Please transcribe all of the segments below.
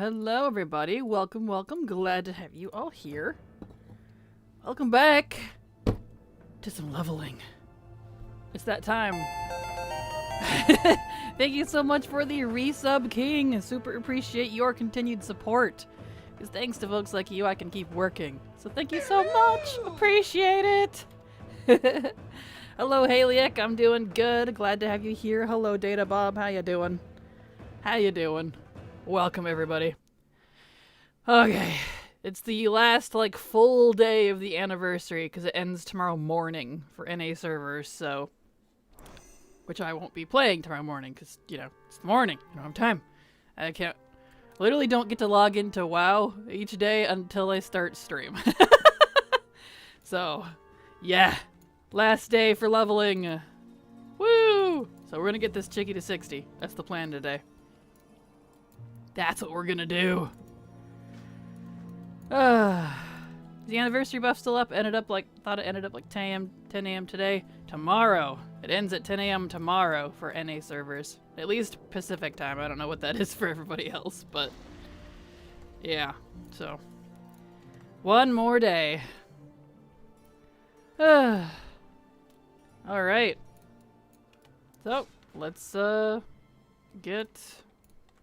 Hello everybody, welcome, welcome. Glad to have you all here. Welcome back to some leveling. It's that time. Thank you so much for the resub, King. Super appreciate your continued support. Because thanks to folks like you, I can keep working. So thank you so much. Appreciate it. Hello, Haliak. I'm doing good. Glad to have you here. Hello, Data Bob. How you doing? How you doing? Welcome, everybody. Okay. It's the last, full day of the anniversary, because it ends tomorrow morning for NA servers, so... Which I won't be playing tomorrow morning, because, it's the morning. I don't have time. I can't... Literally don't get to log into WoW each day until I start stream. So, yeah. Last day for leveling. Woo! So we're gonna get this chickie to 60. That's the plan today. That's what we're gonna do. Is the anniversary buff still up? Thought it ended up 10 a.m. today. Tomorrow. It ends at 10 a.m. tomorrow for NA servers. At least Pacific time. I don't know what that is for everybody else, but yeah. So one more day. All right. So let's get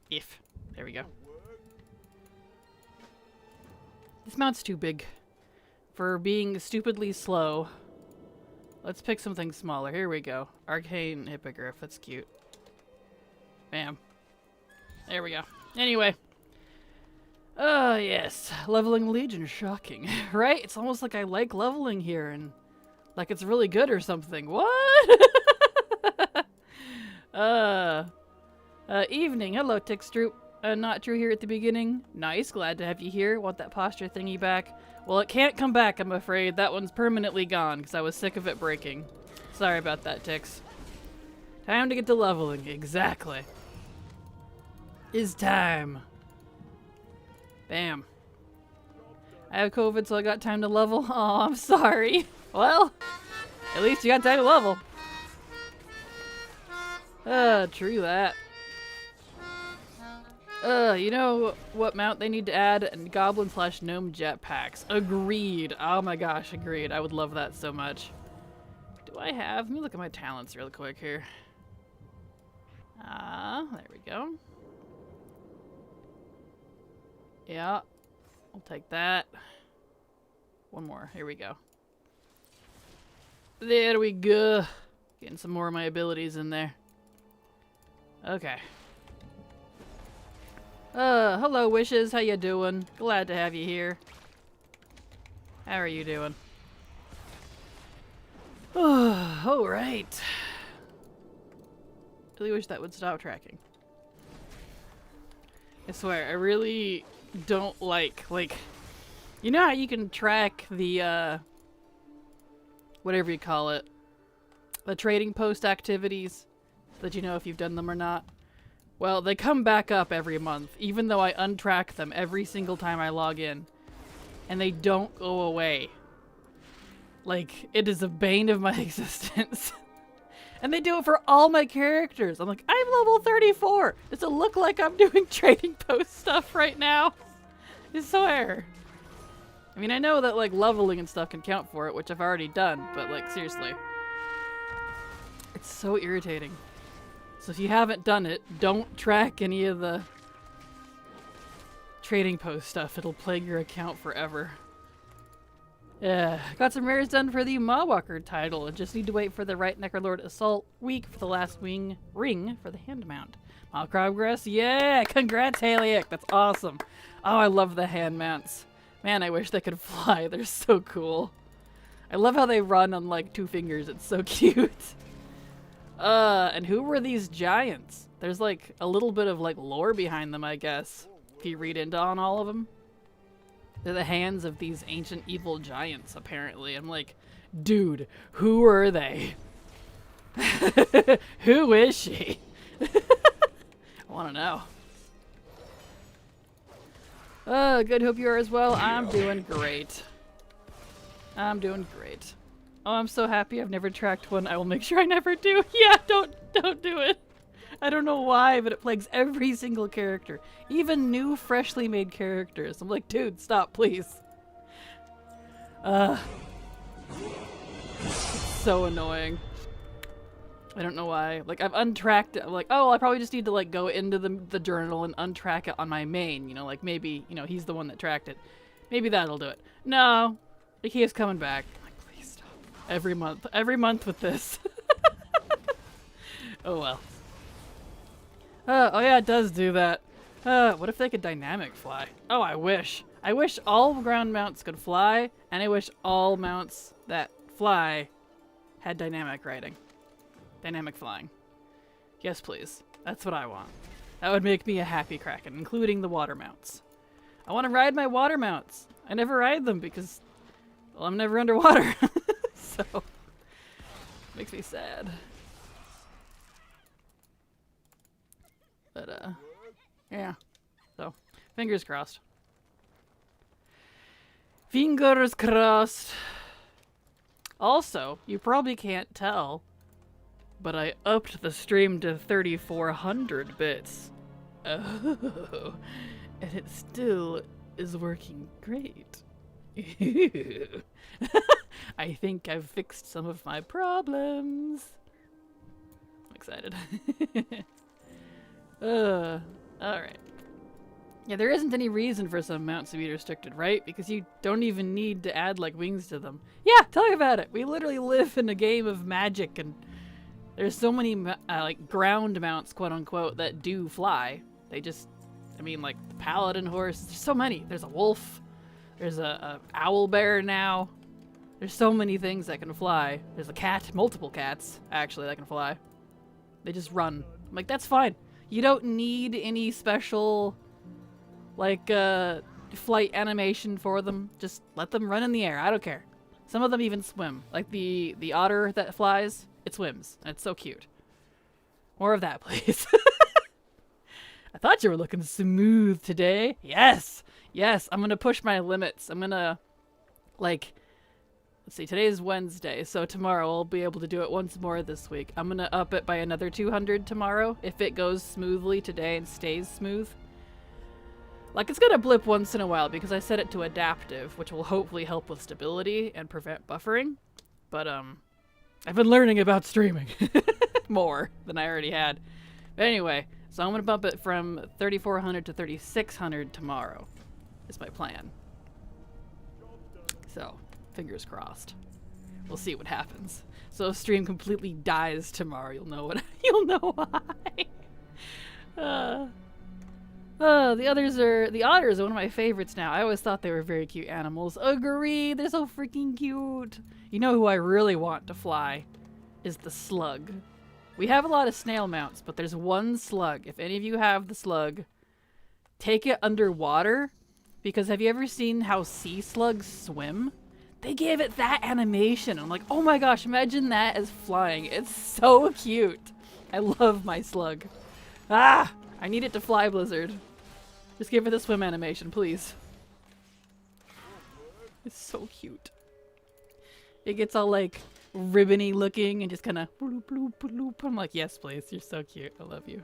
if. There we go. This mount's too big for being stupidly slow. Let's pick something smaller. Here we go. Arcane Hippogriff. That's cute. Bam. There we go. Anyway. Yes. Leveling Legion. Shocking. Right? It's almost like I like leveling here and like it's really good or something. What? Evening. Hello, Tixtroop. Not true here at the beginning. Nice. Glad to have you here. Want that posture thingy back? Well, it can't come back, I'm afraid. That one's permanently gone because I was sick of it breaking. Sorry about that, Tix. Time to get to leveling. Exactly. Is time. Bam. I have COVID, so I got time to level. Oh, I'm sorry. Well, at least you got time to level. True that. You know what mount they need to add? Goblin/gnome jetpacks. Agreed. Oh my gosh, agreed. I would love that so much. Do I have... Let me look at my talents real quick here. There we go. Yeah. I'll take that. One more. Here we go. There we go. Getting some more of my abilities in there. Okay. Hello, Wishes. How you doing? Glad to have you here. How are you doing? All right. Really wish that would stop tracking. I swear, I really don't like, you know how you can track the, whatever you call it, the trading post activities, so that you know if you've done them or not? Well, they come back up every month, even though I untrack them every single time I log in. And they don't go away. Like, it is a bane of my existence. And they do it for all my characters. I'm like, I'm level 34! Does it look like I'm doing trading post stuff right now? I swear. I mean, I know that, leveling and stuff can count for it, which I've already done, but, seriously. It's so irritating. So if you haven't done it, don't track any of the trading post stuff. It'll plague your account forever. Yeah, got some rares done for the Mawwalker title. Just need to wait for the right Necrolord Assault week for the last ring for the hand mount. Maw Progress, yeah! Congrats, Haliak! That's awesome. Oh, I love the hand mounts. Man, I wish they could fly. They're so cool. I love how they run on 2 fingers. It's so cute. And who were these giants? There's a little bit of lore behind them, I guess. If you read into on all of them. They're the hands of these ancient evil giants, apparently. I'm like, dude, who are they? Who is she? I want to know. Good, hope you are as well. I'm doing great. I'm doing great. Oh, I'm so happy I've never tracked one. I will make sure I never do. Yeah, don't do it. I don't know why, but it plagues every single character. Even new, freshly made characters. I'm like, dude, stop, please. It's so annoying. I don't know why. Like, I've untracked it. I'm like, oh, I probably just need to, like, go into the journal and untrack it on my main. You know, like, maybe, you know, he's the one that tracked it. Maybe that'll do it. No. It keeps coming back. I'm like, please stop. Every month. Every month with this. Oh, well. Oh, yeah, it does do that. What if they could dynamic fly? Oh, I wish. I wish all ground mounts could fly, and I wish all mounts that fly had dynamic riding. Dynamic flying. Yes, please. That's what I want. That would make me a happy Kraken, including the water mounts. I want to ride my water mounts. I never ride them because, well, I'm never underwater. So, makes me sad. But, yeah. So, fingers crossed. Fingers crossed. Also, you probably can't tell, but I upped the stream to 3,400 bits. Oh, and it still is working great. I think I've fixed some of my problems. I'm excited. Alright. Yeah, there isn't any reason for some mounts to be restricted, right? Because you don't even need to add, like, wings to them. Yeah, tell me about it! We literally live in a game of magic, and there's so many, like, ground mounts, quote-unquote, that do fly. They just, I mean, like, the paladin horse, there's so many. There's a wolf, there's a owl bear now. There's so many things that can fly. There's a cat, multiple cats, actually, that can fly. They just run. I'm like, that's fine. You don't need any special, like, flight animation for them. Just let them run in the air. I don't care. Some of them even swim. Like the otter that flies, it swims. And it's so cute. More of that, please. I thought you were looking smooth today. Yes! Yes, I'm gonna push my limits. I'm gonna, like, let's see, today is Wednesday, so tomorrow I'll be able to do it once more this week. I'm gonna up it by another 200 tomorrow, if it goes smoothly today and stays smooth. Like, it's gonna blip once in a while because I set it to adaptive, which will hopefully help with stability and prevent buffering. But, I've been learning about streaming more than I already had. But anyway, so I'm gonna bump it from 3,400 to 3,600 tomorrow, is my plan. So, fingers crossed. We'll see what happens. So if stream completely dies tomorrow, you'll know what you'll know why. The others are the otters are one of my favorites now. I always thought they were very cute animals. Agree, they're so freaking cute. You know who I really want to fly is the slug. We have a lot of snail mounts, but there's one slug. If any of you have the slug, take it underwater, because have you ever seen how sea slugs swim? They gave it that animation. I'm like, oh my gosh, imagine that as flying. It's so cute. I love my slug. Ah! I need it to fly, Blizzard. Just give it the swim animation, please. It's so cute. It gets all like ribbony looking and just kind of bloop, bloop, bloop. I'm like, yes, please. You're so cute. I love you.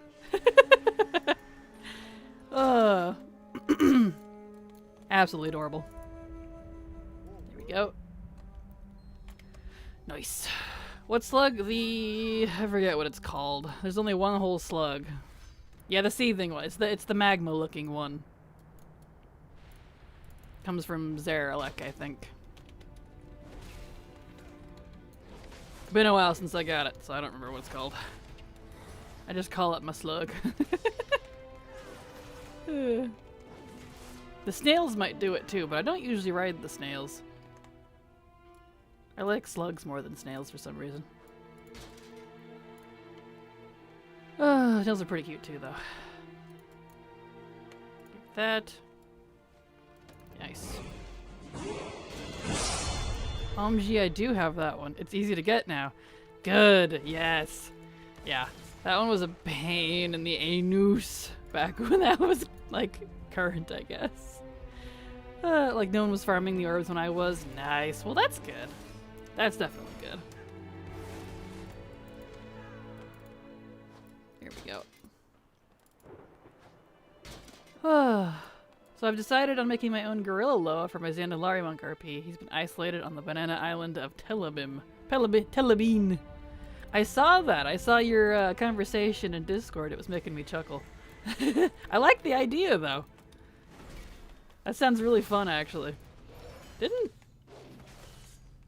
Absolutely adorable. There we go. Nice. What slug? I forget what it's called. There's only one whole slug. Yeah, the seething one. It's the magma looking one. Comes from Zarelek, I think. Been a while since I got it, so I don't remember what it's called. I just call it my slug. The snails might do it too, but I don't usually ride the snails. I like slugs more than snails for some reason. Snails are pretty cute too, though. Get that. Nice. Gee, I do have that one. It's easy to get now. Good, yes. Yeah, that one was a pain in the anus back when that was, like, current, I guess. Like, no one was farming the orbs when I was. Nice. Well, that's good. That's definitely good. Here we go. So I've decided on making my own gorilla Loa for my Zandalari monk RP. He's been isolated on the banana island of Telebin. I saw that. I saw your conversation in Discord. It was making me chuckle. I like the idea, though. That sounds really fun, actually. I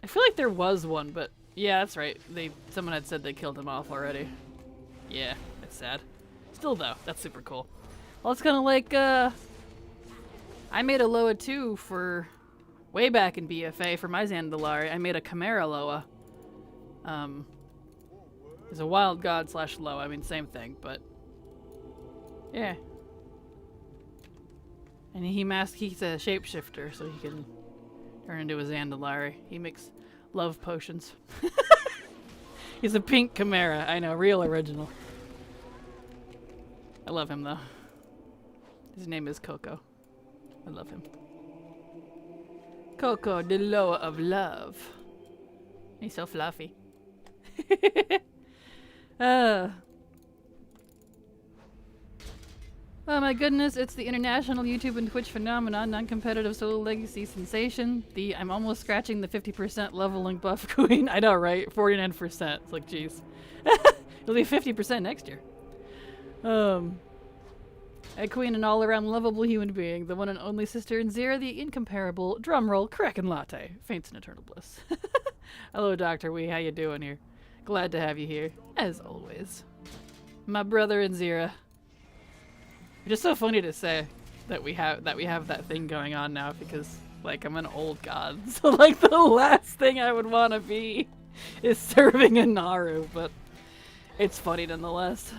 feel like there was one, but yeah, that's right. Someone had said they killed him off already. Yeah, it's sad. Still, though, that's super cool. Well, it's kind of like, I made a Loa too for way back in BFA for my Zandalari. I made a Chimera Loa. It's a wild god / Loa. I mean, same thing, but yeah. And he's a shapeshifter, so he can turn into a Zandalari. He makes love potions. He's a pink Chimera. I know, real original. I love him though. His name is Coco. I love him. Coco, the Loa of love. He's so fluffy. Oh my goodness, it's the international YouTube and Twitch phenomenon, non-competitive solo legacy sensation. I'm almost scratching the 50% leveling buff queen. I know, right? 49%. It's like, jeez. It'll be 50% next year. A queen, an all-around lovable human being, the one and only sister in Zira, the incomparable, drumroll, Kraken Latte, faints in eternal bliss. Hello, Dr. Wee, how you doing here? Glad to have you here, as always. My brother in Zira. It's just so funny to say that we have that thing going on now because, like, I'm an old god, so like the last thing I would want to be is serving a Naru, but it's funny nonetheless.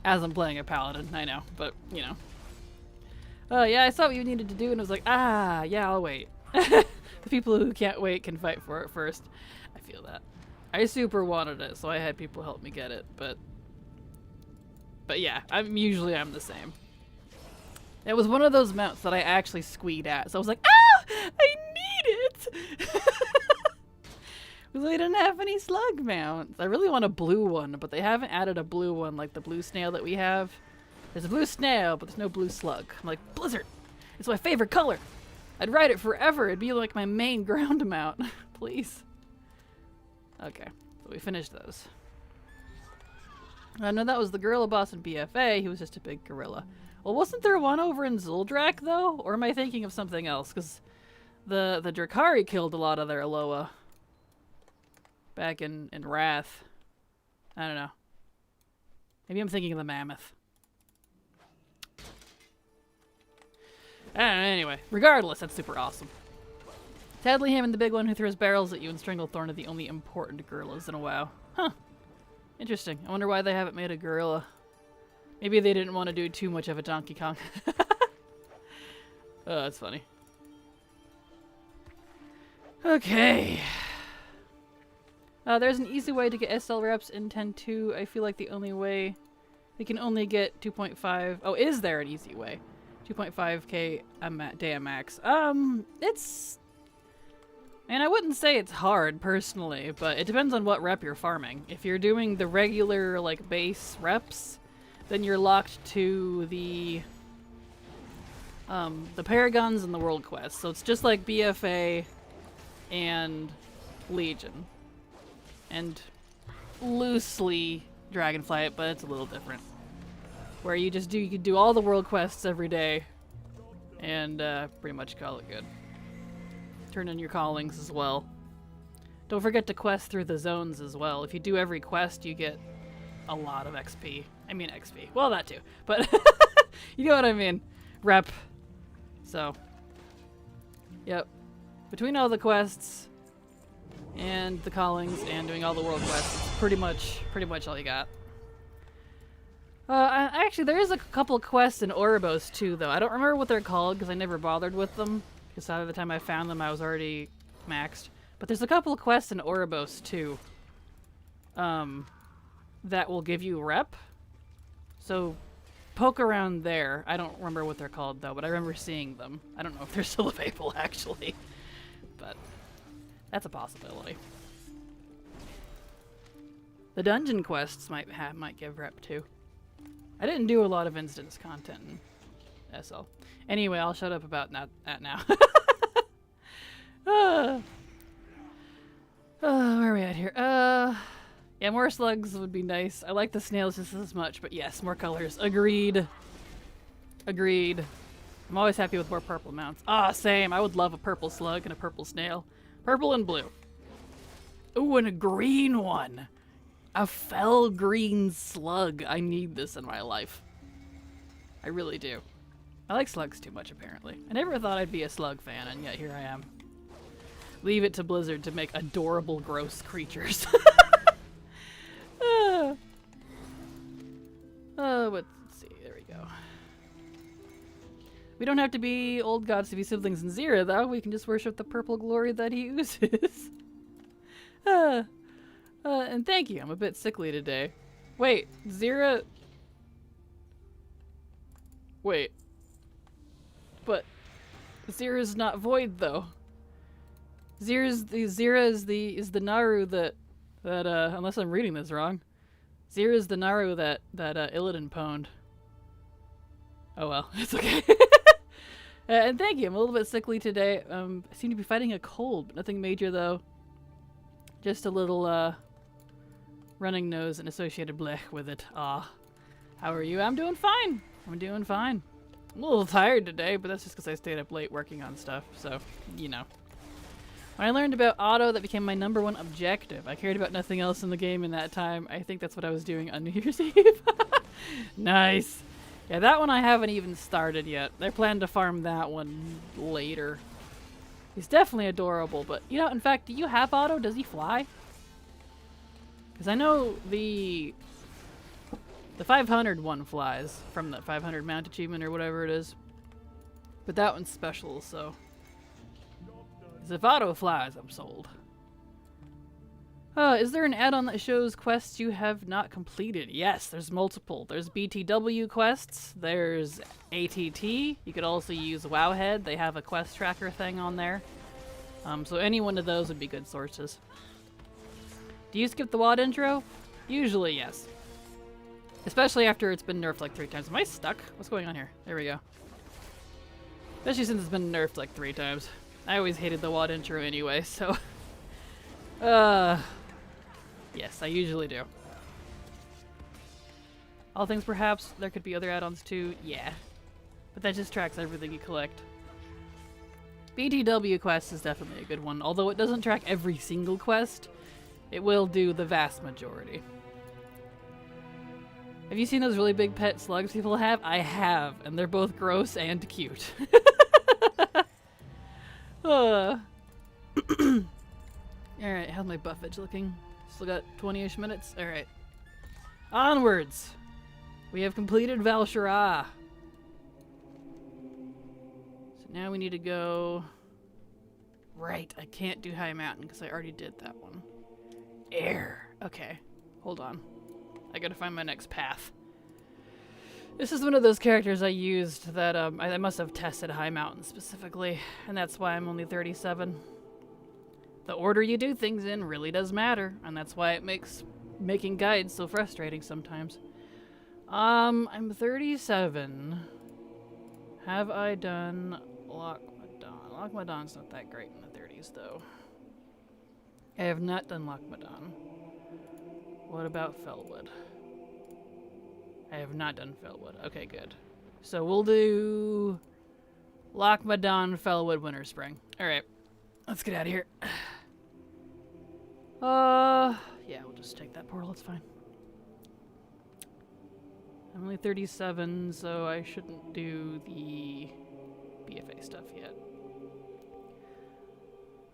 As I'm playing a paladin, I know, but you know. Oh yeah, I saw what you needed to do, and I was like, yeah, I'll wait. The people who can't wait can fight for it first. I feel that. I super wanted it, so I had people help me get it, but yeah, I'm usually the same. It was one of those mounts that I actually squeed at, so I was like, I need it! Because I didn't have any slug mounts. I really want a blue one, but they haven't added a blue one like the blue snail that we have. There's a blue snail, but there's no blue slug. I'm like, Blizzard! It's my favorite color! I'd ride it forever. It'd be like my main ground mount. Please. Okay, so we finished those. No, that was the gorilla boss in BFA. He was just a big gorilla. Well, wasn't there one over in Zuldrak, though? Or am I thinking of something else? Because the Drakari killed a lot of their Aloha back in Wrath. I don't know. Maybe I'm thinking of the Mammoth. I don't know, anyway. Regardless, that's super awesome. Sadly, him and the big one who throws barrels at you and Stranglethorn are the only important gorillas in a WoW. Huh. Interesting. I wonder why they haven't made a gorilla. Maybe they didn't want to do too much of a Donkey Kong. Oh, that's funny. Okay. There's an easy way to get SL reps in 10.2. I feel like the only way... They can only get 2.5... Oh, is there an easy way? 2.5k day max. It's... And I wouldn't say it's hard, personally, but it depends on what rep you're farming. If you're doing the regular, like, base reps, then you're locked to the Paragons and the World Quest. So it's just like BFA and Legion. And loosely Dragonflight, but it's a little different. Where you can do all the World Quests every day and pretty much call it good. Turn in your callings as well. Don't forget to quest through the zones as well. If you do every quest, you get a lot of XP. I mean XP. Well, that too. But you know what I mean. Rep. So. Yep. Between all the quests and the callings and doing all the world quests, it's pretty much all you got. Actually, there is a couple quests in Oribos too, though. I don't remember what they're called because I never bothered with them. Because by the time I found them, I was already maxed. But there's a couple of quests in Oribos, too. That will give you rep. So, poke around there. I don't remember what they're called, though, but I remember seeing them. I don't know if they're still available, actually. But, that's a possibility. The dungeon quests might give rep, too. I didn't do a lot of instance content in SL. Anyway, I'll shut up about that now. Where are we at here? Yeah, more slugs would be nice. I like the snails just as much, but yes, more colors. Agreed. Agreed. I'm always happy with more purple mounts. Ah, same. I would love a purple slug and a purple snail. Purple and blue. Ooh, and a green one. A fell green slug. I need this in my life. I really do. I like slugs too much, apparently. I never thought I'd be a slug fan, and yet here I am. Leave it to Blizzard to make adorable, gross creatures. Let's see. There we go. We don't have to be old gods to be siblings in Zira, though. We can just worship the purple glory that he oozes. And thank you. I'm a bit sickly today. Wait, Zira... Wait. But Zira's not void, though. Zira is the Naru that unless I'm reading this wrong. Zira is the Naru that Illidan pwned. Oh well, it's okay. And thank you. I'm a little bit sickly today. I seem to be fighting a cold, but nothing major though. Just a little running nose and associated blech with it. Ah, how are you? I'm doing fine. I'm doing fine. I'm a little tired today, but that's just because I stayed up late working on stuff. So, you know. When I learned about auto, that became my #1 objective. I cared about nothing else in the game in that time. I think that's what I was doing on New Year's Eve. Nice. Yeah, that one I haven't even started yet. I plan to farm that one later. He's definitely adorable, but, you know, in fact, do you have auto? Does he fly? Because I know the 500 one flies from the 500 mount achievement or whatever it is. But that one's special, so... If auto flies, I'm sold. Is there an add-on that shows quests you have not completed? Yes, there's multiple. There's BTW quests. There's ATT. You could also use Wowhead. They have a quest tracker thing on there. So any one of those would be good sources. Do you skip the WoD intro? Usually, yes. Especially after it's been nerfed like 3 times. Am I stuck? What's going on here? There we go. Especially since it's been nerfed like 3 times. I always hated the WoD intro anyway, so... yes, I usually do. All things perhaps, there could be other add-ons too, yeah. But that just tracks everything you collect. BTW quest is definitely a good one, although it doesn't track every single quest. It will do the vast majority. Have you seen those really big pet slugs people have? I have, and they're both gross and cute. Alright, how's my buff edge looking? Still got 20-ish minutes? Alright. Onwards! We have completed Val'Shara. So now we need to go... Right, I can't do High Mountain because I already did that one. Air. Okay, hold on. I gotta find my next path. This is one of those characters I used that I must have tested High Mountain specifically, and that's why I'm only 37. The order you do things in really does matter, and that's why it makes making guides so frustrating sometimes. I'm 37. Have I done Lochmadon? Lochmadon's not that great in the 30s, though. I have not done Lochmadon. What about Felwood? I have not done Felwood. Okay, good. So we'll do Lochmadon, Felwood, Winter, Spring. Alright. Let's get out of here. Yeah, we'll just take that portal. It's fine. I'm only 37, so I shouldn't do the BFA stuff yet.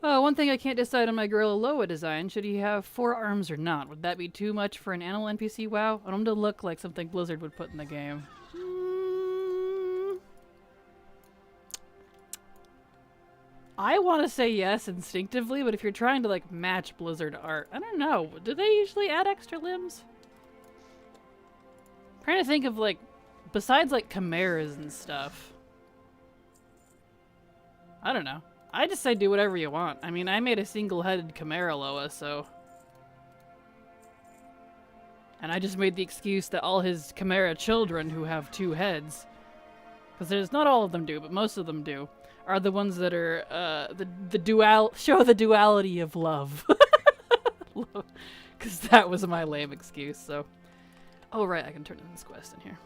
One thing I can't decide on my Gorilla Loa design. Should he have 4 arms or not? Would that be too much for an animal NPC? WoW? I want him to look like something Blizzard would put in the game. I want to say yes instinctively, but if you're trying to like match Blizzard art, I don't know. Do they usually add extra limbs? I'm trying to think of like, besides like chimeras and stuff. I don't know. I just say do whatever you want. I mean, I made a single-headed Chimera Loa, so... And I just made the excuse that all his Chimera children who have 2 heads... because there's not all of them do, but most of them do, are the ones that are show the duality of love. Because that was my lame excuse. So, oh right, I can turn in this quest in here.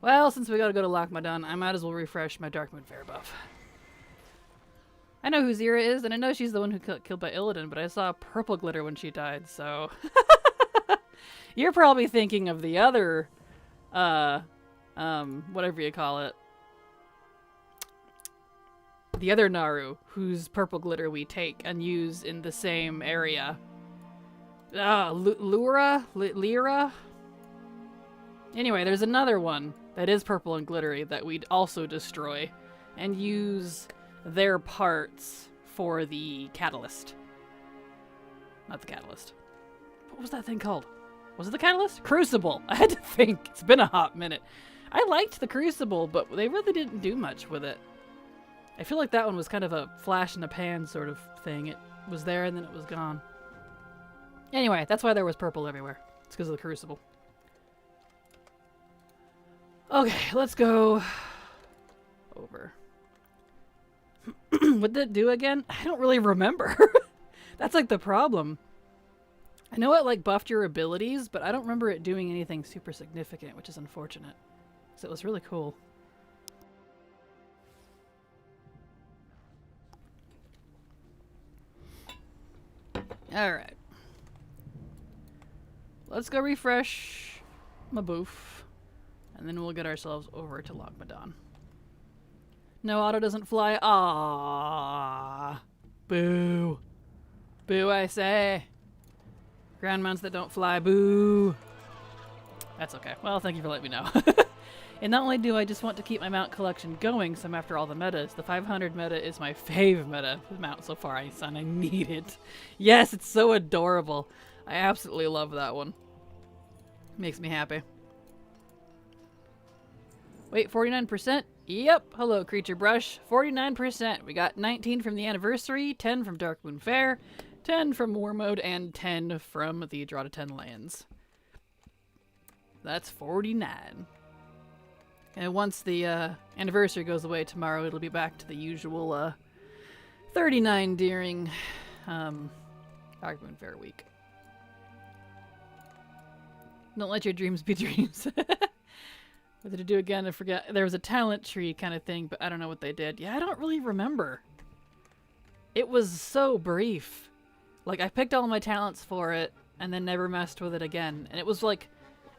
Well, since we gotta go to Lochmadon, I might as well refresh my Darkmoon Fair buff. I know who Zira is, and I know she's the one who got killed by Illidan, but I saw purple glitter when she died, so... You're probably thinking of the other, whatever you call it. The other Naru, whose purple glitter we take and use in the same area. Lyra? Anyway, there's another one that is purple and glittery that we'd also destroy and use their parts for the catalyst. Not the catalyst. What was that thing called? Was it the catalyst? Crucible! I had to think. It's been a hot minute. I liked the Crucible, but they really didn't do much with it. I feel like that one was kind of a flash in the pan sort of thing. It was there and then it was gone. Anyway, that's why there was purple everywhere. It's because of the Crucible. Okay, let's go over. What did it do again? I don't really remember. That's like the problem. I know it like buffed your abilities, but I don't remember it doing anything super significant, which is unfortunate. So it was really cool. Alright. Let's go refresh my boof. And then we'll get ourselves over to Lochmadon. No, auto doesn't fly. Ah, boo. Boo, I say. Ground mounts that don't fly. Boo. That's okay. Well, thank you for letting me know. And not only do I just want to keep my mount collection going, so I'm after all the metas. The 500 meta is my fave meta mount so far, son. I need it. Yes, it's so adorable. I absolutely love that one. Makes me happy. Wait, 49%? Yep. Hello, Creature Brush. 49%. We got 19 from the anniversary, 10 from Darkmoon Fair, 10 from War Mode, and 10 from the Draw to 10 lands. That's 49. And once the anniversary goes away tomorrow, it'll be back to the usual 39 during Darkmoon Fair week. Don't let your dreams be dreams. What did it do again? I forget. There was a talent tree kind of thing, but I don't know what they did. Yeah, I don't really remember. It was so brief. Like, I picked all my talents for it, and then never messed with it again. And it was, like,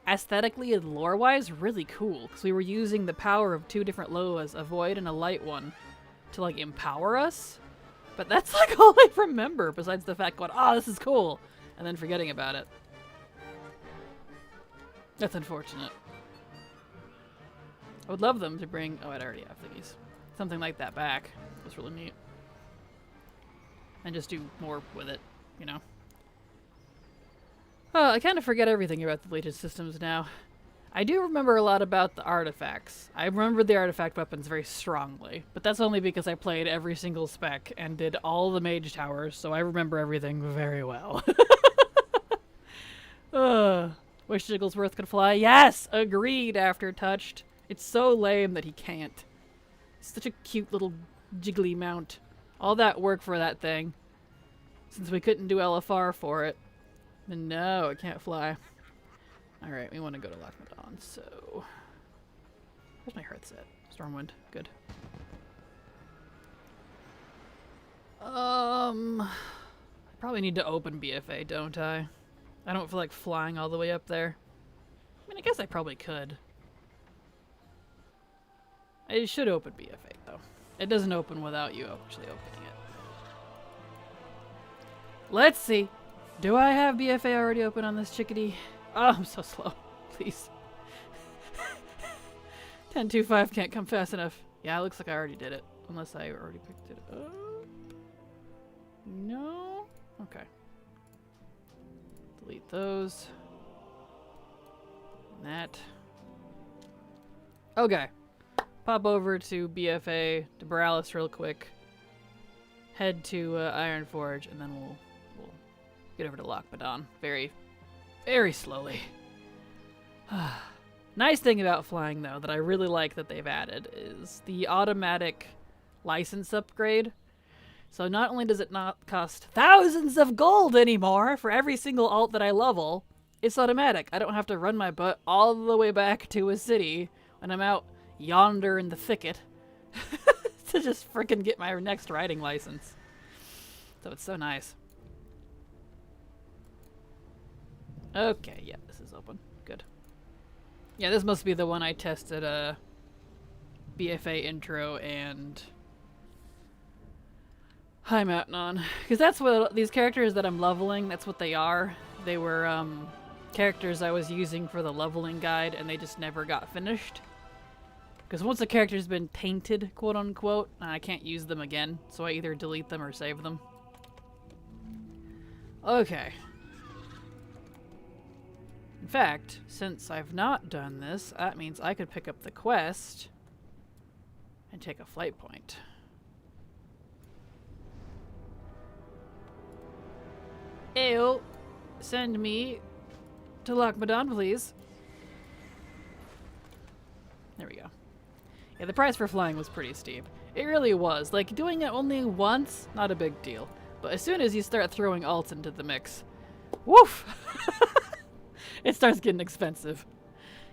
aesthetically and lore-wise, really cool. Because we were using the power of two different Loas, a void and a light one, to, like, empower us. But that's, like, all I remember, besides the fact going, oh, this is cool, and then forgetting about it. That's unfortunate. I would love them to bring... Oh, I'd already have thingies. Something like that back. It was really neat. And just do more with it, you know? Oh, I kind of forget everything about the Legion systems now. I do remember a lot about the artifacts. I remember the artifact weapons very strongly, but that's only because I played every single spec and did all the mage towers, so I remember everything very well. Wish Jigglesworth could fly. Yes! Agreed, after touched. It's so lame that he can't. It's such a cute little jiggly mount. All that work for that thing. Since we couldn't do LFR for it. Then no, it can't fly. Alright, we want to go to Lochmadon, so... Where's my hearth set? Stormwind. Good. I probably need to open BFA, don't I? I don't feel like flying all the way up there. I mean, I guess I probably could. It should open BFA, though. It doesn't open without you actually opening it. Let's see. Do I have BFA already open on this chickadee? Oh, I'm so slow. Please. 10.25 can't come fast enough. Yeah, it looks like I already did it. Unless I already picked it up. No? Okay. Delete those. And that. Okay. Pop over to BFA, to Borealis real quick. Head to Ironforge, and then we'll get over to Lochmadon very, very slowly. Nice thing about flying, though, that I really like that they've added is the automatic license upgrade. So not only does it not cost thousands of gold anymore for every single alt that I level, it's automatic. I don't have to run my butt all the way back to a city when I'm out yonder in the thicket to just frickin' get my next riding license. So it's so nice. Okay, yeah, this is open. Good. Yeah, this must be the one I tested BFA intro and High Mountain on. Because that's what these characters that I'm leveling, that's what they are. They were characters I was using for the leveling guide and they just never got finished. Because once a character's been tainted, quote unquote, I can't use them again. So I either delete them or save them. Okay. In fact, since I've not done this, that means I could pick up the quest and take a flight point. Ayo, send me to Lockmadon, please. There we go. Yeah, the price for flying was pretty steep. It really was. Like, doing it only once, not a big deal. But as soon as you start throwing alts into the mix, woof! It starts getting expensive.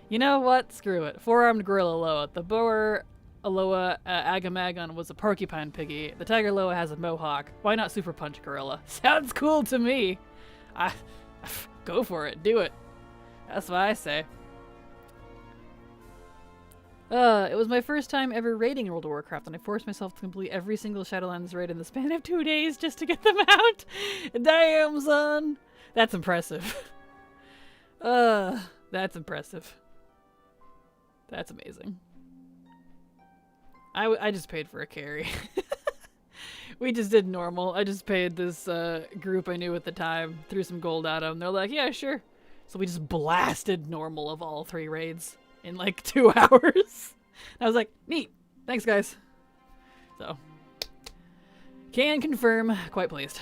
You know what? Screw it. Four-armed gorilla Loa. The boar Aloha Agamagon was a porcupine piggy. The tiger Loa has a mohawk. Why not super punch gorilla? Sounds cool to me. Go for it. Do it. That's what I say. It was my first time ever raiding World of Warcraft, and I forced myself to complete every single Shadowlands raid in the span of 2 days just to get them out. Damn, son. That's impressive. That's impressive. That's amazing. I just paid for a carry. We just did normal. I just paid this group I knew at the time, threw some gold at them. They're like, yeah, sure. So we just blasted normal of all 3 raids in like 2 hours. I was like, neat. Thanks, guys. So, can confirm. Quite pleased.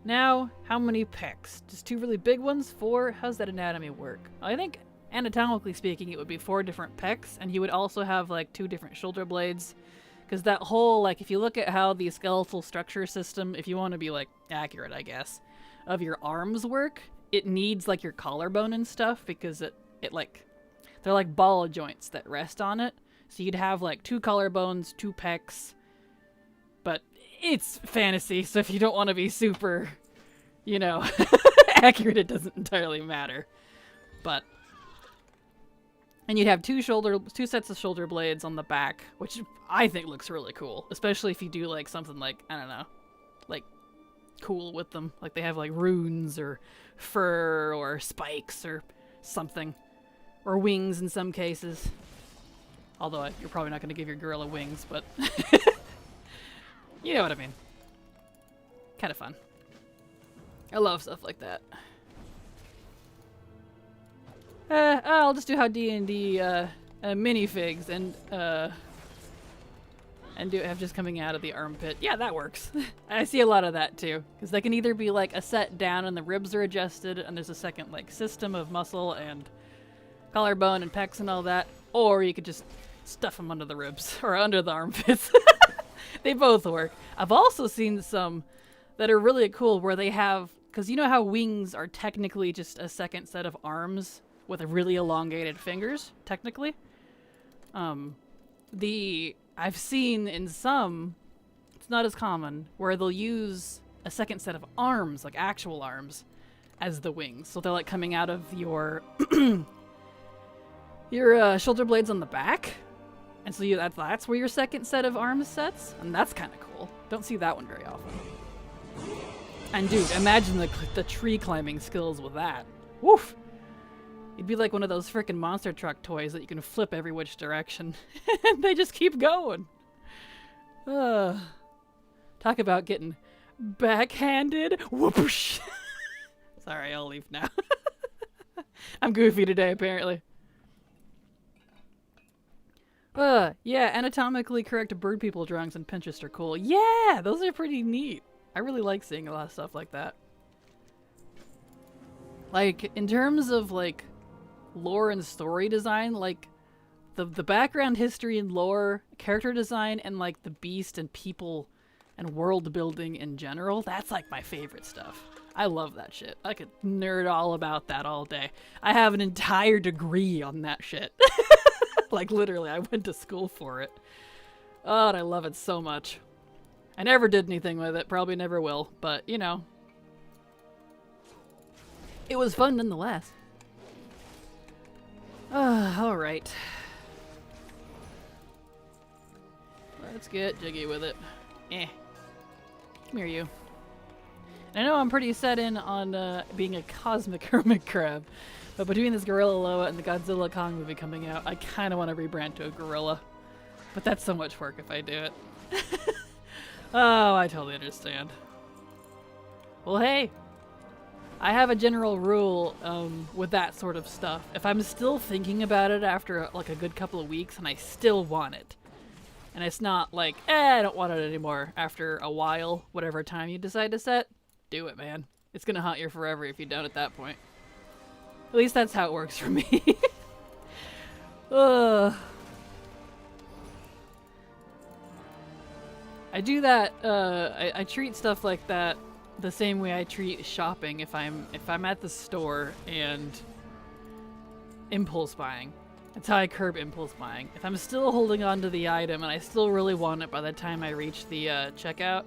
Now, how many pecs? Just 2 really big ones? 4? How's that anatomy work? I think, anatomically speaking, it would be 4 different pecs, and he would also have, like, 2 different shoulder blades. Because that whole, like, if you look at how the skeletal structure system, if you want to be, like, accurate, I guess, of your arms work, it needs, like, your collarbone and stuff, because it like, they're like ball joints that rest on it. So you'd have, like, 2 collarbones, 2 pecs, but it's fantasy, so if you don't want to be super, you know, accurate, it doesn't entirely matter. But, and you'd have 2 sets of shoulder blades on the back, which I think looks really cool, especially if you do like something like, I don't know, like cool with them. Like they have like runes or fur or spikes or something, or wings in some cases. Although you're probably not going to give your gorilla wings, but you know what I mean. Kind of fun. I love stuff like that. I'll just do how D&D minifigs and do have just coming out of the armpit. Yeah, that works. I see a lot of that too, because they can either be like a set down and the ribs are adjusted, and there's a second like system of muscle and collarbone and pecs and all that, or you could just stuff them under the ribs or under the armpits. They both work. I've also seen some that are really cool where they have, because you know how wings are technically just a second set of arms with a really elongated fingers, technically. I've seen in some, it's not as common, where they'll use a second set of arms, like actual arms, as the wings. So they're like coming out of your your shoulder blades on the back. And so that's where your second set of arms sets, and that's kind of cool. Don't see that one very often. And dude, imagine the tree climbing skills with that. Woof! You'd be like one of those frickin' monster truck toys that you can flip every which direction. And they just keep going. Talk about getting backhanded. Whoopsh! Sorry, I'll leave now. I'm goofy today, apparently. Yeah, anatomically correct bird people drawings on Pinterest are cool. Yeah, those are pretty neat. I really like seeing a lot of stuff like that. Like, in terms of, like, lore and story design, like, the background history and lore, character design, and, like, the beast and people and world building in general, that's, like, my favorite stuff. I love that shit. I could nerd all about that all day. I have an entire degree on that shit. Like, literally, I went to school for it. Oh, and I love it so much. I never did anything with it, probably never will, but, you know. It was fun nonetheless. Alright. Let's get jiggy with it. Come here, you. And I know I'm pretty set in on being a cosmic hermit crab, but between this Gorilla Loa and the Godzilla Kong movie coming out, I kind of want to rebrand to a gorilla. But that's so much work if I do it. Oh, I totally understand. Well, hey. I have a general rule with that sort of stuff. If I'm still thinking about it after like a good couple of weeks and I still want it, and it's not like, I don't want it anymore after a while, whatever time you decide to set, do it, man. It's gonna haunt you forever if you don't at that point. At least that's how it works for me. I do that, I treat stuff like that the same way I treat shopping if I'm at the store and impulse buying. That's how I curb impulse buying. If I'm still holding on to the item and I still really want it by the time I reach the checkout,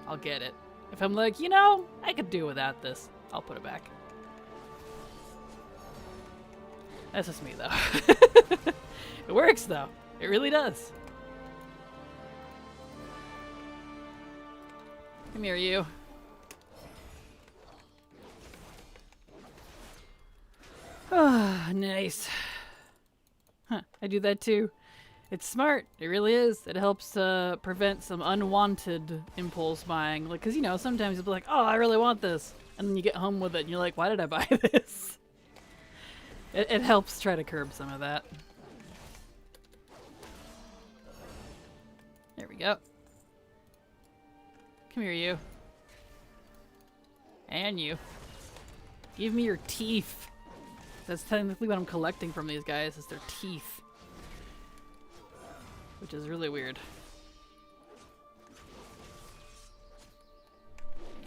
I'll get it. If I'm like, you know, I could do without this, I'll put it back. That's just me though. It works though. It really does. Come here, you. Ah, nice. Huh, I do that too. It's smart. It really is. It helps prevent some unwanted impulse buying. Like, cause you know, sometimes you'll be like, oh, I really want this. And then you get home with it and you're like, why did I buy this? It helps try to curb some of that. There we go. Come here, you. And you. Give me your teeth. That's technically what I'm collecting from these guys, is their teeth. Which is really weird.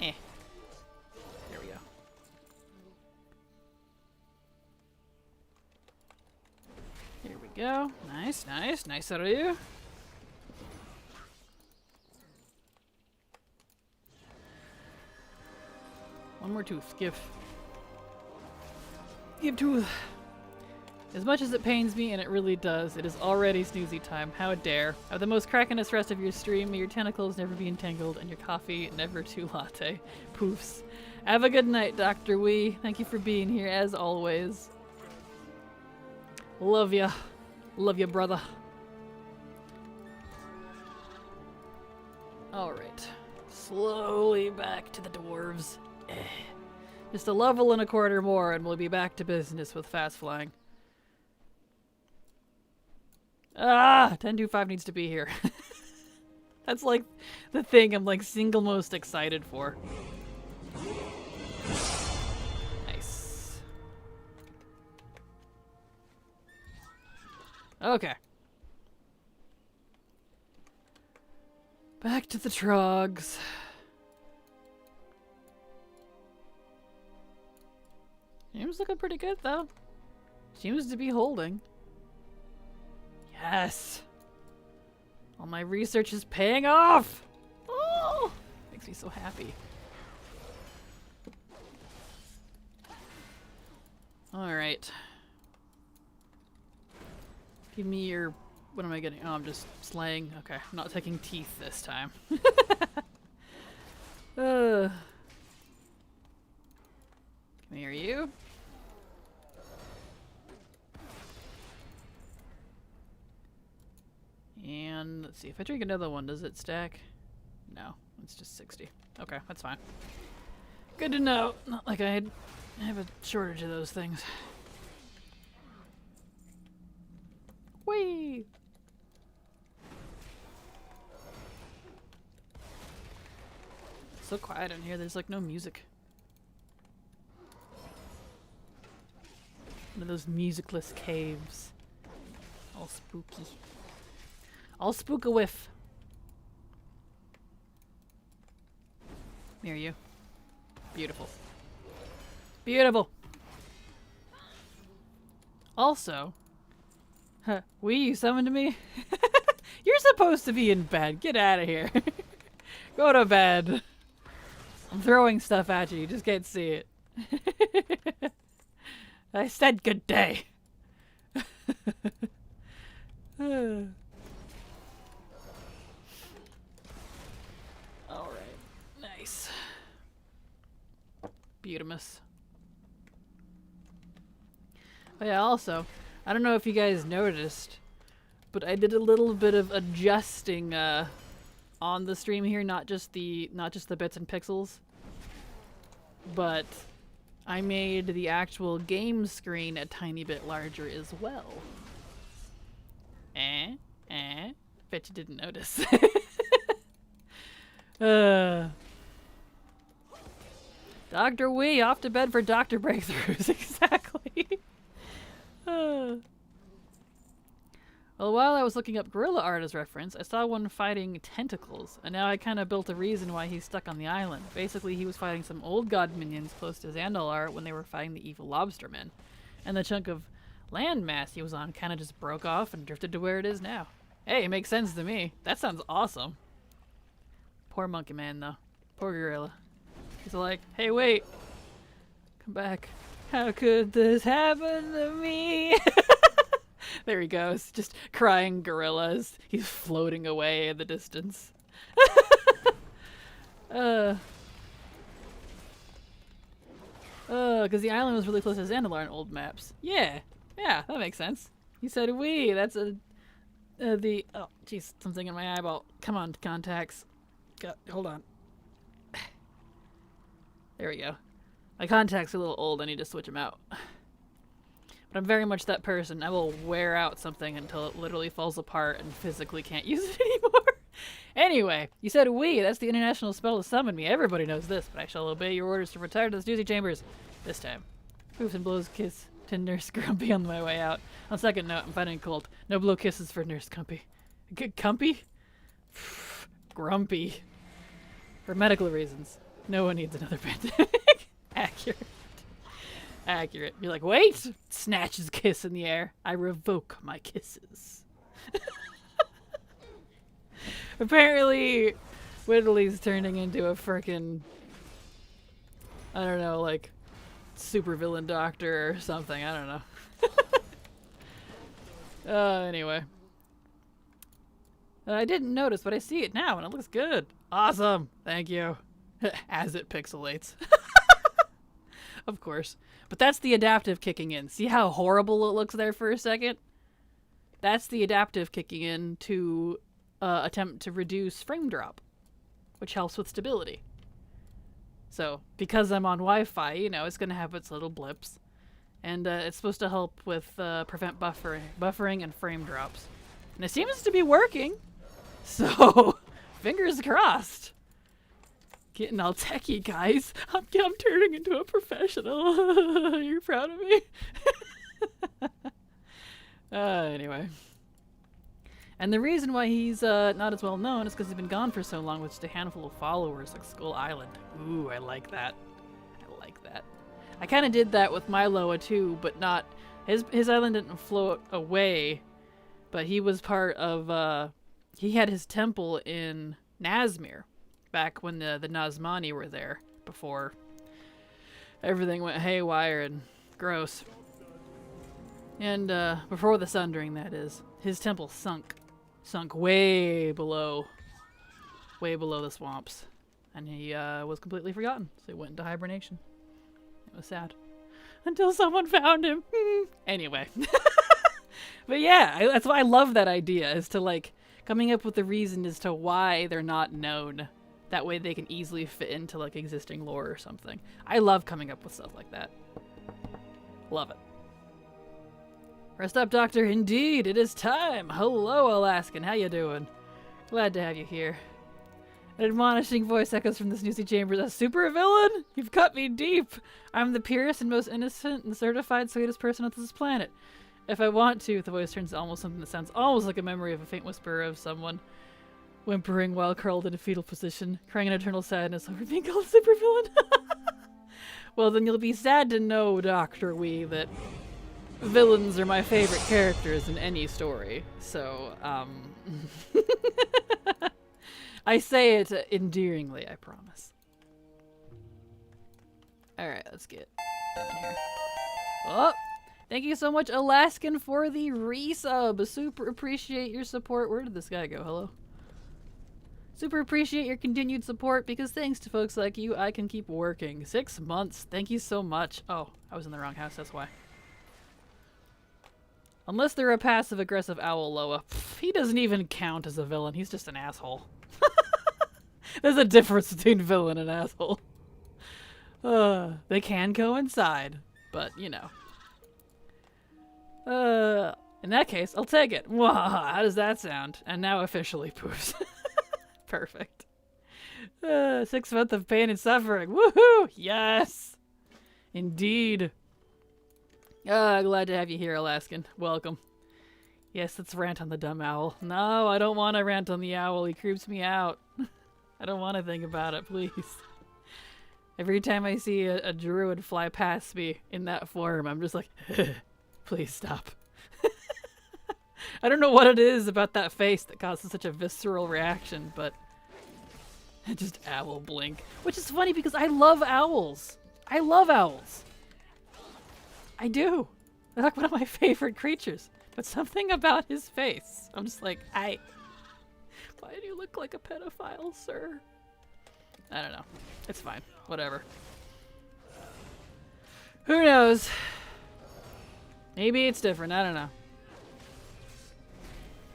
There we go. Here we go. Nice, nice. Nice out of you. One more tooth. Give. Give tooth. As much as it pains me, and it really does, it is already snoozy time. How dare. Have the most crackinest rest of your stream. May your tentacles never be entangled, and your coffee never too latte. Poofs. Have a good night, Dr. Wee. Thank you for being here, as always. Love ya. Love ya, brother. Alright. Slowly back to the dwarves. Just a level and a quarter more, and we'll be back to business with fast flying. Ah! 1025 needs to be here. That's like the thing I'm like single most excited for. Nice. Okay. Back to the trogs. Seems looking pretty good though. Seems to be holding. Yes! All my research is paying off! Oh! Makes me so happy. Alright. Give me your... What am I getting? Oh, I'm just slaying. Okay, I'm not taking teeth this time. Come here, you. And let's see, if I drink another one, does it stack? No, it's just 60. Okay, that's fine. Good to know. Not like I have a shortage of those things. Whee! So quiet in here, there's like no music. One of those musicless caves. All spooky. All spook-a-whiff. Near you. Beautiful. Beautiful. Also, you summoned me? You're supposed to be in bed. Get out of here. Go to bed. I'm throwing stuff at you. You just can't see it. I said good day. Alright. Nice. Beautimus. Oh yeah, also, I don't know if you guys noticed, but I did a little bit of adjusting on the stream here, not just the bits and pixels, but I made the actual game screen a tiny bit larger as well. Bet you didn't notice. Dr. Wee, off to bed for doctor breakthroughs. Exactly. Well, while I was looking up gorilla art as reference, I saw one fighting tentacles, and now I kind of built a reason why he's stuck on the island. Basically, he was fighting some old god minions close to Zandalar when they were fighting the evil lobstermen, and the chunk of land mass he was on kind of just broke off and drifted to where it is now. Hey, it makes sense to me. That sounds awesome. Poor monkey man, though. Poor gorilla. He's like, hey, wait. Come back. How could this happen to me? There he goes, just crying gorillas. He's floating away in the distance. Because the island was really close to Zandalar in old maps. Yeah, that makes sense. He said, "We." That's oh, jeez, something in my eyeball. Come on, contacts. Hold on. There we go. My contacts are a little old. I need to switch them out. But I'm very much that person. I will wear out something until it literally falls apart and physically can't use it anymore. Anyway, you said "we." That's the international spell to summon me. Everybody knows this, but I shall obey your orders to retire to the doozy chambers. This time. Poofs and blows kiss to Nurse Grumpy on my way out. On second note, I'm fighting a cold. No blow kisses for Nurse Grumpy. Grumpy? Grumpy. For medical reasons. No one needs another pandemic. Accurate. Accurate. You're like, wait! Snatches kiss in the air. I revoke my kisses. Apparently, Whittly's turning into a frickin', I don't know, like, supervillain doctor or something. I don't know. Anyway. I didn't notice, but I see it now, and it looks good. Awesome! Thank you. As it pixelates. Of course. But that's the adaptive kicking in. See how horrible it looks there for a second? That's the adaptive kicking in to attempt to reduce frame drop, which helps with stability. So, because I'm on Wi-Fi, you know, it's going to have its little blips. And it's supposed to help with prevent buffering and frame drops. And it seems to be working. So, fingers crossed. Getting all techie, guys. I'm turning into a professional. You're proud of me? Anyway. And the reason why he's not as well known is because he's been gone for so long with just a handful of followers like Skull Island. Ooh, I like that. I like that. I kind of did that with Miloa too, but not... His island didn't float away, but he was part of... he had his temple in Nazmir. Back when the Nazmani were there, before everything went haywire and gross. And before the Sundering, that is. His temple sunk way below the swamps. And he was completely forgotten, so he went into hibernation. It was sad. Until someone found him. Anyway. But yeah, that's why I love that idea, is to like, coming up with the reason as to why they're not known. That way they can easily fit into like existing lore or something. I love coming up with stuff like that. Love it. Rest up, Doctor. Indeed, it is time. Hello, Alaskan. How you doing? Glad to have you here. An admonishing voice echoes from the snoozy chambers. A super villain? You've cut me deep. I'm the purest and most innocent and certified sweetest person on this planet. If I want to, the voice turns to almost something that sounds almost like a memory of a faint whisper of someone whimpering while curled in a fetal position, crying in eternal sadness over being called a supervillain. Well, then you'll be sad to know, Dr. Wee, that villains are my favorite characters in any story. So, I say it endearingly, I promise. Alright, let's get down here. Oh! Thank you so much, Alaskan, for the resub. Super appreciate your support. Where did this guy go? Hello? Super appreciate your continued support because thanks to folks like you, I can keep working. 6 months. Thank you so much. Oh, I was in the wrong house. That's why. Unless they're a passive-aggressive owl Loa. Pff, he doesn't even count as a villain. He's just an asshole. There's a difference between villain and asshole. They can coincide, but, you know. In that case, I'll take it. Wah, how does that sound? And now officially poofs. Perfect. 6 months of pain and suffering. Woohoo! Yes! Indeed. Glad to have you here, Alaskan. Welcome. Yes, let's rant on the dumb owl. No, I don't want to rant on the owl. He creeps me out. I don't want to think about it, please. Every time I see a druid fly past me in that form, I'm just like, please stop. I don't know what it is about that face that causes such a visceral reaction, but just owl blink. Which is funny because I love owls. I love owls. I do. They're like one of my favorite creatures. But something about his face, I'm just like, why do you look like a pedophile, sir? I don't know. It's fine. Whatever. Who knows? Maybe it's different. I don't know.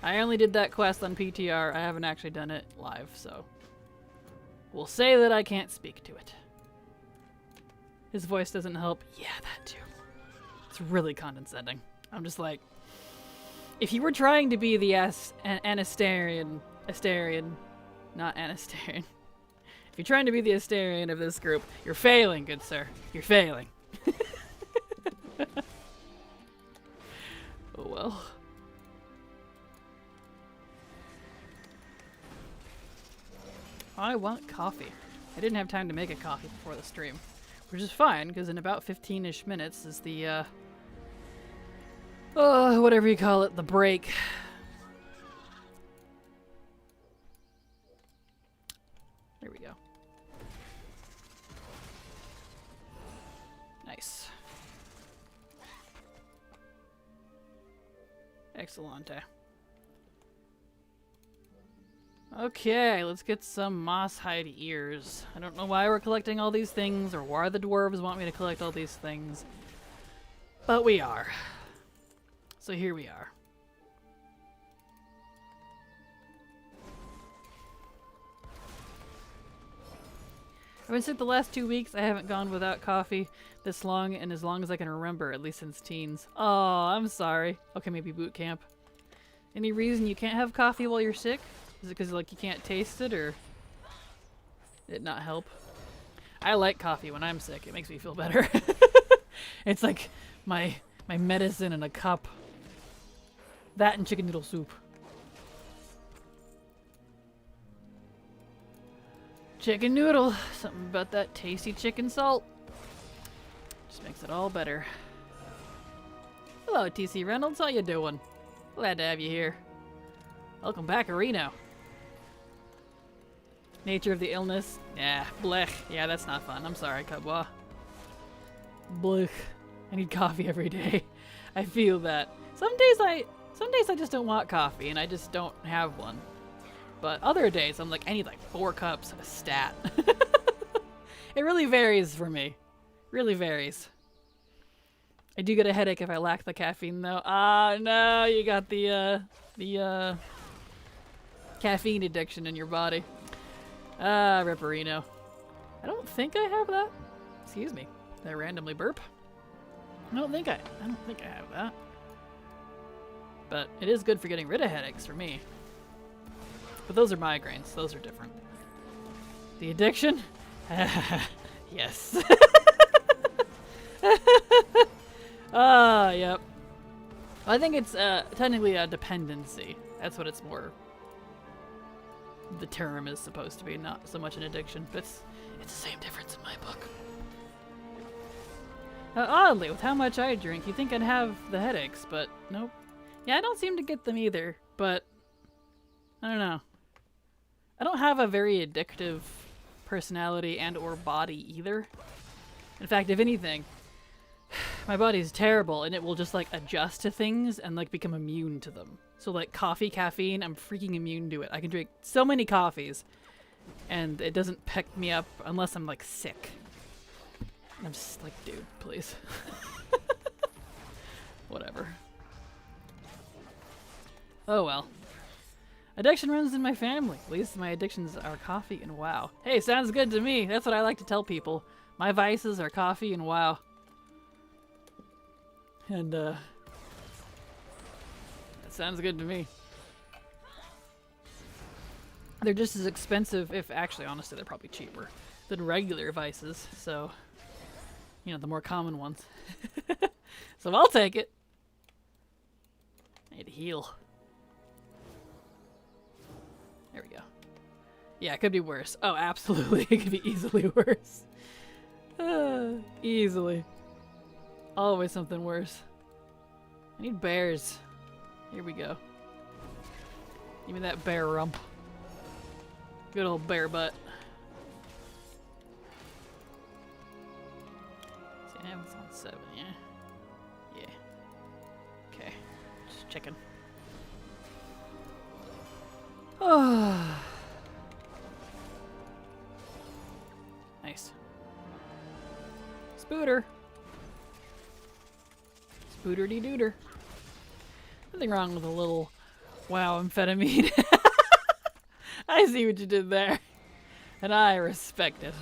I only did that quest on PTR. I haven't actually done it live, so we'll say that I can't speak to it. His voice doesn't help. Yeah, that too. It's really condescending. I'm just like, if you were trying to be the Asterian, not Anasterian. If you're trying to be the Asterian of this group, you're failing, good sir. You're failing. Oh well. I want coffee. I didn't have time to make a coffee before the stream, which is fine because in about 15-ish minutes is the whatever you call it, the break. There we go. Nice. Excellente. Okay, let's get some moss hide ears. I don't know why we're collecting all these things or why the dwarves want me to collect all these things, but we are. So here we are. I've been sick the last 2 weeks. I haven't gone without coffee this long and as long as I can remember, at least since teens. Oh, I'm sorry. Okay, maybe boot camp. Any reason you can't have coffee while you're sick? Is it because like you can't taste it, or did it not help? I like coffee when I'm sick. It makes me feel better. It's like my medicine in a cup. That and chicken noodle soup. Chicken noodle. Something about that tasty chicken salt. Just makes it all better. Hello, TC Reynolds. How you doing? Glad to have you here. Welcome back, Reno. Nature of the illness? Yeah, blech. Yeah, that's not fun. I'm sorry, Kabwa. Blech. I need coffee every day. I feel that. Some days I just don't want coffee and I just don't have one. But other days I'm like, I need like 4 cups of a stat. It really varies for me. Really varies. I do get a headache if I lack the caffeine though. Ah, no, you got the caffeine addiction in your body. Ah, Ripperino. I don't think I have that. Excuse me. Did I randomly burp? I don't think I have that. But it is good for getting rid of headaches for me. But those are migraines. Those are different. The addiction? Yes. Yep. I think it's technically a dependency. That's what it's more. The term is supposed to be, not so much an addiction, but it's the same difference in my book. Oddly, with how much I drink, you'd think I'd have the headaches, but nope. Yeah, I don't seem to get them either, but I don't know. I don't have a very addictive personality and or body either. In fact, if anything, my body's terrible and it will just like adjust to things and like become immune to them. So like coffee, caffeine, I'm freaking immune to it. I can drink so many coffees and it doesn't pick me up unless I'm like sick. And I'm just like, dude, please. Whatever. Oh well. Addiction runs in my family. At least my addictions are coffee and WoW. Hey, sounds good to me. That's what I like to tell people. My vices are coffee and WoW. And, that sounds good to me. They're just as expensive, if actually, honestly, they're probably cheaper than regular vices. So, you know, the more common ones. So I'll take it. I need to heal. There we go. Yeah, it could be worse. Oh, absolutely. It could be easily worse. Easily. Always something worse. I need bears. Here we go. Give me that bear rump. Good old bear butt. See, I have this on 7, yeah? Yeah. Okay. Just checking. Nice. Spooter. Spooter-dee-dooter. Nothing wrong with a little wow amphetamine. I see what you did there. And I respect it.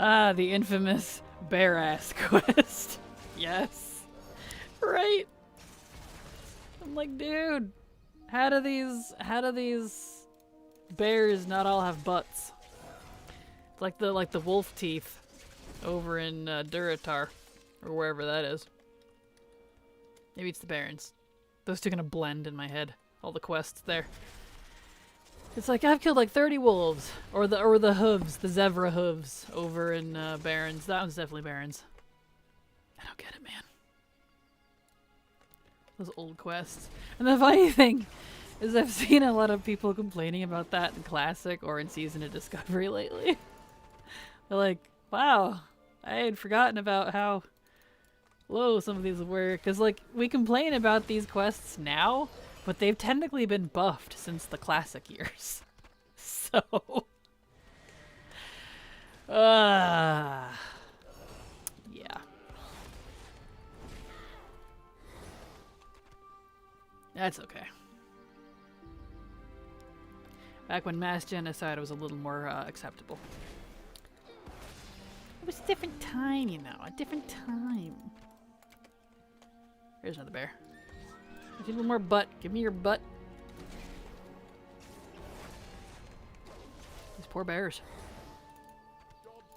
Ah, the infamous bear-ass quest. Yes. Right. I'm like, dude, how do these bears not all have butts? Like the wolf teeth over in Duratar, or wherever that is. Maybe it's the Barrens. Those two gonna blend in my head. All the quests there. It's like I've killed like 30 wolves, or the hooves, the zebra hooves over in Barrens. That one's definitely Barrens. I don't get it, man. Those old quests. And the funny thing is I've seen a lot of people complaining about that in Classic or in Season of Discovery lately. They're like, wow, I had forgotten about how low some of these were. Because, like, we complain about these quests now, but they've technically been buffed since the Classic years. So... yeah. That's okay. Back when mass genocide was a little more acceptable. It was a different time, you know. A different time. Here's another bear. I need a little more butt. Give me your butt. These poor bears.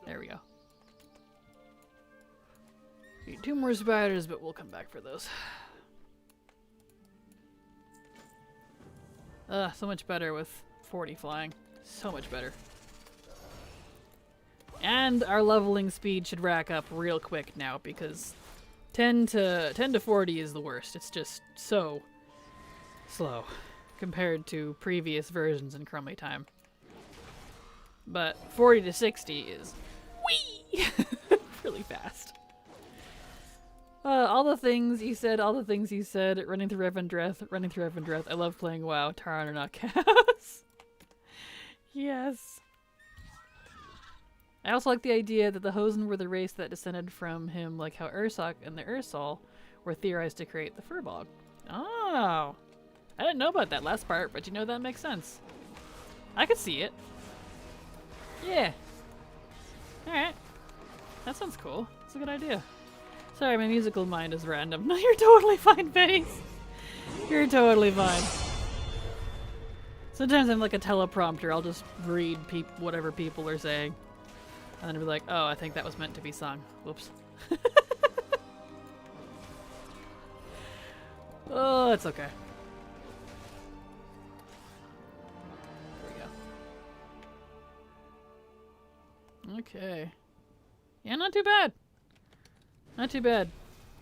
There we go. Need 2 more spiders, but we'll come back for those. So much better with 40 flying. So much better. And our leveling speed should rack up real quick now because 10 to 40 is the worst. It's just so slow compared to previous versions in Crummy Time. But 40 to 60 is whee! Really fast. All the things you said, running through Revendreth. I love playing WoW, Taran or not cows. Yes. I also like the idea that the Hosen were the race that descended from him, like how Ursoc and the Ursol were theorized to create the Furbog. Oh! I didn't know about that last part, but you know that makes sense. I could see it. Yeah. Alright. That sounds cool. That's a good idea. Sorry, my musical mind is random. No, you're totally fine, Face. You're totally fine. Sometimes I'm like a teleprompter. I'll just read whatever people are saying. And then I'll be like, oh, I think that was meant to be sung. Whoops. Oh, it's okay. There we go. Okay. Yeah, not too bad. Not too bad.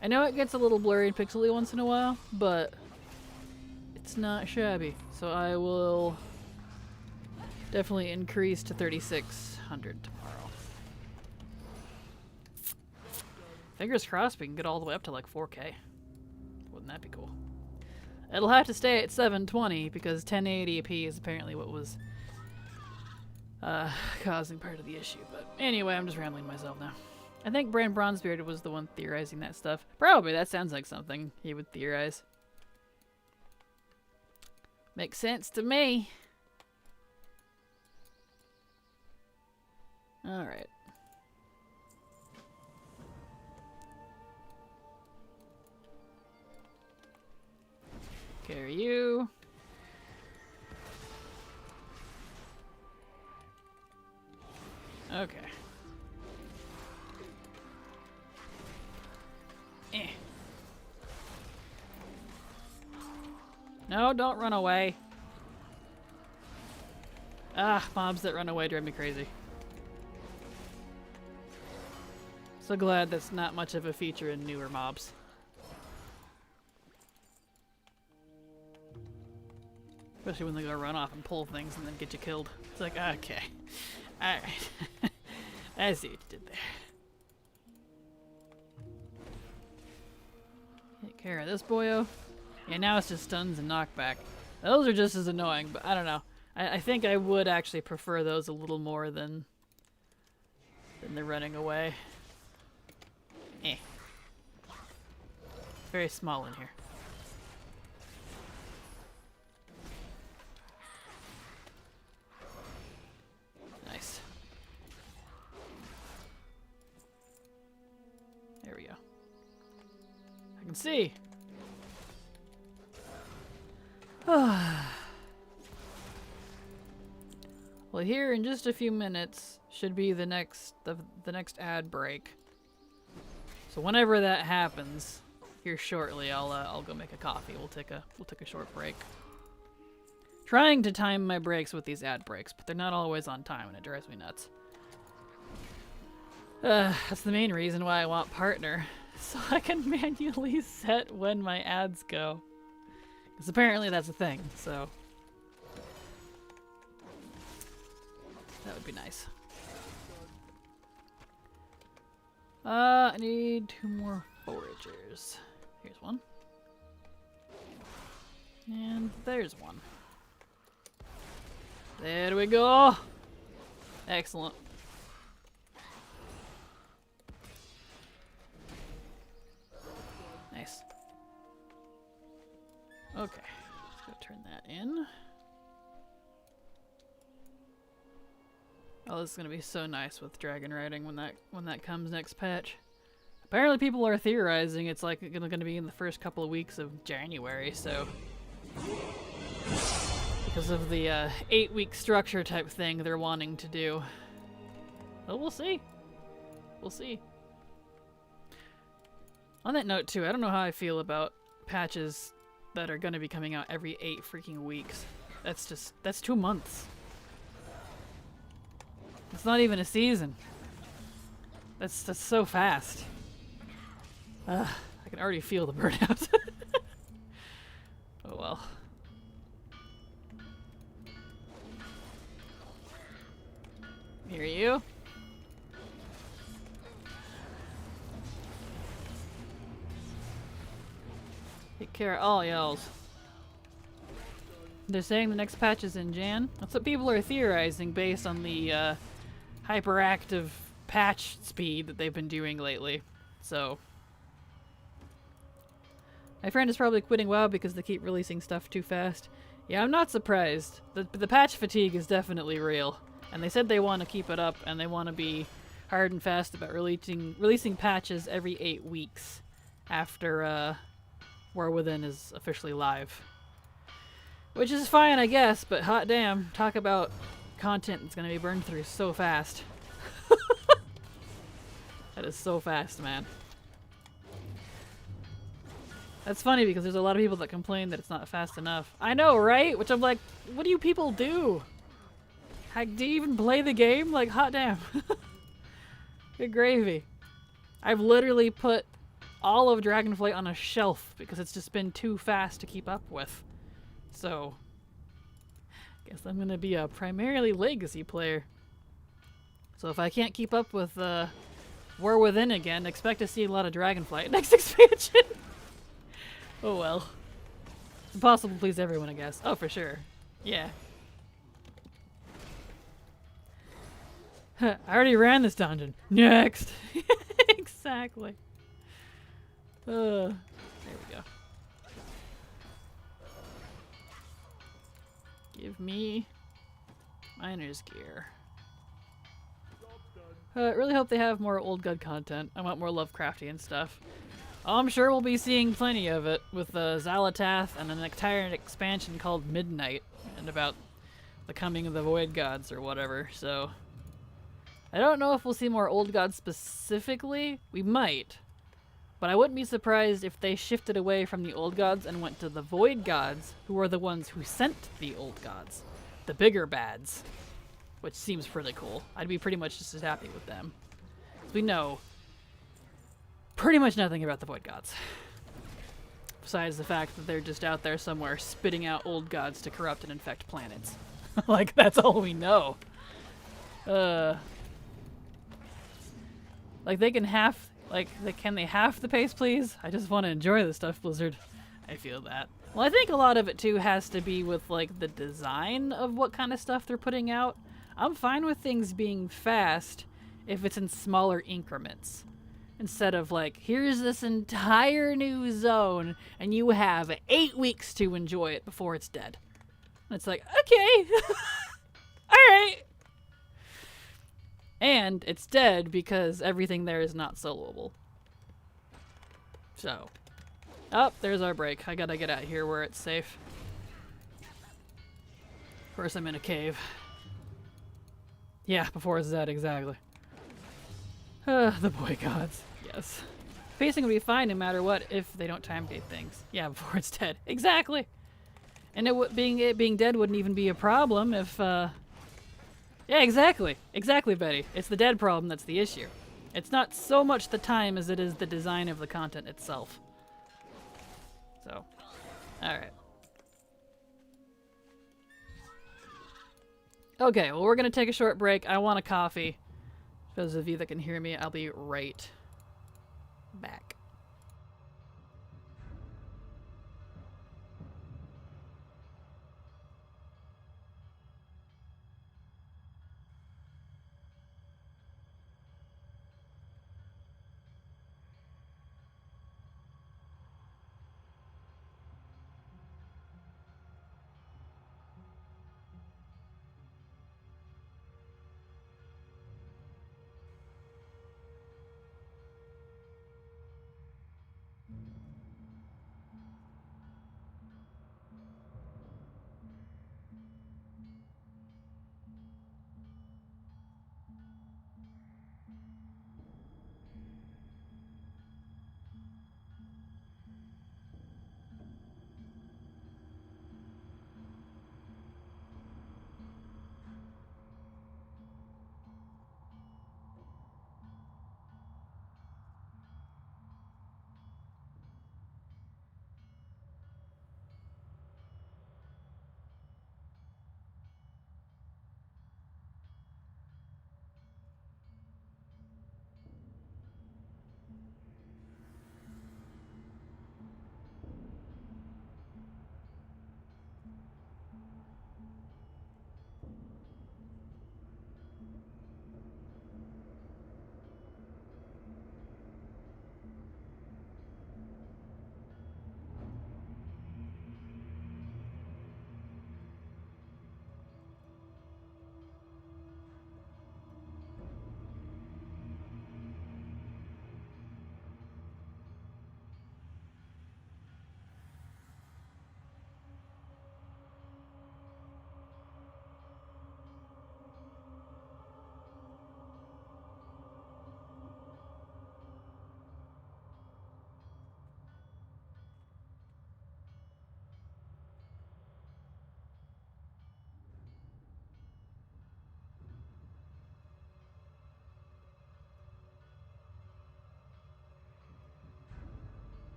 I know it gets a little blurry and pixely once in a while, but it's not shabby. So I will definitely increase to 3600 tomorrow. Fingers crossed we can get all the way up to like 4K. Wouldn't that be cool? It'll have to stay at 720 because 1080p is apparently what was causing part of the issue. But anyway, I'm just rambling myself now. I think Brand Bronzebeard was the one theorizing that stuff. Probably, that sounds like something he would theorize. Makes sense to me. Alright. Carry you. Okay. Eh. No, don't run away. Ah, mobs that run away drive me crazy. So glad that's not much of a feature in newer mobs. Especially when they go run off and pull things and then get you killed. It's like, okay. Alright. I see what you did there. Take care of this boyo. Yeah, now it's just stuns and knockback. Those are just as annoying, but I don't know. I think I would actually prefer those a little more than the running away. Eh. Very small in here. Nice. There we go. I can see. Well, here in just a few minutes should be the next ad break. So whenever that happens, here shortly, I'll go make a coffee. We'll take a short break. Trying to time my breaks with these ad breaks, but they're not always on time, and it drives me nuts. That's the main reason why I want partner, so I can manually set when my ads go. Because apparently that's a thing, so that would be nice. I need 2 more foragers. Here's one. And there's one. There we go! Excellent. Nice. Okay, let's go turn that in. Oh, this is gonna be so nice with dragon riding when that comes next patch. Apparently people are theorizing it's like gonna be in the first couple of weeks of January, so because of the 8-week structure type thing they're wanting to do. Well, we'll see. We'll see. On that note too, I don't know how I feel about patches that are gonna be coming out every 8 freaking weeks. That's 2 months. It's not even a season. That's so fast. I can already feel the burnout. Oh well. Here you. Take care of all y'alls. They're saying the next patch is in Jan. That's what people are theorizing based on the hyperactive patch speed that they've been doing lately. So my friend is probably quitting WoW because they keep releasing stuff too fast. Yeah, I'm not surprised. The patch fatigue is definitely real. And they said they want to keep it up and they want to be hard and fast about releasing patches every 8 weeks after War Within is officially live. Which is fine, I guess, but hot damn, talk about content that's gonna be burned through so fast. That is so fast, man. That's funny because there's a lot of people that complain that it's not fast enough. I know, right? Which I'm like, what do you people do? Heck, do you even play the game? Like, hot damn. Good gravy. I've literally put all of Dragonflight on a shelf because it's just been too fast to keep up with. So, guess I'm gonna be a primarily legacy player. So if I can't keep up with War Within again, expect to see a lot of Dragonflight next expansion. Oh well. It's impossible to please everyone, I guess. Oh, for sure. Yeah. I already ran this dungeon. Next! Exactly. There we go. Give me miner's gear. I really hope they have more Old God content. I want more Lovecraftian stuff. I'm sure we'll be seeing plenty of it with Xalatath and an entire expansion called Midnight and about the coming of the Void Gods or whatever, so I don't know if we'll see more Old Gods specifically. We might, but I wouldn't be surprised if they shifted away from the Old Gods and went to the Void Gods, who are the ones who sent the Old Gods, the bigger bads, which seems pretty cool. I'd be pretty much just as happy with them. As we know pretty much nothing about the Void Gods. Besides the fact that they're just out there somewhere spitting out old gods to corrupt and infect planets. Like, that's all we know. Like, they can half... Like, can they half the pace, please? I just want to enjoy this stuff, Blizzard. I feel that. Well, I think a lot of it, too, has to be with, like, the design of what kind of stuff they're putting out. I'm fine with things being fast if it's in smaller increments. Instead of like, here's this entire new zone, and you have 8 weeks to enjoy it before it's dead. And it's like, okay, alright. And it's dead because everything there is not soloable. So, oh, there's our break. I gotta get out here where it's safe. Of course I'm in a cave. Yeah, before it's dead, exactly. The Boy Gods. Yes. Pacing would be fine no matter what if they don't time gate things. Yeah, before it's dead. Exactly. And it being dead wouldn't even be a problem if, yeah, exactly. Exactly, Betty. It's the dead problem that's the issue. It's not so much the time as it is the design of the content itself. So, alright. Okay, well, we're gonna take a short break. I want a coffee. For those of you that can hear me, I'll be right back.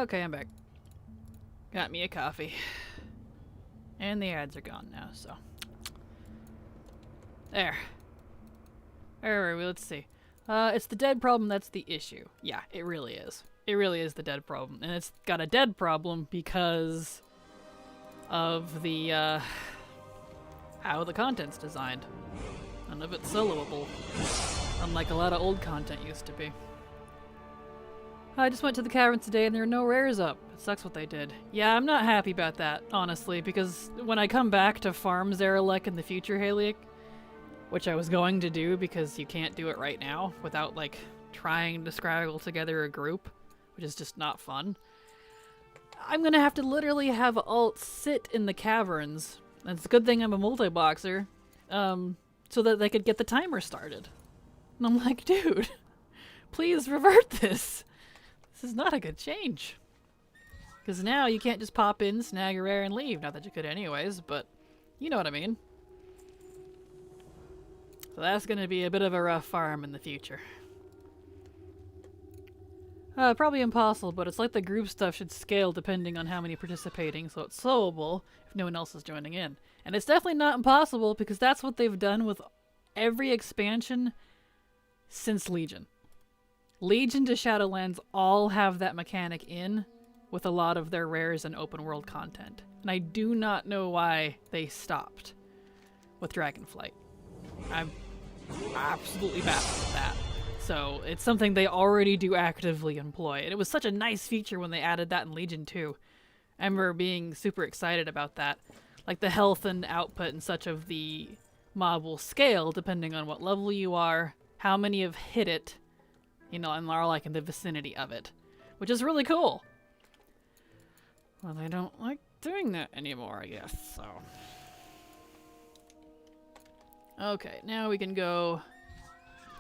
Okay, I'm back. Got me a coffee. And the ads are gone now, so. There. Where are we? Let's see. It's the dead problem that's the issue. Yeah, it really is. It really is the dead problem. And it's got a dead problem because of the, how the content's designed. None of it's soloable. Unlike a lot of old content used to be. I just went to the cavern today and there are no rares up. It sucks what they did. Yeah, I'm not happy about that, honestly, because when I come back to farm Zaralek in the future, Haliak, which I was going to do because you can't do it right now without, like, trying to scrabble together a group, which is just not fun, I'm gonna have to literally have alt sit in the caverns. And it's a good thing I'm a multi-boxer, so that they could get the timer started. And I'm like, dude, please revert this. This is not a good change. Because now you can't just pop in, snag a rare, and leave. Not that you could anyways, but you know what I mean. So that's going to be a bit of a rough farm in the future. Probably impossible, but it's like the group stuff should scale depending on how many participating, so it's soloable if no one else is joining in. And it's definitely not impossible because that's what they've done with every expansion since Legion. Legion to Shadowlands all have that mechanic in with a lot of their rares and open world content. And I do not know why they stopped with Dragonflight. I'm absolutely baffled with that. So it's something they already do actively employ. And it was such a nice feature when they added that in Legion 2. I remember being super excited about that. Like the health and output and such of the mob will scale depending on what level you are, how many have hit it, you know, and are like in the vicinity of it, which is really cool. Well, they don't like doing that anymore, I guess, so. Okay, now we can go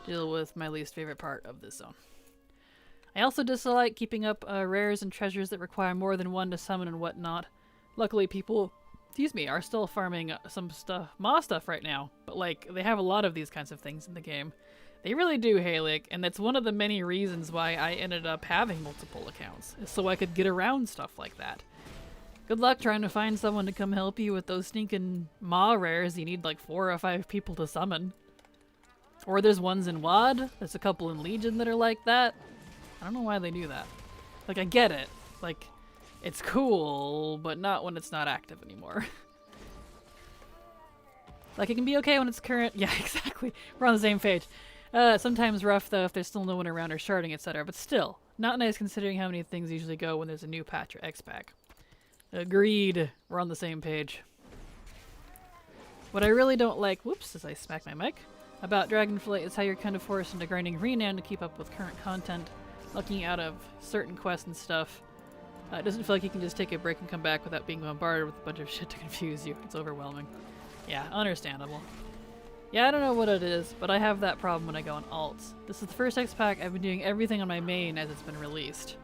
deal with my least favorite part of this zone. I also dislike keeping up rares and treasures that require more than one to summon and whatnot. Luckily, people, excuse me, are still farming some stuff, Maw stuff right now, but like, they have a lot of these kinds of things in the game. They really do, Haliak, and that's one of the many reasons why I ended up having multiple accounts, is so I could get around stuff like that. Good luck trying to find someone to come help you with those stinking Maw rares you need like 4 or 5 people to summon. Or there's ones in VoD, there's a couple in Legion that are like that. I don't know why they do that. Like, I get it. Like, it's cool, but not when it's not active anymore. Like, it can be okay when it's current. Yeah, exactly. We're on the same page. Sometimes rough, though, if there's still no one around or sharding, etc. But still, not nice considering how many things usually go when there's a new patch or X-Pack. Agreed. We're on the same page. What I really don't like, whoops, as I smack my mic, about Dragonflight is how you're kind of forced into grinding renown to keep up with current content, lucking out of certain quests and stuff. It doesn't feel like you can just take a break and come back without being bombarded with a bunch of shit to confuse you. It's overwhelming. Yeah, understandable. Yeah, I don't know what it is, but I have that problem when I go on alts. This is the first X-Pack I've been doing everything on my main as it's been released.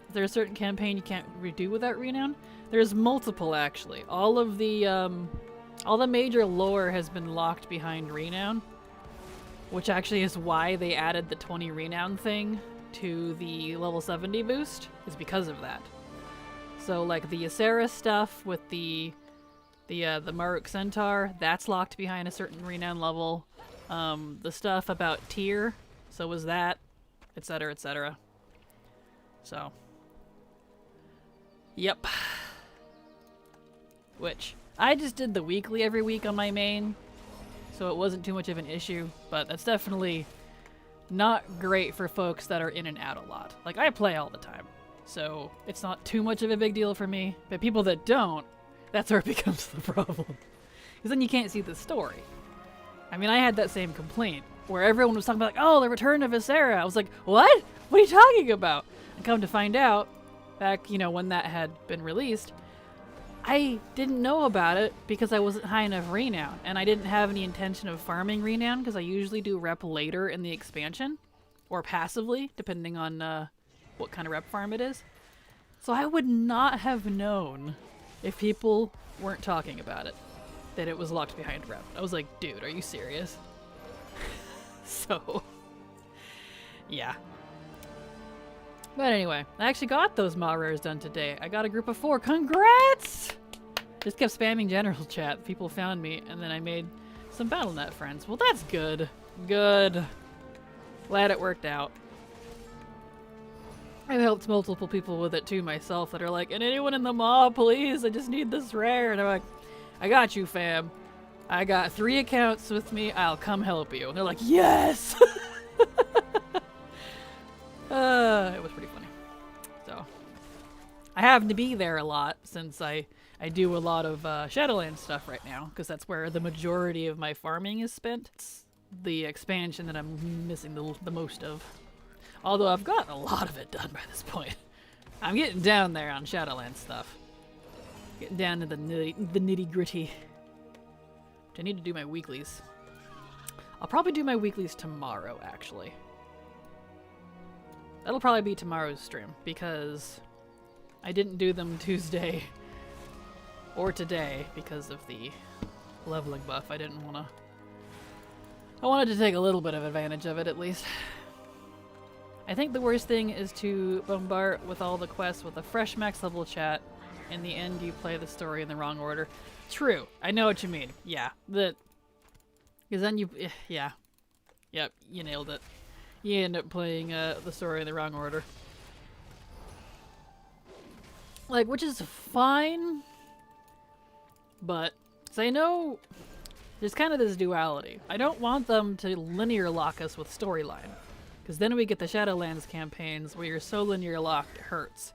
Is there a certain campaign you can't redo without renown? There's multiple, actually. All the major lore has been locked behind renown, which actually is why they added the 20 renown thing to the level 70 boost, is because of that. So, like, the Ysera stuff with the Maruk Centaur, that's locked behind a certain renown level. The stuff about tier, so was that, etc., etc. So, yep. Which, I just did the weekly every week on my main, so it wasn't too much of an issue, but that's definitely not great for folks that are in and out a lot. Like, I play all the time, so it's not too much of a big deal for me, but people that don't, that's where it becomes the problem. Because then you can't see the story. I mean, I had that same complaint, where everyone was talking about, like, oh, the return of Ysera. I was like, what? What are you talking about? And come to find out, back, you know, when that had been released, I didn't know about it because I wasn't high enough renown, and I didn't have any intention of farming renown because I usually do rep later in the expansion, or passively, depending on what kind of rep farm it is. So I would not have known if people weren't talking about it, that it was locked behind rep. I was like, dude, are you serious? So, yeah. But anyway, I actually got those Ma rares done today. I got a group of 4. Congrats! Just kept spamming general chat. People found me, and then I made some Battle.net friends. Well, that's good. Good. Glad it worked out. I've helped multiple people with it too myself that are like, and anyone in the mob, please, I just need this rare. And I'm like, I got you, fam. I got 3 accounts with me. I'll come help you. And they're like, yes! It was pretty funny. So, I happen to be there a lot since I do a lot of Shadowlands stuff right now, because that's where the majority of my farming is spent. It's the expansion that I'm missing the most of. Although I've gotten a lot of it done by this point. I'm getting down there on Shadowlands stuff. Getting down to the nitty gritty. I need to do my weeklies. I'll probably do my weeklies tomorrow, actually. That'll probably be tomorrow's stream, because I didn't do them Tuesday or today because of the leveling buff. I didn't want to... I wanted to take a little bit of advantage of it, at least. I think the worst thing is to bombard with all the quests with a fresh max level chat. In the end, you play the story in the wrong order. True. I know what you mean. Yeah. Because then you... Yeah. Yep, you nailed it. You end up playing the story in the wrong order. Like, which is fine. But, so I know there's kind of this duality. I don't want them to linear lock us with storyline. Because then we get the Shadowlands campaigns where you're so linear locked, it hurts.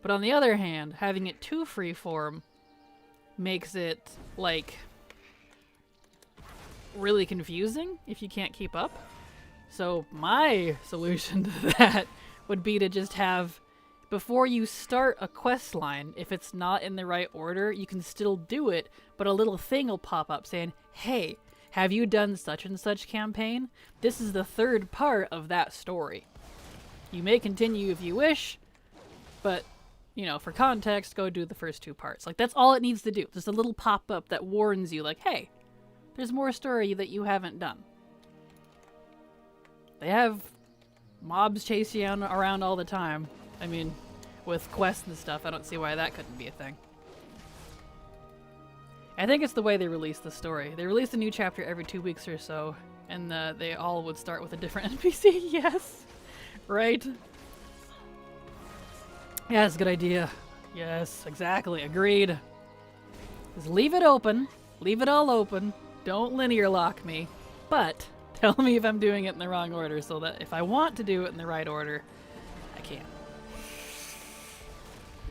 But on the other hand, having it too freeform makes it, like, really confusing if you can't keep up. So my solution to that would be to just have, before you start a quest line, if it's not in the right order, you can still do it, but a little thing will pop up saying, hey, have you done such and such campaign? This is the 3rd part of that story. You may continue if you wish, but, you know, for context, go do the first 2 parts. Like, that's all it needs to do. Just a little pop-up that warns you, like, hey, there's more story that you haven't done. They have mobs chase you around all the time. I mean, with quests and stuff, I don't see why that couldn't be a thing. I think it's the way they release the story. They release a new chapter every 2 weeks or so, and they all would start with a different NPC. Yes! Right? Yeah, that's a good idea. Yes, exactly. Agreed. Just leave it open. Leave it all open. Don't linear lock me. But tell me if I'm doing it in the wrong order so that if I want to do it in the right order, I can.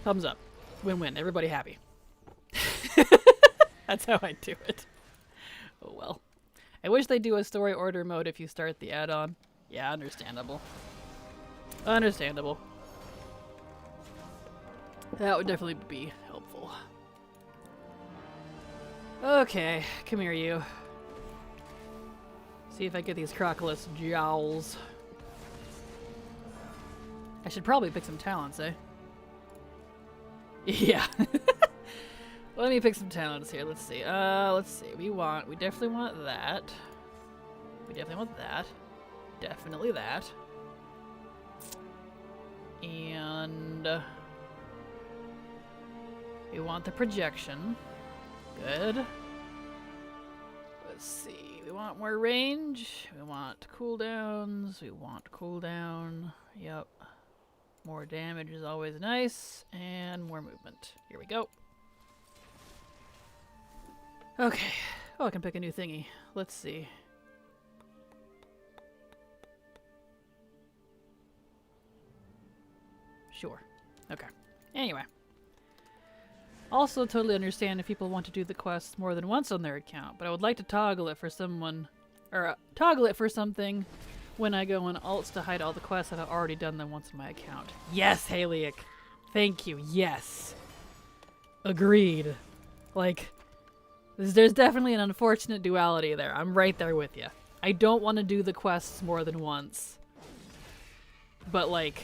Thumbs up. Win-win. Everybody happy. That's how I do it. Oh well. I wish they do a story order mode if you start the add-on. Yeah, understandable. Understandable. That would definitely be helpful. Okay, come here, you. See if I get these Crocolus jowls. I should probably pick some talents, eh? Yeah. Let me pick some talents here. Let's see. Let's see. We definitely want that. We definitely want that. Definitely that. And we want the projection. Good. Let's see. We want more range. We want cooldowns. We want cooldown. Yep. More damage is always nice. And more movement. Here we go. Okay. Oh, I can pick a new thingy. Let's see. Sure. Okay. Anyway. Also totally understand if people want to do the quests more than once on their account, but I would like to toggle it for someone, or toggle it for something when I go on alts to hide all the quests that I've already done them once on my account. Yes, Haliac. Thank you. Yes. Agreed. Like, there's definitely an unfortunate duality there. I'm right there with you. I don't want to do the quests more than once. But, like,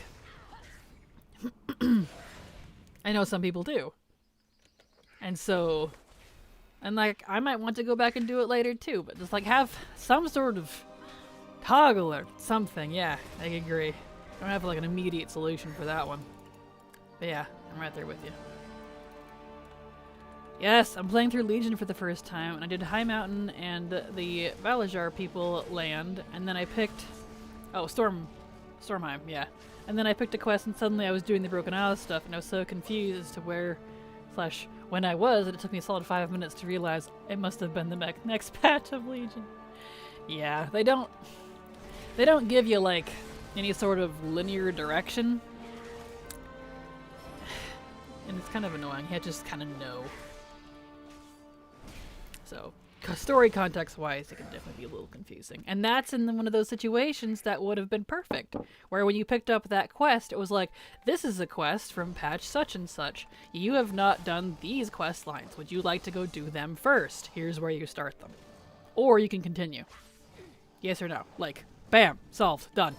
I know some people do. And so, and like, I might want to go back and do it later too, but just like have some sort of toggle or something. Yeah, I agree. I don't have like an immediate solution for that one. But yeah, I'm right there with you. Yes, I'm playing through Legion for the first time, and I did High Mountain and the Valajar people land, and then I picked... Oh, Stormheim, yeah. And then I picked a quest, and suddenly I was doing the Broken Isles stuff, and I was so confused as to where / when I was, and it took me a solid 5 minutes to realize it must have been the next patch of Legion. Yeah, they don't give you, like, any sort of linear direction. And it's kind of annoying. You just kind of know. So, story context-wise, it can definitely be a little confusing. And that's in one of those situations that would have been perfect. Where when you picked up that quest, it was like, this is a quest from patch such and such. You have not done these quest lines. Would you like to go do them first? Here's where you start them. Or you can continue. Yes or no. Like, bam, solved, done.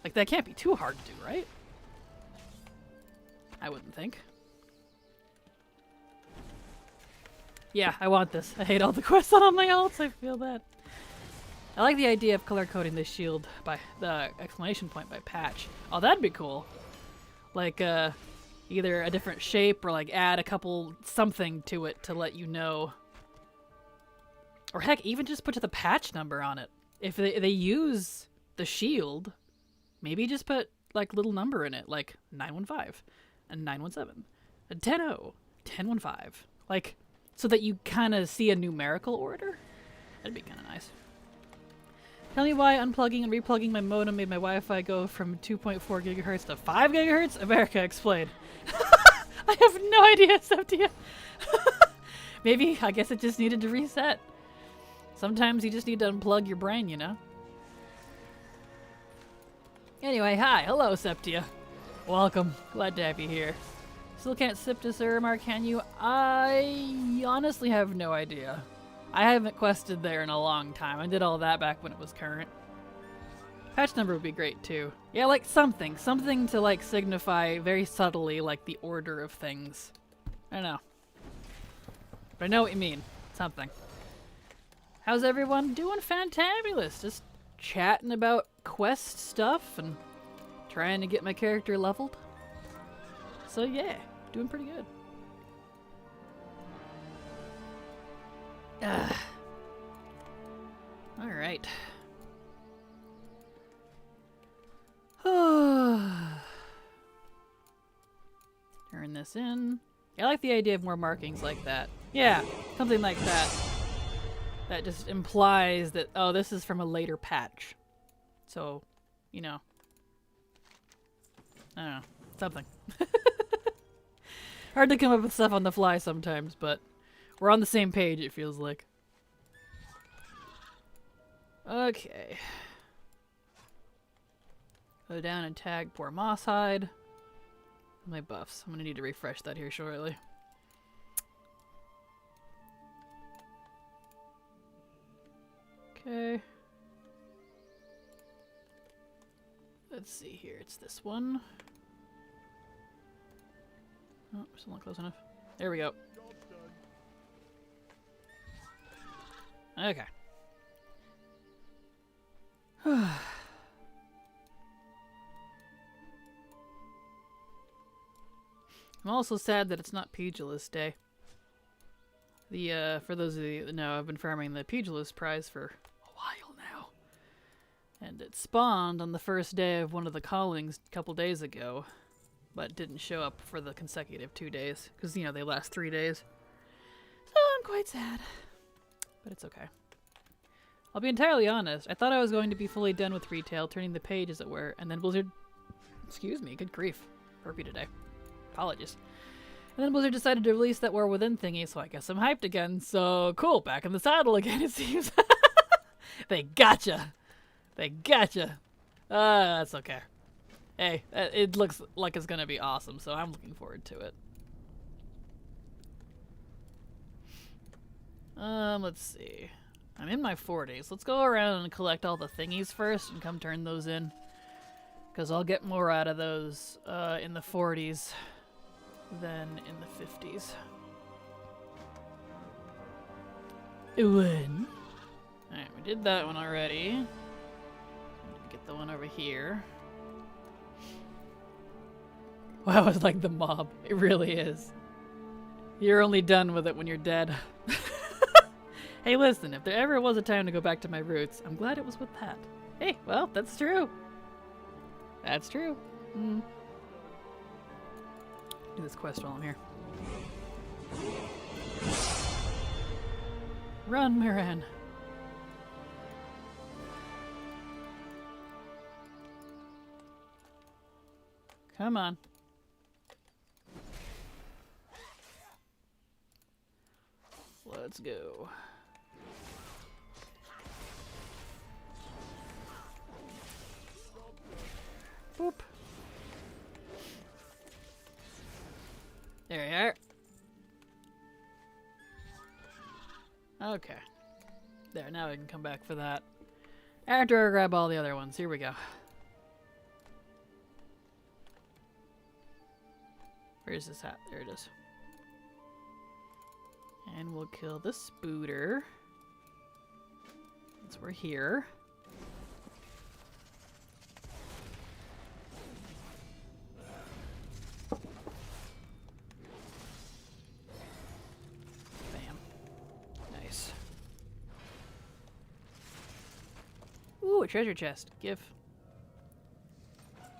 Like, that can't be too hard to do, right? I wouldn't think. Yeah, I want this. I hate all the quests on my ults. I feel that. I like the idea of color coding the shield by the exclamation point by patch. Oh, that'd be cool. Like, either a different shape or like add a couple something to it to let you know. Or heck, even just put the patch number on it. If they use the shield, maybe just put like little number in it, like 915 and 917 and 10-0, 1015. Like, so that you kind of see a numerical order? That'd be kind of nice. Tell me why unplugging and replugging my modem made my Wi-Fi go from 2.4 gigahertz to 5 gigahertz? America, explain. I have no idea, Septia. Maybe, I guess it just needed to reset. Sometimes you just need to unplug your brain, you know? Anyway, hi. Hello, Septia. Welcome. Glad to have you here. Still can't sip to Suramar, can you? I honestly have no idea. I haven't quested there in a long time. I did all that back when it was current. Patch number would be great too. Yeah, like something to like signify very subtly like the order of things. I don't know. But I know what you mean. Something. How's everyone doing? Fantabulous. Just chatting about quest stuff and trying to get my character leveled. So yeah, doing pretty good. Alright. Turn this in. Yeah, I like the idea of more markings like that. Yeah, something like that. That just implies that, oh, this is from a later patch. So, you know. I don't know. Something. Hard to come up with stuff on the fly sometimes, but we're on the same page, it feels like. Okay. Go down and tag poor Moosehide. My buffs. I'm gonna need to refresh that here shortly. Okay. Let's see here. It's this one. Oh, still not close enough. There we go. Okay. I'm also sad that it's not Pugilist Day. For those of you that know, I've been farming the Pugilist prize for a while now. And it spawned on the first day of one of the callings a couple days ago, but didn't show up for the consecutive 2 days, because, you know, they last 3 days. So I'm quite sad. But it's okay. I'll be entirely honest, I thought I was going to be fully done with retail, turning the page as it were, and then Blizzard... Excuse me, good grief. Burpee today. Apologies. And then Blizzard decided to release that War Within thingy, so I guess I'm hyped again. So, cool, back in the saddle again, it seems. They gotcha! They gotcha! That's okay. Hey, it looks like it's gonna be awesome, so I'm looking forward to it. Let's see. I'm in my 40s. Let's go around and collect all the thingies first and come turn those in. Because I'll get more out of those in the 40s than in the 50s. One. Alright, we did that one already. Get the one over here. Wow, it's like the mob. It really is. You're only done with it when you're dead. Hey, listen, if there ever was a time to go back to my roots, I'm glad it was with that. Hey, well, that's true. That's true. Do this quest while I'm here. Run, Miran. Come on. Let's go. Boop. There you are. Okay. There, now we can come back for that. After I grab all the other ones. Here we go. Where's this hat? There it is. And we'll kill the spooter. Since we're here. Bam. Nice. Ooh, a treasure chest. Give.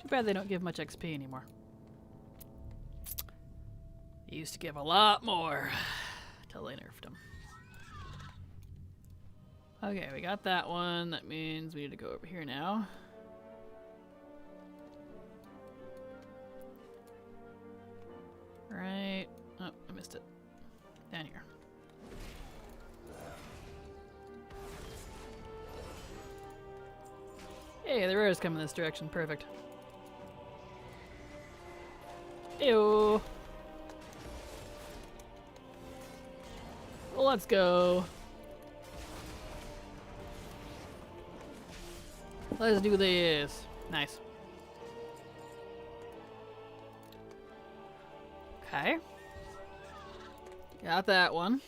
Too bad they don't give much XP anymore. They used to give a lot more. Till they nerfed them. Okay, we got that one. That means we need to go over here now. Right. Oh, I missed it. Down here. Hey, the rares come in this direction. Perfect. Ew. Well, let's go. Let's do this. Nice. Okay. Got that one.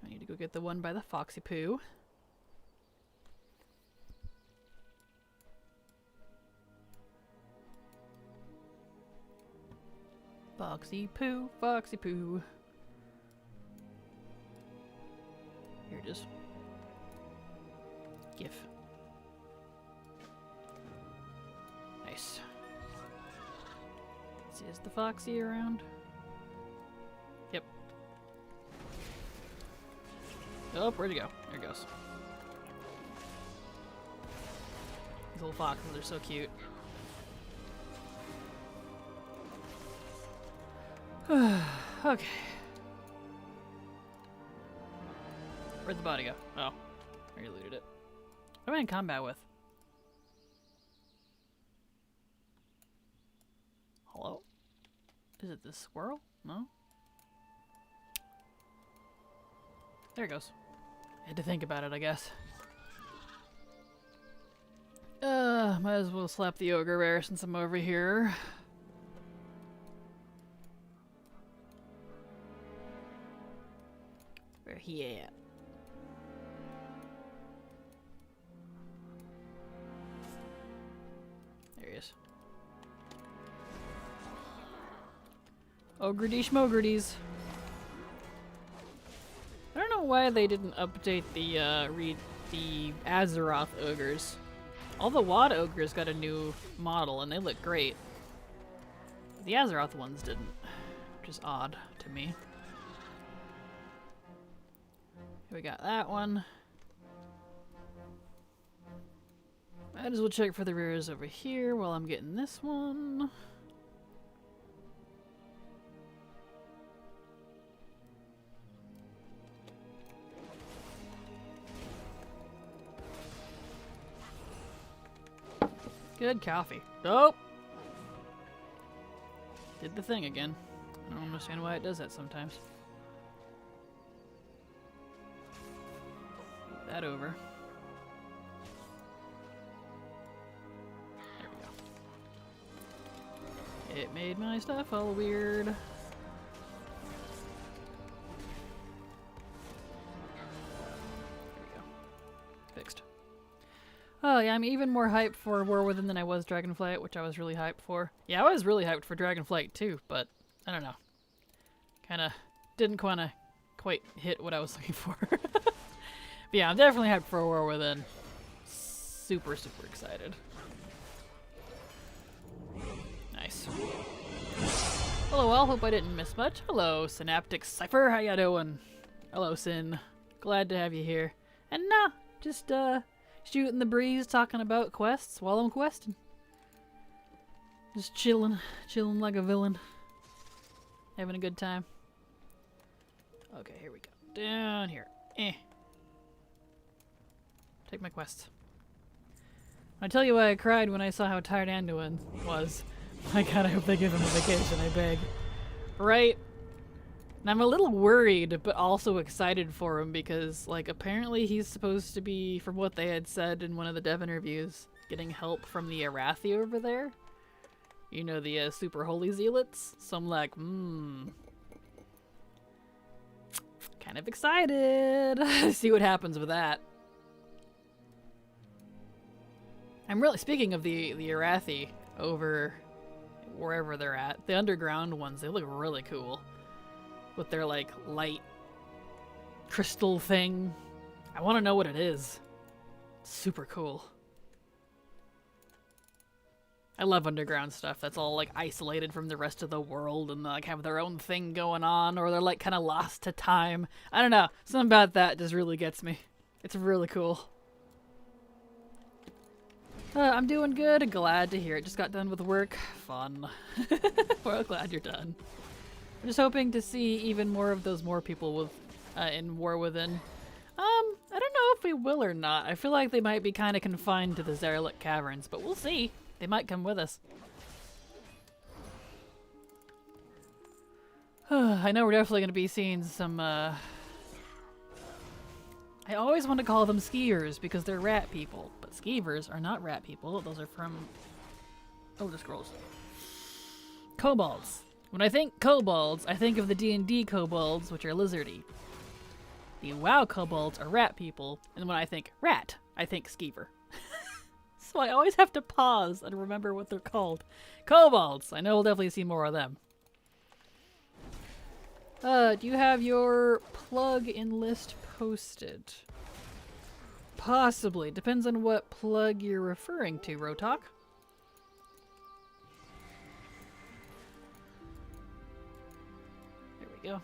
I need to go get the one by the Foxy Poo. Foxy Poo, Foxy Poo. Here it is. GIF. Nice. Let's see, is the Foxy around? Yep. Oh, where'd he go? There he goes. These little foxes are so cute. Okay. Where'd the body go? Oh. I already looted it. What am I in combat with? Hello? Is it this squirrel? No? There it goes. I had to think about it, I guess. Might as well slap the ogre rare since I'm over here. Where he at? There he is. Ogre-dee schmogre-dees. I don't know why they didn't update the Azeroth ogres. All the WoD ogres got a new model and they look great. The Azeroth ones didn't, which is odd to me. We got that one. Might as well check for the rares over here while I'm getting this one. Good coffee. Nope. Did the thing again. I don't understand why it does that sometimes. Move that over. There we go. It made my stuff all weird. There we go. Fixed. Oh yeah, I'm even more hyped for War Within than I was Dragonflight, which I was really hyped for. Yeah, I was really hyped for Dragonflight too, but I don't know. Kinda didn't quite hit what I was looking for. But yeah, I'm definitely hyped for War Within. Super, super excited. Nice. Hello all, hope I didn't miss much. Hello, Synaptic Cypher, how ya doing? Hello, Sin. Glad to have you here. And nah, just shooting the breeze, talking about quests while I'm questing. Just chilling like a villain. Having a good time. Okay, here we go. Down here. Take my quest. I tell you why I cried when I saw how tired Anduin was. My god, I hope they give him a vacation, I beg. Right? And I'm a little worried, but also excited for him because, like, apparently he's supposed to be, from what they had said in one of the dev interviews, getting help from the Arathi over there. You know, the super holy zealots. So I'm like, kind of excited to see what happens with that. I'm really, speaking of the Arathi over wherever they're at, the underground ones, they look really cool. With their, like, light crystal thing. I want to know what it is. It's super cool. I love underground stuff that's all, like, isolated from the rest of the world and, like, have their own thing going on, or they're, like, kind of lost to time. I don't know. Something about that just really gets me. It's really cool. I'm doing good. Glad to hear it. Just got done with work. Fun. Well, glad you're done. I'm just hoping to see even more of those people with in War Within. I don't know if we will or not. I feel like they might be kind of confined to the Zaralik Caverns, but we'll see. They might come with us. I know we're definitely going to be seeing some, I always want to call them skiers because they're rat people, but skeevers are not rat people. Those are from Elder Scrolls. Kobolds. When I think kobolds, I think of the D&D kobolds, which are lizardy. The WoW kobolds are rat people, and when I think rat, I think skeever. So I always have to pause and remember what they're called. Kobolds! I know we'll definitely see more of them. Do you have your plug-in list posted? Possibly. Depends on what plug you're referring to, Rotok. Go.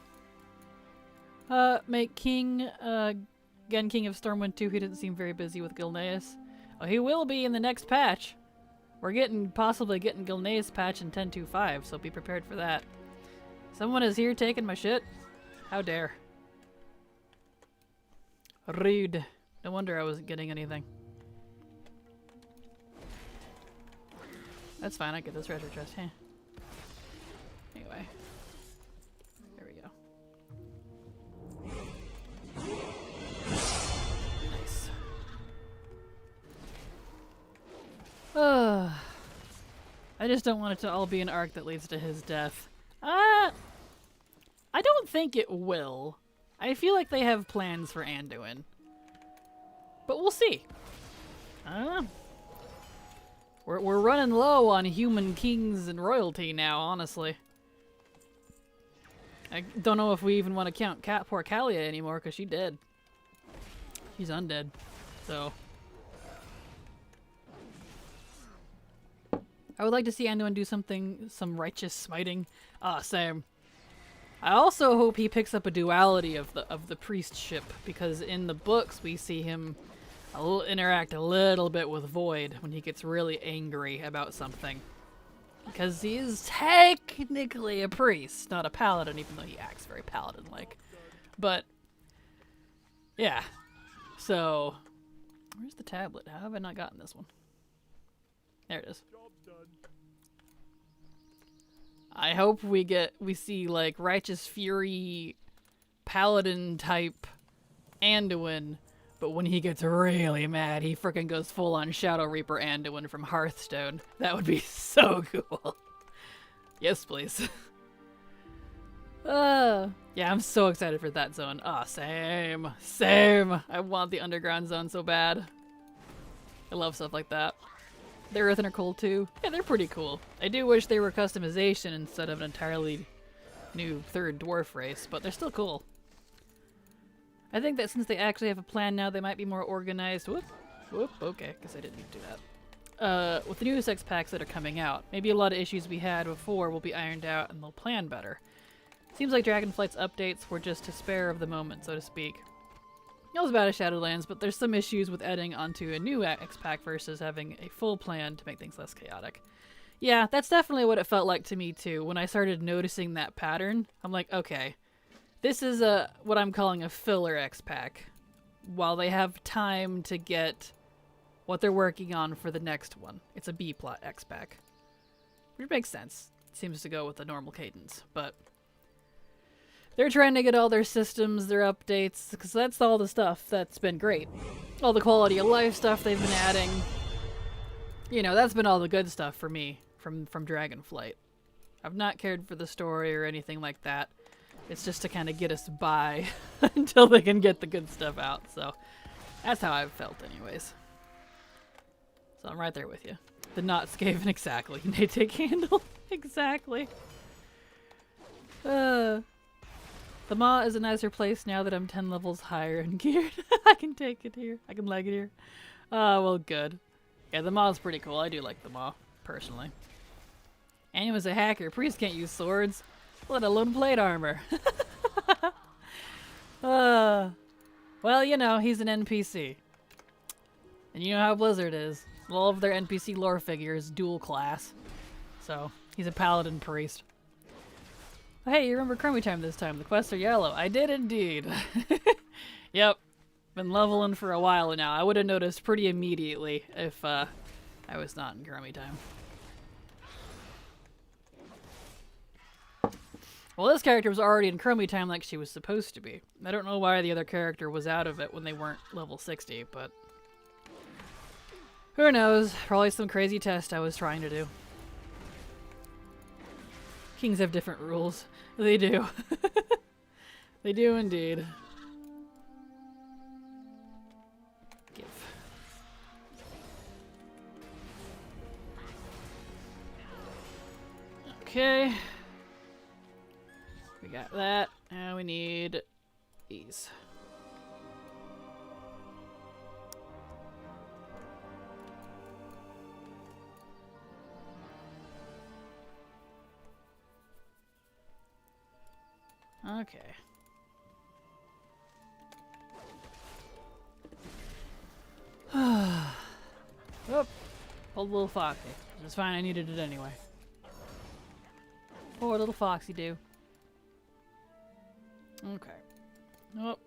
Make King, again, King of Stormwind 2, he didn't seem very busy with Gilneas. Oh, he will be in the next patch. We're possibly getting Gilneas patch in 10.2.5, so be prepared for that. Someone is here taking my shit? How dare. Rude. No wonder I wasn't getting anything. That's fine, I get this treasure chest, huh? Anyway. Nice. I just don't want it to all be an arc that leads to his death. I don't think it will. I feel like they have plans for Anduin. But we'll see. I don't know. We're running low on human kings and royalty now, honestly. I don't know if we even want to count poor Kalia anymore, because she's dead. She's undead. So. I would like to see Anduin do some righteous smiting. Same. I also hope he picks up a duality of the priestship, because in the books we see him interact a little bit with Void when he gets really angry about something. Because he is technically a priest, not a paladin, even though he acts very paladin-like. But, yeah. So, where's the tablet? How have I not gotten this one? There it is. I hope we see like Righteous Fury paladin type Anduin, but when he gets really mad, he frickin' goes full on Shadow Reaper Anduin from Hearthstone. That would be so cool. Yes, please. Yeah, I'm so excited for that zone. Same. I want the underground zone so bad. I love stuff like that. The Earthen are cool too. Yeah, they're pretty cool. I do wish they were customization instead of an entirely new third dwarf race, but they're still cool. I think that since they actually have a plan now, they might be more organized. Whoop. Whoop. Okay, guess I didn't need to do that. With the new sex packs that are coming out, maybe a lot of issues we had before will be ironed out and they'll plan better. Seems like Dragonflight's updates were just to spare of the moment, so to speak. It was bad as Shadowlands, but there's some issues with adding onto a new X-Pack versus having a full plan to make things less chaotic. Yeah, that's definitely what it felt like to me too. When I started noticing that pattern, I'm like, okay, this is what I'm calling a filler X-Pack, while they have time to get what they're working on for the next one. It's a B-plot X-Pack. Which makes sense. It seems to go with the normal cadence, but they're trying to get all their systems, their updates, because that's all the stuff that's been great. All the quality of life stuff they've been adding. You know, that's been all the good stuff for me from Dragonflight. I've not cared for the story or anything like that. It's just to kind of get us by until they can get the good stuff out. So that's how I've felt anyways. So I'm right there with you. The not Skaven, exactly. Nate Candle, exactly. The Maw is a nicer place now that I'm 10 levels higher and geared. I can take it here. I can leg it here. Well, good. Yeah, the Maw's pretty cool. I do like the Maw, personally. And he was a hacker. Priest can't use swords, let alone plate armor. Well, you know, he's an NPC. And you know how Blizzard is. All of their NPC lore figures dual class. So, he's a paladin priest. Hey, you remember Crummy Time this time. The quests are yellow. I did indeed. Yep. Been leveling for a while now. I would have noticed pretty immediately if I was not in Crummy Time. Well, this character was already in Crummy Time like she was supposed to be. I don't know why the other character was out of it when they weren't level 60, but who knows? Probably some crazy test I was trying to do. Kings have different rules. They do. They do indeed. Give. Okay. We got that. Now we need these. Okay. Oh, old little foxy. It's fine, I needed it anyway. Poor little foxy do. Okay. Oh.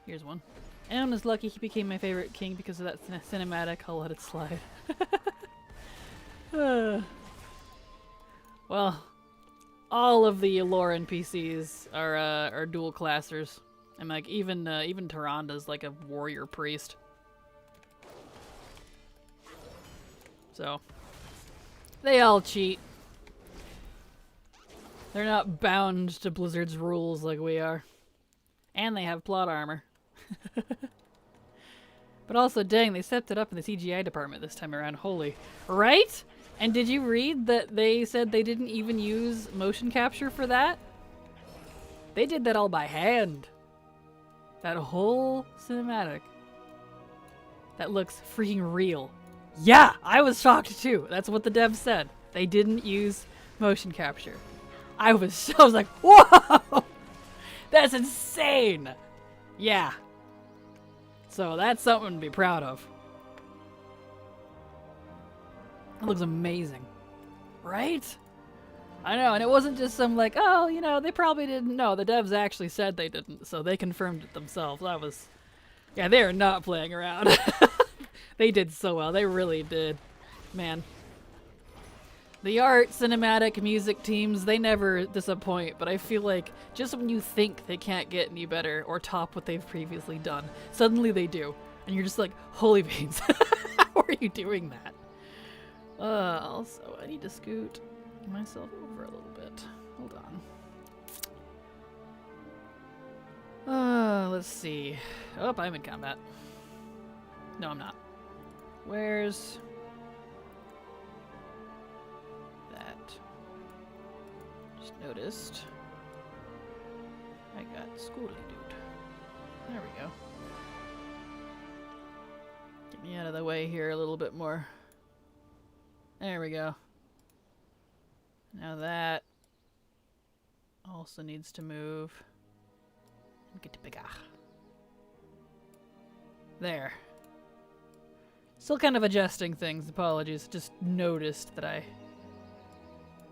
Here's one. Addon is lucky he became my favorite king because of that cinematic. I'll let it slide. Well, all of the lore NPCs are dual classers, and like even Tyranda's like a warrior priest. So they all cheat. They're not bound to Blizzard's rules like we are, and they have plot armor. But also, dang, they stepped it up in the CGI department this time around. Holy, right? And did you read that they said they didn't even use motion capture for that? They did that all by hand. That whole cinematic. That looks freaking real. Yeah, I was shocked too. That's what the devs said. They didn't use motion capture. I was like, whoa! That's insane! Yeah. So that's something to be proud of. It looks amazing. Right? I know, and it wasn't just some like, oh, you know, they probably didn't know. The devs actually said they didn't, so they confirmed it themselves. That was... Yeah, they are not playing around. They did so well. They really did. Man. The art, cinematic, music teams, they never disappoint, but I feel like just when you think they can't get any better or top what they've previously done, suddenly they do. And you're just like, holy beans. How are you doing that? Also, I need to scoot myself over a little bit. Hold on. Let's see. Oh, I'm in combat. No, I'm not. Where's that? Just noticed. I got schooly dude. There we go. Get me out of the way here a little bit more. There we go. Now that also needs to move and get bigger. There. Still kind of adjusting things, apologies. Just noticed that I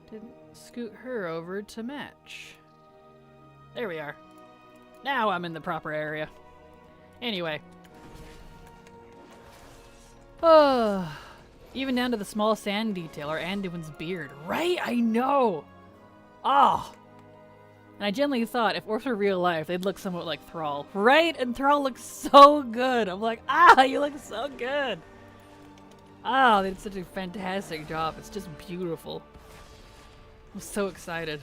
didn't scoot her over to match. There we are. Now I'm in the proper area. Anyway. Oh, even down to the small sand detail or Anduin's beard. Right? I know! Oh! And I genuinely thought if orcs were real life, they'd look somewhat like Thrall. Right? And Thrall looks so good. I'm like, you look so good. Oh, they did such a fantastic job. It's just beautiful. I'm so excited.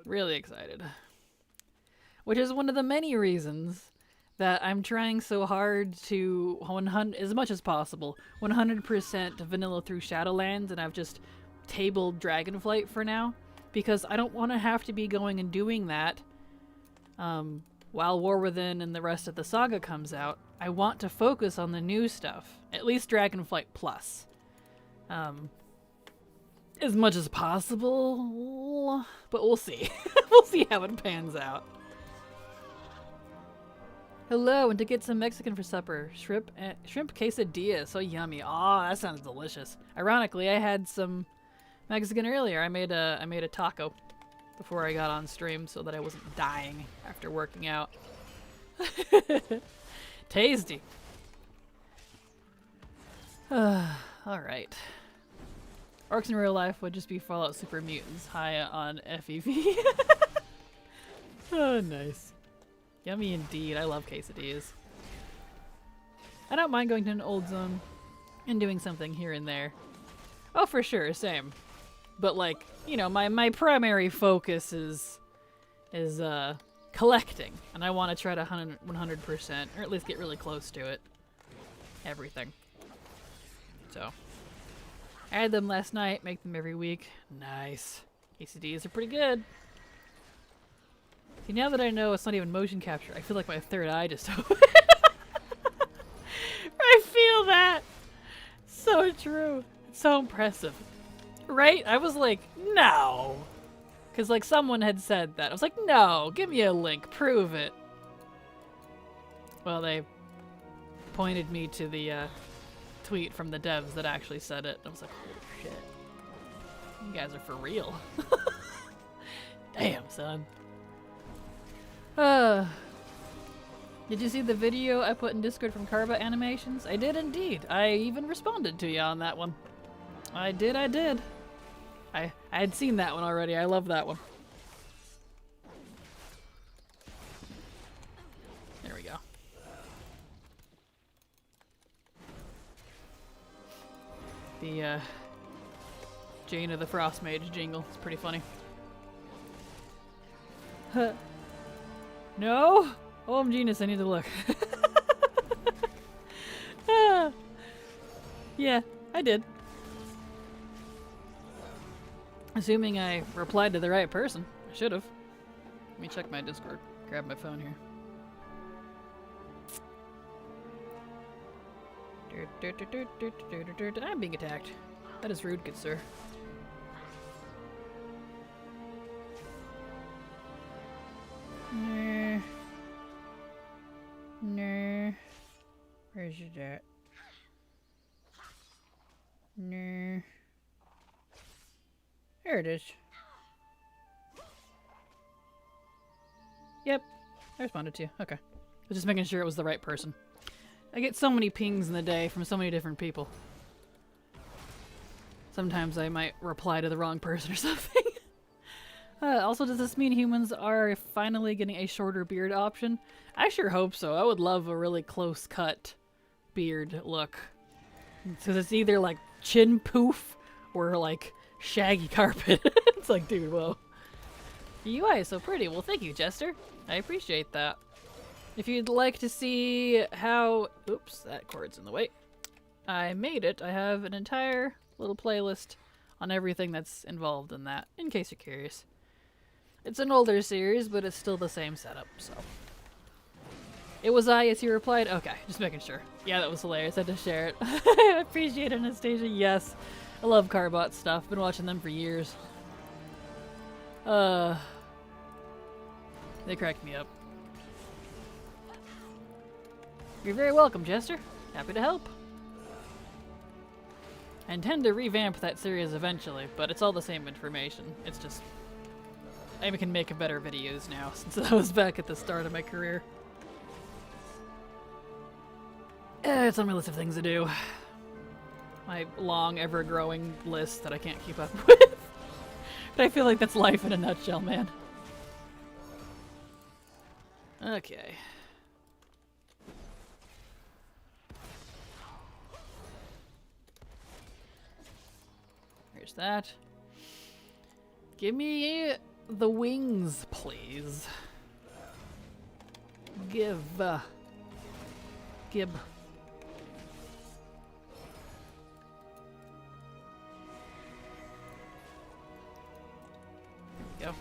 Really excited. Which is one of the many reasons that I'm trying so hard to 100, as much as possible, 100% vanilla through Shadowlands, and I've just tabled Dragonflight for now, because I don't want to have to be going and doing that while War Within and the rest of the saga comes out. I want to focus on the new stuff, at least Dragonflight Plus, as much as possible, but we'll see. We'll see how it pans out. Hello, and to get some Mexican for supper. Shrimp quesadilla, so yummy. Oh, that sounds delicious. Ironically, I had some Mexican earlier. I made a taco before I got on stream so that I wasn't dying after working out. Tasty. Alright. Orcs in real life would just be Fallout Super Mutants high on FEV. Oh, nice. Yummy indeed. I love quesadillas. I don't mind going to an old zone and doing something here and there. Oh, for sure. Same. But, like, you know, my primary focus is collecting. And I want to try to 100%, or at least get really close to it. Everything. So. I had them last night. Make them every week. Nice. quesadillas are pretty good. See, now that I know it's not even motion capture, I feel like my third eye just opened. I feel that. So true. It's so impressive. Right? I was like, no. Because, like, someone had said that. I was like, no, give me a link. Prove it. Well, they pointed me to the tweet from the devs that actually said it. I was like, holy shit. You guys are for real. Damn, son. Did you see the video I put in Discord from Carva Animations? I did indeed. I even responded to you on that one. I did. I had seen that one already. I love that one. There we go. The Jane of the Frost Mage jingle. It's pretty funny. Huh. No? Oh, I'm genius. I need to look. Yeah, I did. Assuming I replied to the right person. I should have. Let me check my Discord. Grab my phone here. I'm being attacked. That is rude, good sir. No. Where's your dad? No. There it is. Yep. I responded to you. Okay. I was just making sure it was the right person. I get so many pings in the day from so many different people. Sometimes I might reply to the wrong person or something. Also, does this mean humans are finally getting a shorter beard option? I sure hope so. I would love a really close-cut beard look. Because it's either like chin poof or like shaggy carpet. It's like, dude, whoa. The UI is so pretty. Well, thank you, Jester. I appreciate that. If you'd like to see how... Oops, that cord's in the way. I made it. I have an entire little playlist on everything that's involved in that, in case you're curious. It's an older series, but it's still the same setup, so... It was I, as you replied? Okay, just making sure. Yeah, that was hilarious. I had to share it. I appreciate it, Anastasia. Yes. I love Carbot stuff. Been watching them for years. They cracked me up. You're very welcome, Jester. Happy to help. I intend to revamp that series eventually, but it's all the same information. It's just... I can make better videos now, since I was back at the start of my career. It's on my list of things to do. My long, ever-growing list that I can't keep up with. But I feel like that's life in a nutshell, man. Okay. Here's that. Give me the wings, please. Gib. Go.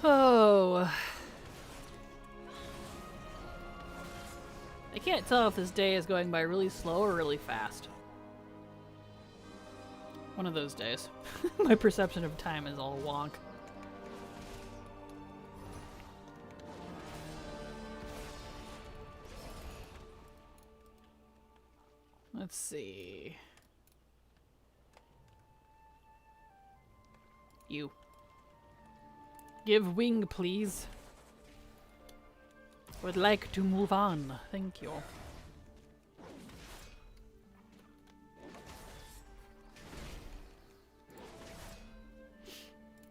Oh. I can't tell if this day is going by really slow or really fast. One of those days. My perception of time is all wonk. Let's see. You. Give wing, please. Would like to move on. Thank you.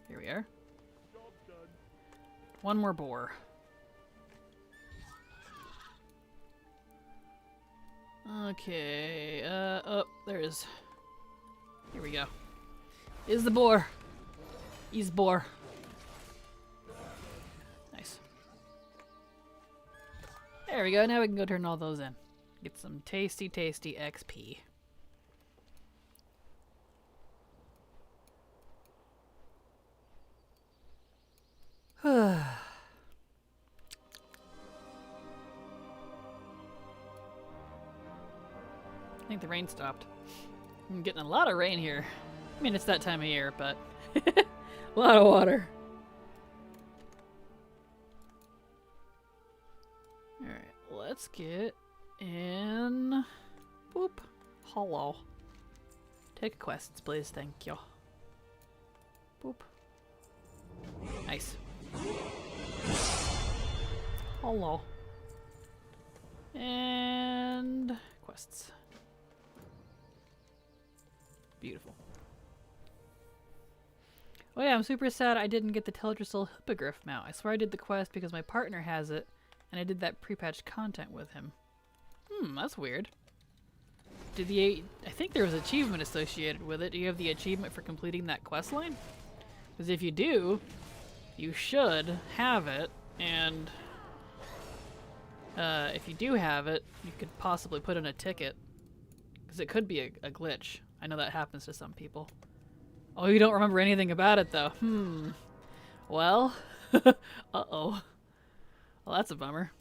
Here we are. One more boar. Okay, oh, there is. Here we go. Is the boar. He's boar. Nice. There we go, now we can go turn all those in. Get some tasty, tasty XP. I think the rain stopped. I'm getting a lot of rain here. I mean, it's that time of year, but a lot of water. Alright, let's get in. Boop. Hello. Take questions, please. Thank you. Boop. Nice. Hello. And quests. Beautiful. Oh yeah, I'm super sad I didn't get the Teldrassil Hippogriff mount. I swear I did the quest because my partner has it, and I did that pre-patched content with him. That's weird. I think there was an achievement associated with it. Do you have the achievement for completing that quest line? Because if you do, you should have it, and if you do have it, you could possibly put in a ticket. Because it could be a glitch. I know that happens to some people. Oh, you don't remember anything about it, though. Well, uh-oh. Well, that's a bummer.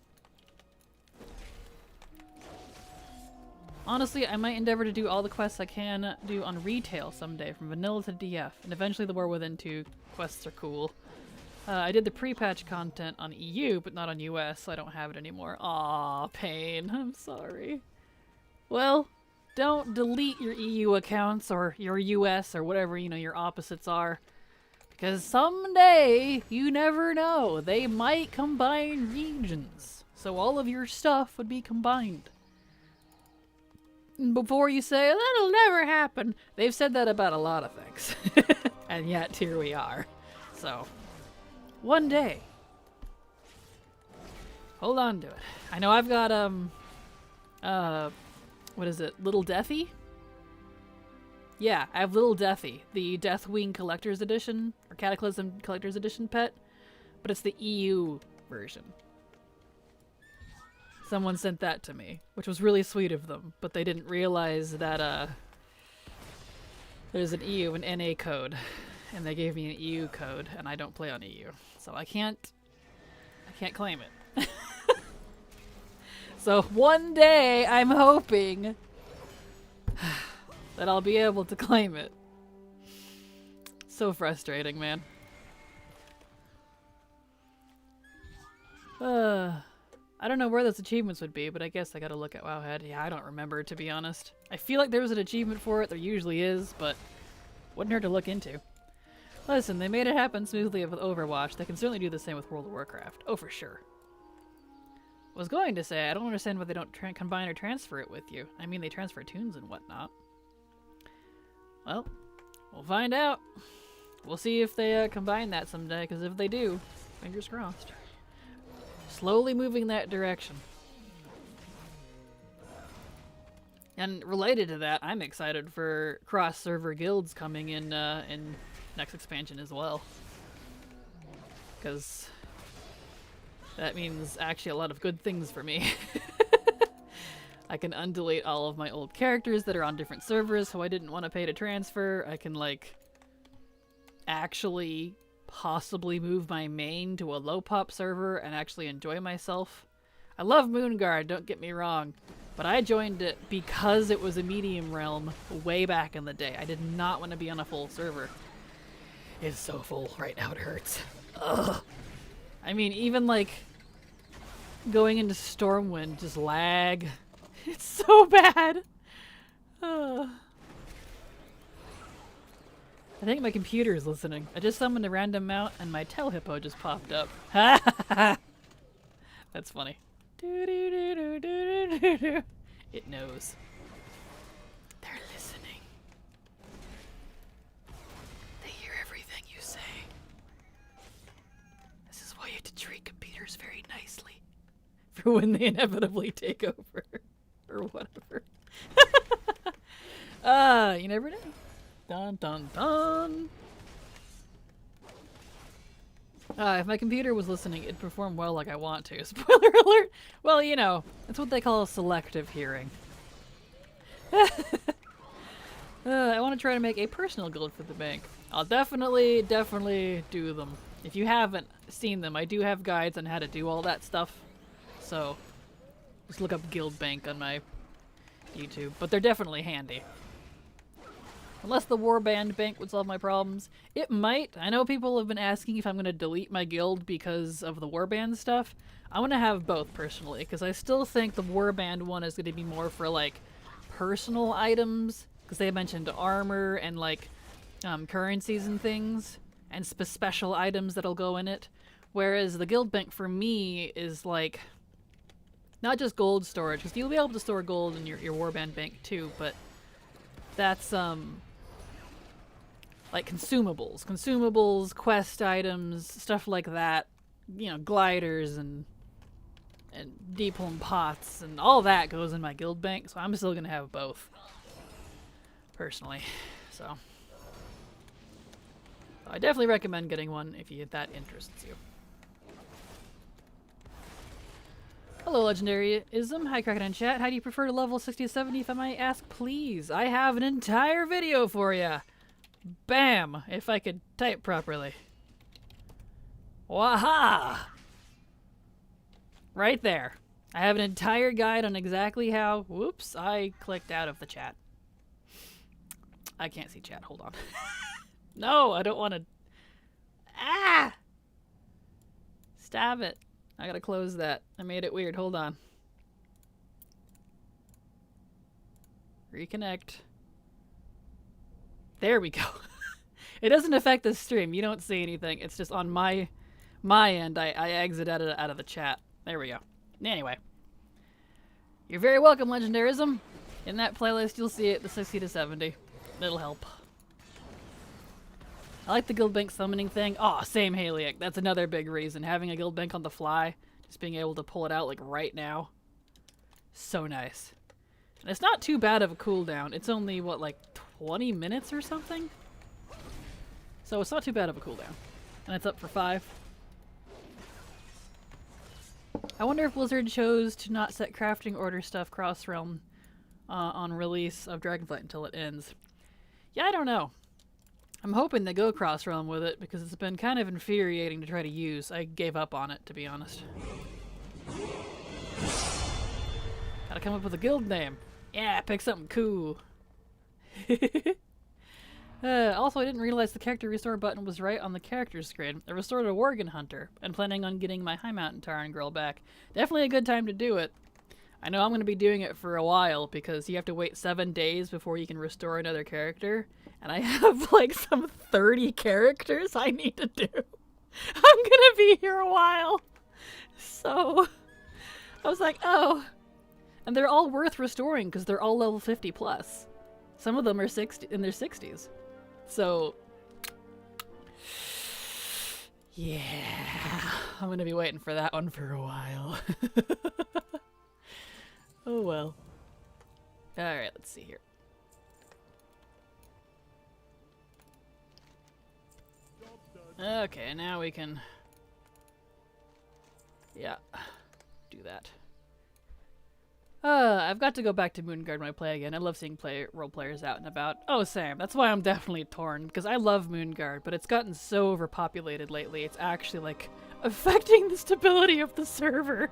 Honestly, I might endeavor to do all the quests I can do on retail someday, from vanilla to DF, and eventually the War Within 2 quests are cool. I did the pre-patch content on EU, but not on US, so I don't have it anymore. Aw, pain. I'm sorry. Well, don't delete your EU accounts or your US or whatever, you know, your opposites are. Because someday, you never know, they might combine regions. So all of your stuff would be combined. Before you say, that'll never happen. They've said that about a lot of things. And yet, here we are. So, one day. Hold on to it. I know I've got, what is it? Little Deathy? Yeah, I have Little Deathy, the Deathwing Collector's Edition, or Cataclysm Collector's Edition pet. But it's the EU version. Someone sent that to me, which was really sweet of them, but they didn't realize that there's an EU and NA code, and they gave me an EU code, and I don't play on EU, so I can't claim it. So one day I'm hoping that I'll be able to claim it. So frustrating, man. I don't know where those achievements would be, but I guess I gotta look at Wowhead. Yeah, I don't remember, to be honest. I feel like there was an achievement for it. There usually is, but wouldn't hurt to look into. Listen, they made it happen smoothly with Overwatch. They can certainly do the same with World of Warcraft. Oh, for sure. I was going to say, I don't understand why they don't combine or transfer it with you. I mean, they transfer tunes and whatnot. Well, we'll find out. We'll see if they combine that someday, because if they do, fingers crossed. Slowly moving that direction. And related to that, I'm excited for cross-server guilds coming in next expansion as well. Because that means actually a lot of good things for me. I can undelete all of my old characters that are on different servers who I didn't want to pay to transfer. I can, like, actually possibly move my main to a low pop server and actually enjoy myself. I love Moonguard, don't get me wrong, but I joined it because it was a medium realm way back in the day. I did not want to be on a full server. It's so full right now, it hurts. Ugh. I mean, even like going into Stormwind, just lag. It's so bad. Ugh. I think my computer is listening. I just summoned a random mount and my tail hippo just popped up. That's funny. It knows. They're listening. They hear everything you say. This is why you have to treat computers very nicely. For when they inevitably take over. Or whatever. You never know. Dun dun dun. If my computer was listening, it'd perform well like I want to. Spoiler alert! Well, you know, that's what they call selective hearing. I want to try to make a personal guild for the bank. I'll definitely do them. If you haven't seen them, I do have guides on how to do all that stuff. So, just look up Guild Bank on my YouTube. But they're definitely handy. Unless the Warband Bank would solve my problems. It might. I know people have been asking if I'm going to delete my guild because of the Warband stuff. I'm going to have both, personally, because I still think the Warband one is going to be more for, like, personal items, because they mentioned armor and, like, currencies and things, and special items that'll go in it. Whereas the Guild Bank, for me, is, like, not just gold storage, because you'll be able to store gold in your Warband Bank, too, but that's, like consumables, quest items, stuff like that. You know, gliders and deeplume pots and all that goes in my guild bank, so I'm still gonna have both. Personally. So I definitely recommend getting one if that interests you. Hello, Legendaryism. Hi, Kraken in chat. How do you prefer to level 60 to 70, if I might ask, please? I have an entire video for ya. Bam! If I could type properly. Waha! Right there. I have an entire guide on exactly how... Whoops, I clicked out of the chat. I can't see chat. Hold on. No, I don't want to... Ah! Stab it. I gotta close that. I made it weird. Hold on. Reconnect. There we go. It doesn't affect the stream. You don't see anything. It's just on my end. I exit out of the chat. There we go. Anyway. You're very welcome, Legendarism. In that playlist, you'll see it, the 60 to 70. It'll help. I like the guild bank summoning thing. Oh, same, Haliac. That's another big reason. Having a guild bank on the fly. Just being able to pull it out, like, right now. So nice. And it's not too bad of a cooldown. It's only, what, like 20 minutes or something? So it's not too bad of a cooldown. And it's up for 5. I wonder if Blizzard chose to not set crafting order stuff cross-realm on release of Dragonflight until it ends. Yeah, I don't know. I'm hoping they go cross-realm with it because it's been kind of infuriating to try to use. I gave up on it, to be honest. Gotta come up with a guild name. Yeah, pick something cool. Also, I didn't realize the character restore button was right on the character screen. I restored a Worgen Hunter and planning on getting my High Mountain Taran girl back. Definitely a good time to do it. I know I'm going to be doing it for a while because you have to wait 7 days before you can restore another character. And I have like some 30 characters I need to do. I'm going to be here a while. So I was like, oh. And they're all worth restoring because they're all level 50 plus. Some of them are 60 in their 60s. So, yeah, I'm going to be waiting for that one for a while. Oh well. Alright, let's see here. Okay, now we can, yeah, do that. I've got to go back to Moonguard when I play again. I love seeing role players out and about. Oh, same. That's why I'm definitely torn, because I love Moonguard, but it's gotten so overpopulated lately. It's actually, like, affecting the stability of the server.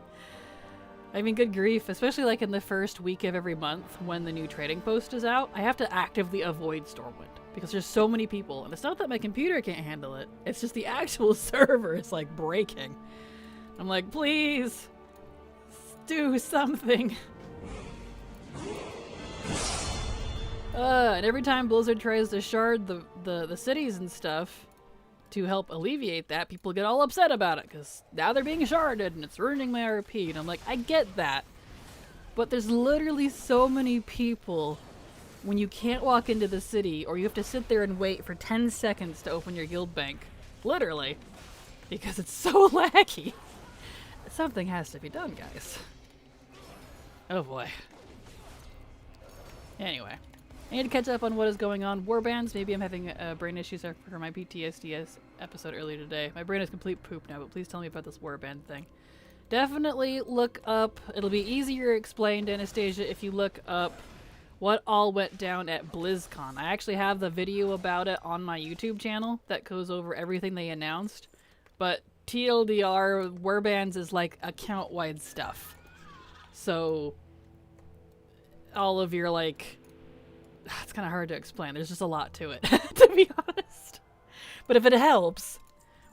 I mean, good grief, especially like in the first week of every month when the new trading post is out, I have to actively avoid Stormwind because there's so many people, and it's not that my computer can't handle it, it's just the actual server is like breaking. I'm like, please, do something. And every time Blizzard tries to shard the cities and stuff to help alleviate that, people get all upset about it because now they're being sharded and it's ruining my RP. And I'm like, I get that, but there's literally so many people when you can't walk into the city or you have to sit there and wait for 10 seconds to open your guild bank. Literally. Because it's so laggy. Something has to be done, guys. Oh boy. Anyway. I need to catch up on what is going on. Warbands, maybe I'm having brain issues for my PTSD episode earlier today. My brain is complete poop now, but please tell me about this warband thing. Definitely look up, it'll be easier explained, Anastasia, if you look up what all went down at BlizzCon. I actually have the video about it on my YouTube channel that goes over everything they announced. But TLDR, warbands is like account-wide stuff. So, all of your like... It's kind of hard to explain. There's just a lot to it, to be honest. But if it helps,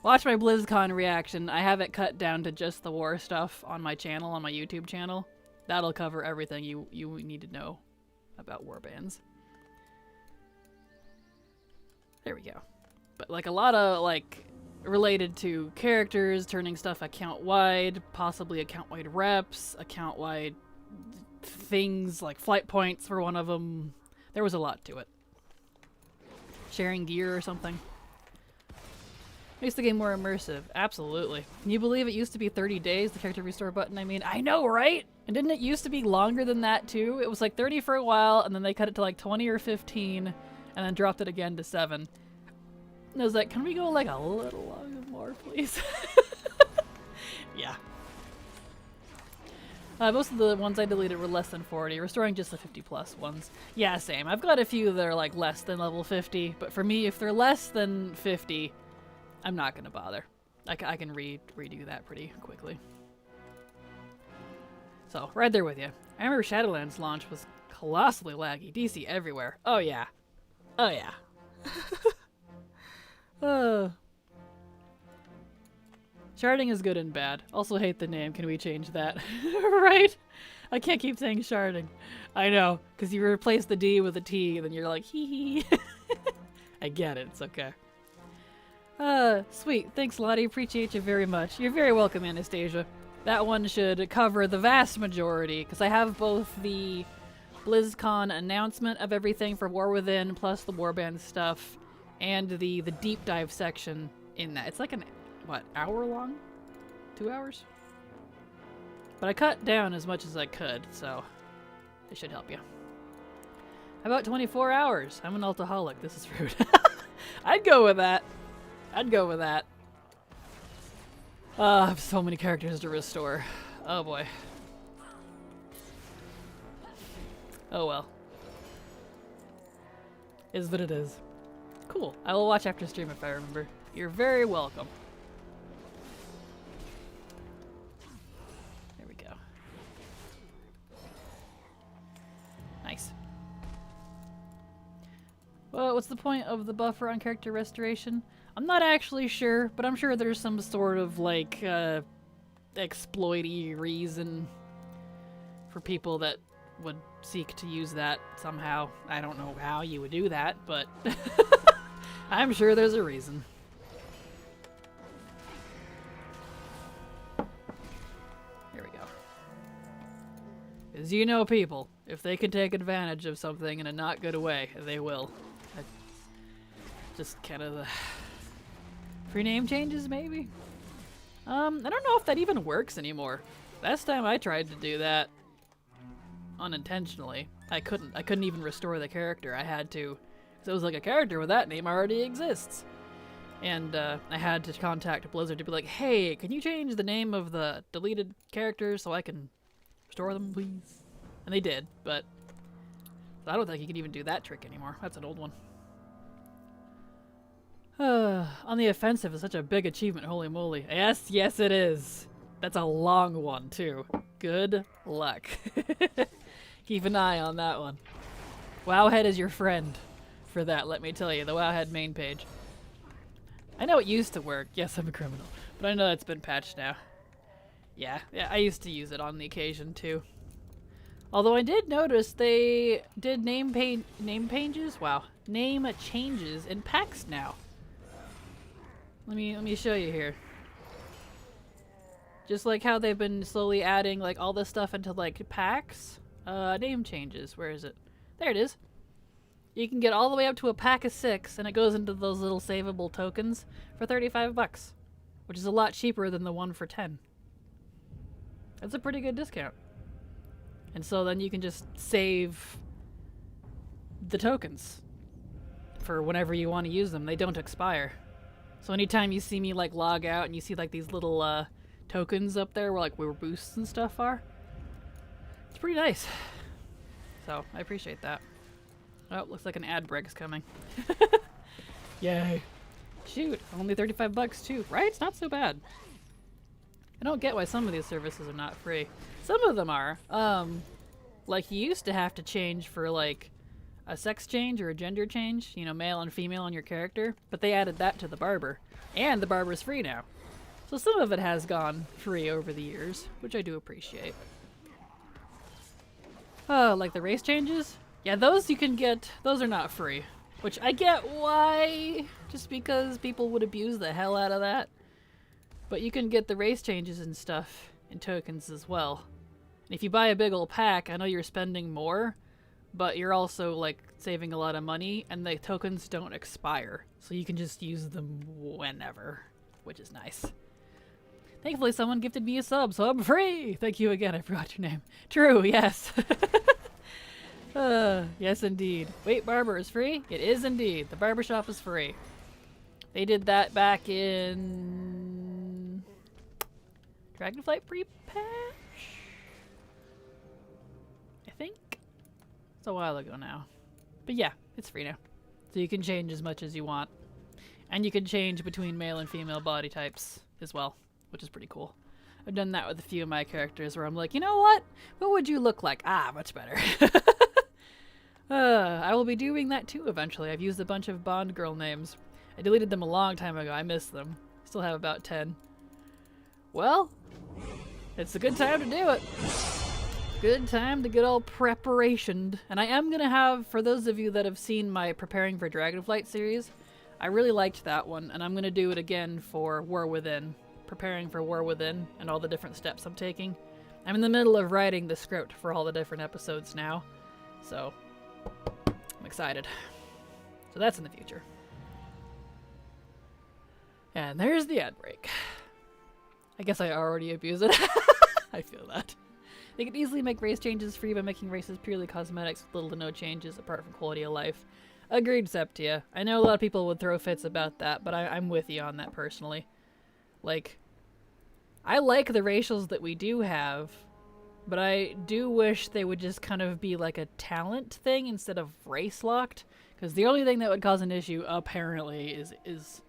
watch my BlizzCon reaction. I have it cut down to just the war stuff on my channel, on my YouTube channel. That'll cover everything you need to know about warbands. There we go. But like a lot of like related to characters, turning stuff account-wide, possibly account-wide reps, account-wide things like flight points for one of them. There was a lot to it. Sharing gear or something. Makes the game more immersive. Absolutely. Can you believe it used to be 30 days, the character restore button? I mean, I know, right? And didn't it used to be longer than that, too? It was like 30 for a while, and then they cut it to like 20 or 15, and then dropped it again to 7. And I was like, can we go like a little longer more, please? Yeah. Most of the ones I deleted were less than 40, restoring just the 50 plus ones. Yeah, same. I've got a few that are like less than level 50, but for me, if they're less than 50, I'm not gonna bother. I can redo that pretty quickly. So, right there with you. I remember Shadowlands launch was colossally laggy. DC everywhere. Oh yeah. Oh yeah. Sharding is good and bad. Also hate the name. Can we change that? Right? I can't keep saying sharding. I know, because you replace the D with a T, and then you're like, hee hee. I get it. It's okay. Sweet. Thanks, Latte. Appreciate you very much. You're very welcome, Anastasia. That one should cover the vast majority, because I have both the BlizzCon announcement of everything for War Within, plus the Warband stuff, and the deep dive section in that. It's like an, what, hour long? 2 hours? But I cut down as much as I could, so it should help you. About 24 hours. I'm an alcoholic. This is rude. I'd go with that. I'd go with that. I have so many characters to restore. Oh boy. Oh well. Is what it is. Cool. I will watch after stream if I remember. You're very welcome. There we go. Nice. Well, what's the point of the buffer on character restoration? I'm not actually sure, but I'm sure there's some sort of like exploity reason for people that would seek to use that somehow. I don't know how you would do that, but I'm sure there's a reason. Here we go. Because you know people, if they can take advantage of something in a not good way, they will. Just kind of the free name changes, maybe? I don't know if that even works anymore. Last time I tried to do that unintentionally, I couldn't even restore the character. I had to, because it was like a character with that name already exists. And I had to contact Blizzard to be like, hey, can you change the name of the deleted characters so I can restore them, please? And they did, but I don't think you can even do that trick anymore. That's an old one. On the offensive is such a big achievement, holy moly. Yes, yes it is. That's a long one, too. Good luck. Keep an eye on that one. Wowhead is your friend for that, let me tell you. The Wowhead main page. I know it used to work. Yes, I'm a criminal. But I know it's been patched now. Yeah, I used to use it on the occasion, too. Although I did notice they did name changes? Wow. Name changes in packs now. Let me show you here. Just like how they've been slowly adding like all this stuff into like packs. Name changes. Where is it? There it is. You can get all the way up to a pack of 6 and it goes into those little savable tokens for 35 bucks. Which is a lot cheaper than the one for 10. That's a pretty good discount. And so then you can just save the tokens for whenever you want to use them. They don't expire. So anytime you see me like log out and you see like these little tokens up there where boosts and stuff are, it's pretty nice. So I appreciate that. Oh, looks like an ad break's coming. Yay. Shoot, only 35 bucks too, right? It's not so bad. I don't get why some of these services are not free. Some of them are. Like you used to have to change for like a sex change or a gender change, you know, male and female on your character, but they added that to the barber. And the barber's free now. So some of it has gone free over the years, which I do appreciate. Oh, like the race changes? Yeah, those you can get, those are not free. Which I get why, just because people would abuse the hell out of that. But you can get the race changes and stuff in tokens as well. And if you buy a big old pack, I know you're spending more, but you're also like saving a lot of money and the tokens don't expire. So you can just use them whenever, which is nice. Thankfully someone gifted me a sub, so I'm free! Thank you again, I forgot your name. True, yes. Yes indeed. Wait, barber is free? It is indeed. The barbershop is free. They did that back in Dragonflight pre-patch? I think? It's a while ago now. But yeah, it's free now. So you can change as much as you want. And you can change between male and female body types as well, which is pretty cool. I've done that with a few of my characters where I'm like, you know what? What would you look like? Ah, much better. I will be doing that too eventually. I've used a bunch of Bond girl names. I deleted them a long time ago. I miss them. Still have about 10. Well, it's a good time to do it. Good time to get all preparationed. And I am going to have, for those of you that have seen my Preparing for Dragonflight series, I really liked that one, and I'm going to do it again for War Within. Preparing for War Within and all the different steps I'm taking. I'm in the middle of writing the script for all the different episodes now, so I'm excited. So that's in the future. And there's the ad break. I guess I already abuse it. I feel that. They could easily make race changes free by making races purely cosmetics with little to no changes apart from quality of life. Agreed, Septia. I know a lot of people would throw fits about that, but I'm with you on that personally. Like, I like the racials that we do have, but I do wish they would just kind of be like a talent thing instead of race locked. Because the only thing that would cause an issue, apparently, is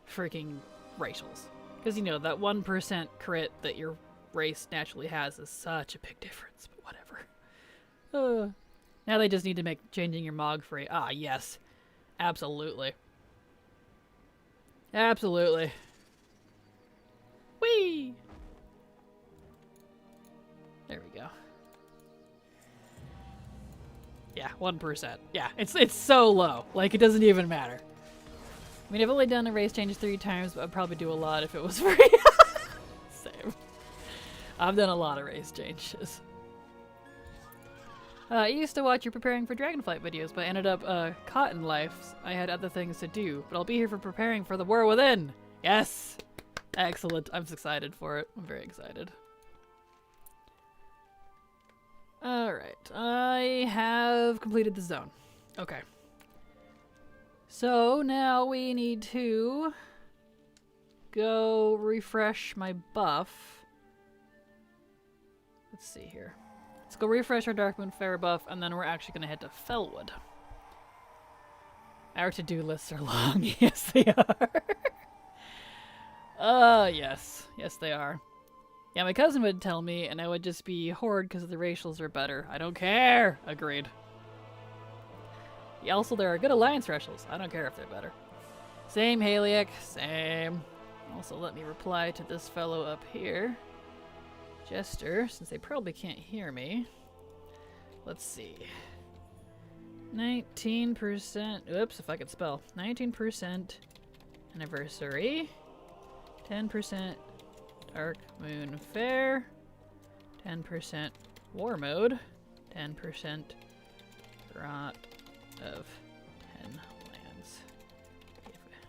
freaking racials. Because, you know, that 1% crit that your race naturally has is such a big difference, but whatever. Now they just need to make changing your Mog free. Ah, yes. Absolutely. Absolutely. Whee! There we go. Yeah, 1%. Yeah, it's so low. Like, it doesn't even matter. I mean, I've only done a race change 3 times, but I'd probably do a lot if it was free. Same. I've done a lot of race changes. I used to watch you preparing for Dragonflight videos, but I ended up caught in life. I had other things to do, but I'll be here for preparing for the War Within. Yes! Excellent. I'm excited for it. I'm very excited. Alright. I have completed the zone. Okay. So now we need to go refresh my buff. Let's see here. Let's go refresh our Darkmoon Fair buff, and then we're actually going to head to Felwood. Our to-do lists are long. Yes, they are. Yes. Yes, they are. Yeah, my cousin would tell me, and I would just be Horde because the racials are better. I don't care! Agreed. Yeah, also, there are good alliance racials. I don't care if they're better. Same, Haliak. Same. Also, let me reply to this fellow up here. Jester, since they probably can't hear me. Let's see. 19%. Oops, if I could spell. 19% anniversary. 10% Darkmoon Fair. 10% War Mode. 10% Rot of 10 lands.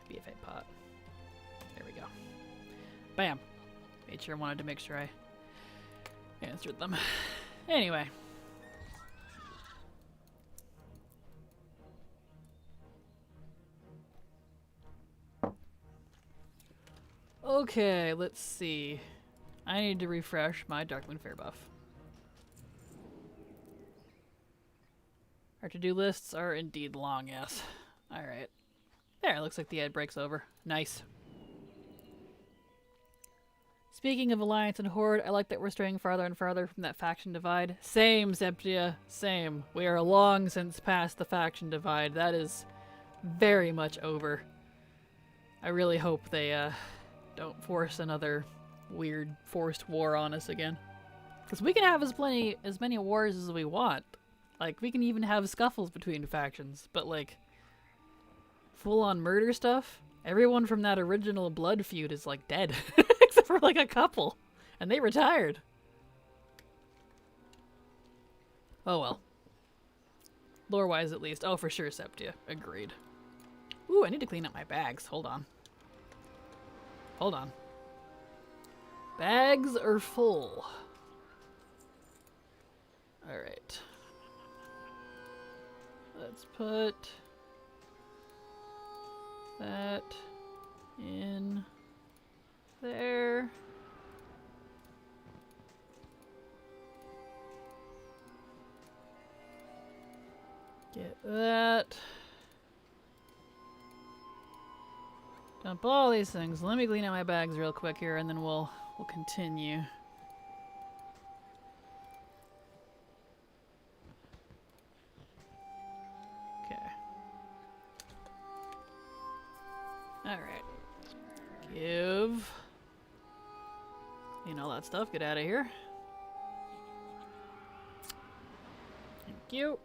BFA pot. There we go. Bam. Made sure I wanted to make sure I answered them. Anyway. Okay, let's see. I need to refresh my Darkmoon Fair buff. Our to-do lists are indeed long, yes. Alright. There, looks like the ad breaks over. Nice. Speaking of Alliance and Horde, I like that we're straying farther and farther from that faction divide. Same, Septia. Same. We are long since past the faction divide. That is very much over. I really hope they don't force another weird forced war on us again. Because we can have as many wars as we want. Like, we can even have scuffles between factions. But, like, full-on murder stuff? Everyone from that original blood feud is, like, dead. Except for, like, a couple. And they retired. Oh, well. Lore-wise, at least. Oh, for sure, Septia. Agreed. Ooh, I need to clean up my bags. Hold on. Hold on. Bags are full. Alright. Let's put that in there. Get that. Dump all these things. Let me clean out my bags real quick here, and then we'll continue. Alright. Give. Clean all that stuff. Get out of here. Thank you.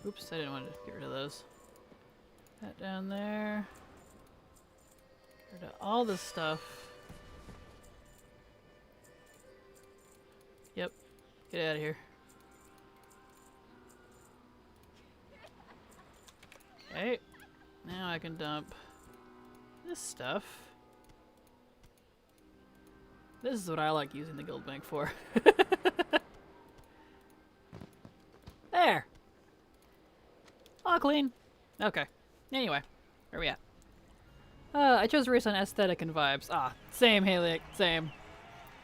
Oops, I didn't want to get rid of those. That down there. Get rid of all this stuff. Yep. Get out of here. Okay. Now I can dump this stuff. This is what I like using the guild bank for. There! All clean. Okay. Anyway, where are we at? I chose race on aesthetic and vibes. Ah, same, Haley, same.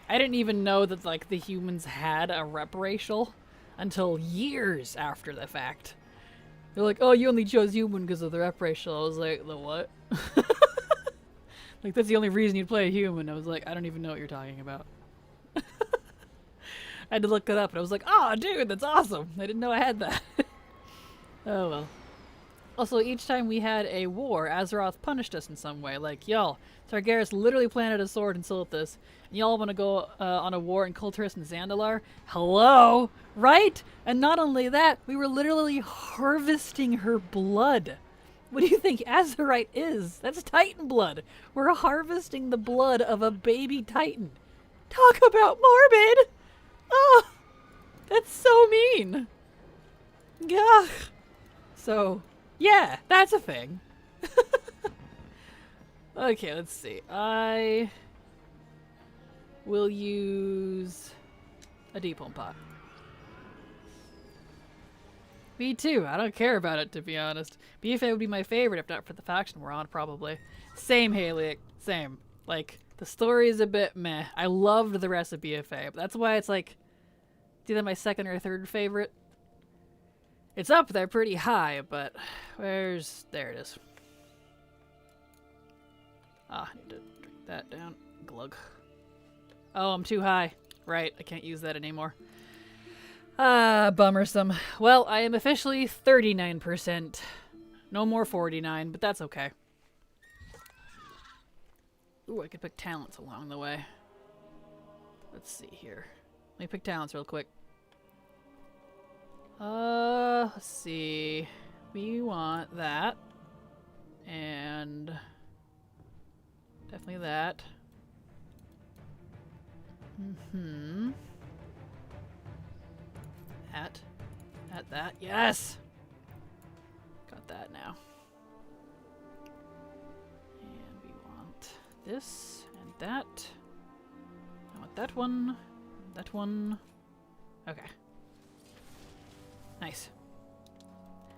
I didn't even know that, like, the humans had a rep racial until years after the fact. They're like, oh, you only chose human because of the rep racial. I was like, the what? Like, that's the only reason you'd play a human. I was like, I don't even know what you're talking about. I had to look it up, and I was like, oh, dude, that's awesome. I didn't know I had that. Oh, well. Also, each time we had a war, Azeroth punished us in some way. Like, y'all, Targaryen literally planted a sword in Silithus, and y'all want to go on a war in Kulturus and Zandalar? Hello? Right? And not only that, we were literally harvesting her blood. What do you think Azerite is? That's Titan blood. We're harvesting the blood of a baby Titan. Talk about morbid! Oh, that's so mean. Gah. So... yeah, that's a thing. Okay, let's see. I will use a Deepholm pot. Me too. I don't care about it, to be honest. BFA would be my favorite if not for the faction we're on, probably. Same, Haley. Same. Like, the story is a bit meh. I loved the rest of BFA, but that's why it's like, it's either my second or third favorite. It's up there pretty high, but there it is. Ah, I need to drink that down. Glug. Oh, I'm too high. Right, I can't use that anymore. Ah, bummersome. Well, I am officially 39%. No more 49, but that's okay. Ooh, I could pick talents along the way. Let's see here. Let me pick talents real quick. Let's see. We want that. And definitely that. That. Yes! Got that now. And we want this and that. I want that one. That one. Okay. Nice.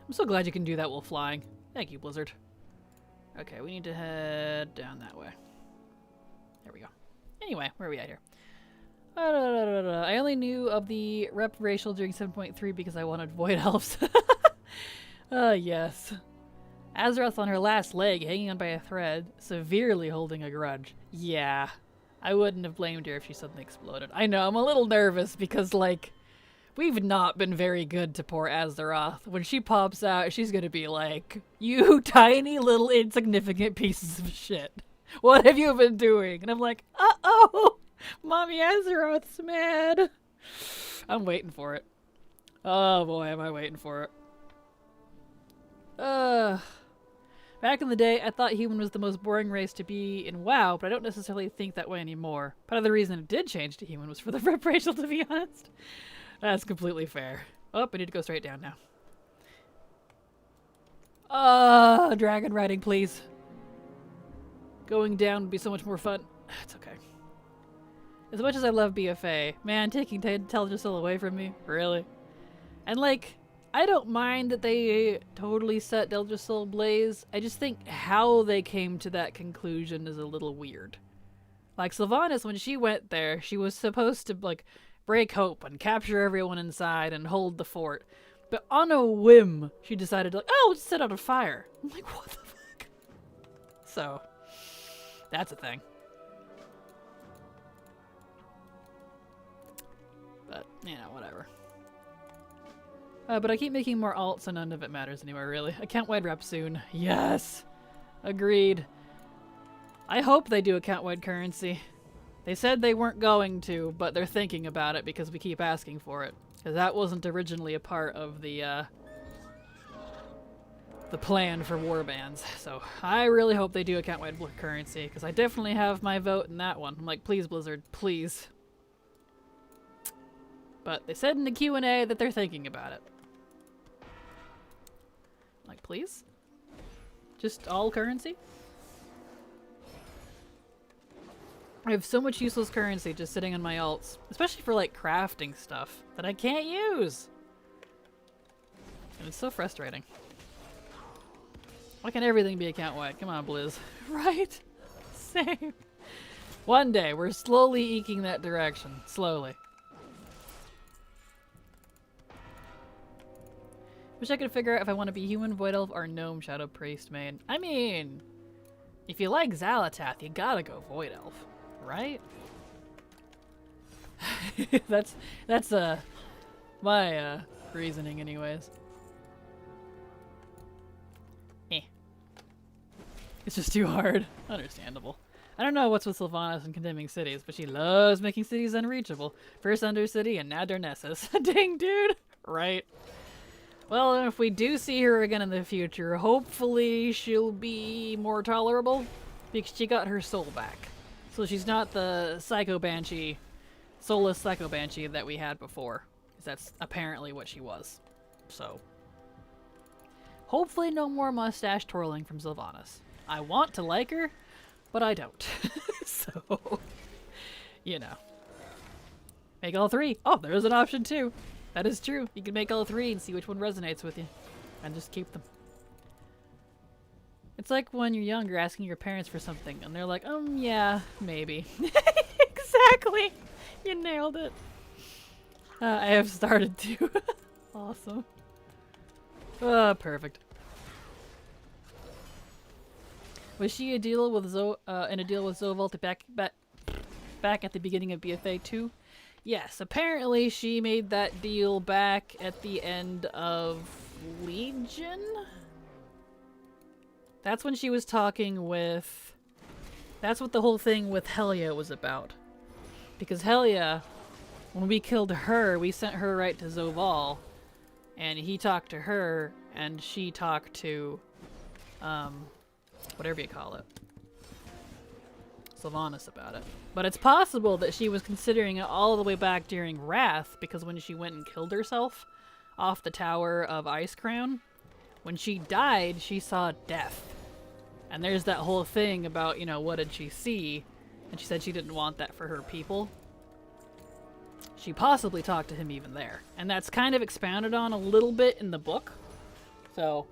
I'm so glad you can do that while flying. Thank you, Blizzard. Okay, we need to head down that way. There we go. Anyway, where are we at here? I only knew of the rep racial during 7.3 because I wanted Void Elves. Yes. Azeroth on her last leg, hanging on by a thread, severely holding a grudge. Yeah. I wouldn't have blamed her if she suddenly exploded. I know, I'm a little nervous because, like, we've not been very good to poor Azeroth. When she pops out, she's gonna be like, you tiny little insignificant pieces of shit. What have you been doing? And I'm like, uh-oh! Mommy Azeroth's mad. I'm waiting for it. Oh boy, am I waiting for it. Back in the day, I thought human was the most boring race to be in WoW, but I don't necessarily think that way anymore. Part of the reason it did change to human was for the rep racial, to be honest. That's completely fair. Oh, I need to go straight down now. Dragon riding, please. Going down would be so much more fun. It's okay. As much as I love BFA, man, taking Teldrassil away from me, really? And like, I don't mind that they totally set Teldrassil ablaze. I just think how they came to that conclusion is a little weird. Like, Sylvanas, when she went there, she was supposed to, like, break hope and capture everyone inside and hold the fort. But on a whim, she decided, like, oh, let's set out a fire. I'm like, what the fuck? So, that's a thing. But, you know, whatever. But I keep making more alts and none of it matters anymore, really. Account-wide rep soon. Yes! Agreed. I hope they do account-wide currency. They said they weren't going to, but they're thinking about it because we keep asking for it. Because that wasn't originally a part of the plan for warbands. So I really hope they do account-wide currency, because I definitely have my vote in that one. I'm like, please, Blizzard, please. But they said in the Q&A that they're thinking about it. Like, please? Just all currency? I have so much useless currency just sitting on my alts, especially for, like, crafting stuff that I can't use. And it's so frustrating. Why can't everything be account-wide? Come on, Blizz. Right? Same. One day, we're slowly eking that direction. Slowly. Wish I could figure out if I want to be human, void elf, or gnome shadow priest main. I mean, if you like Xalatath, you gotta go void elf, right? that's my reasoning, anyways. It's just too hard. Understandable. I don't know what's with Sylvanas and condemning cities, but she loves making cities unreachable. First Undercity and now Darnessus. Dang, dude! Right. Well, if we do see her again in the future, hopefully she'll be more tolerable, because she got her soul back. So she's not the Psycho Banshee, soulless Psycho Banshee that we had before. Because that's apparently what she was. So, hopefully no more mustache twirling from Sylvanas. I want to like her, but I don't. So, you know. Make all three. Oh, there's an option too. That is true. You can make all three and see which one resonates with you. And just keep them. It's like when you're younger asking your parents for something and they're like, yeah, maybe. Exactly. You nailed it. I have started to. Awesome. Perfect. Was she a deal with in a deal with Zovault back at the beginning of BFA 2? Yes, apparently she made that deal back at the end of Legion? That's when she was talking with... That's what the whole thing with Helia was about. Because Helia, when we killed her, we sent her right to Zoval, and he talked to her, and she talked to, whatever you call it, Sylvanas about it. But it's possible that she was considering it all the way back during Wrath, because when she went and killed herself off the Tower of Ice Crown, when she died, she saw death. And there's that whole thing about, you know, what did she see? And she said she didn't want that for her people. She possibly talked to him even there. And that's kind of expounded on a little bit in the book. So,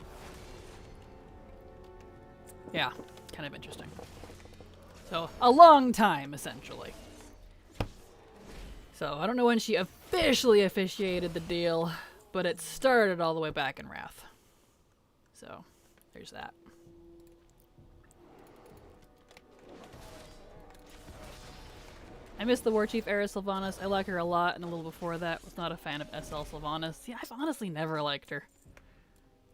yeah, kind of interesting. So, a long time, essentially. So, I don't know when she officially officiated the deal, but it started all the way back in Wrath. So, there's that. I miss the Warchief era Sylvanas. I like her a lot, and a little before that, was not a fan of SL Sylvanas. Yeah, I've honestly never liked her.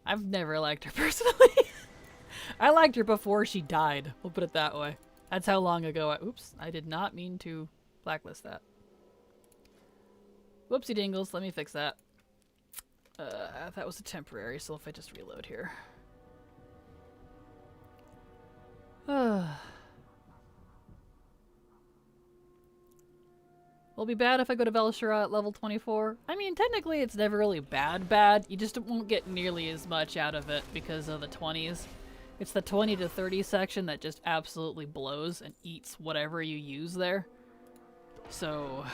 I've never liked her personally. I liked her before she died. We'll put it that way. That's how long ago oops, I did not mean to blacklist that. Whoopsie dingles, let me fix that. That was a temporary, so if I just reload here. Will it be bad if I go to Velshira at level 24? I mean, technically it's never really bad. You just won't get nearly as much out of it because of the 20s. It's the 20 to 30 section that just absolutely blows and eats whatever you use there. So,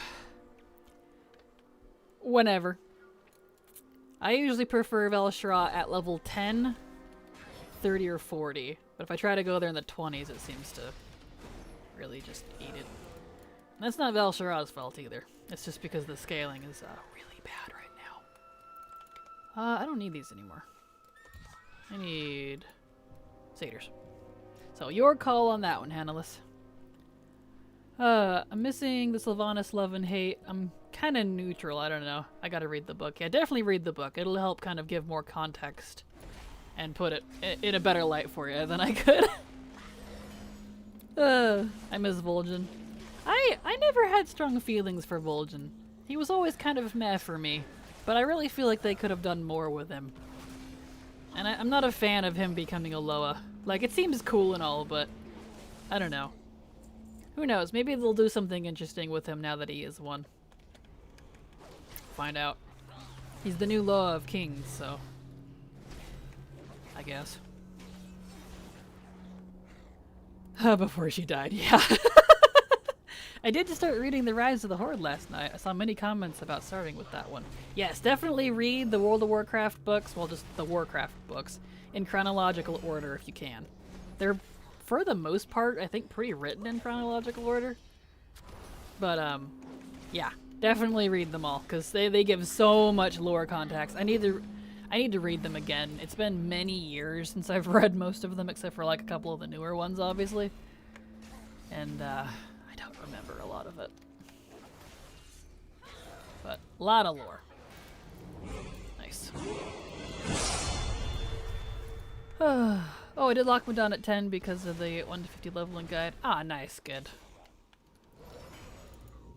whenever. I usually prefer Velshira at level 10, 30, or 40. But if I try to go there in the 20s, it seems to really just eat it. And that's not Velshira's fault either. It's just because the scaling is really bad right now. I don't need these anymore. I need satyrs. So your call on that one, Hannelus. I'm missing the Sylvanas love and hate. I'm kind of neutral. I don't know. I gotta read the book. Yeah, definitely read the book. It'll help kind of give more context and put it in a better light for you than I could. I miss Vol'jin. I never had strong feelings for Vol'jin. He was always kind of meh for me, but I really feel like they could have done more with him. And I'm not a fan of him becoming a Loa. Like, it seems cool and all, but I don't know. Who knows? Maybe they'll do something interesting with him now that he is one. Find out. He's the new Loa of Kings, so I guess. Before she died, yeah. I did just start reading The Rise of the Horde last night. I saw many comments about starting with that one. Yes, definitely read the World of Warcraft books, well, just the Warcraft books, in chronological order if you can. They're, for the most part, I think pretty written in chronological order. But, yeah, definitely read them all, because they give so much lore context. I need to read them again. It's been many years since I've read most of them, except for like a couple of the newer ones, obviously. And, I don't remember a lot of it. But, a lot of lore. Nice. Oh, I did lock me down at 10 because of the 1 to 50 leveling guide. Ah, nice, good.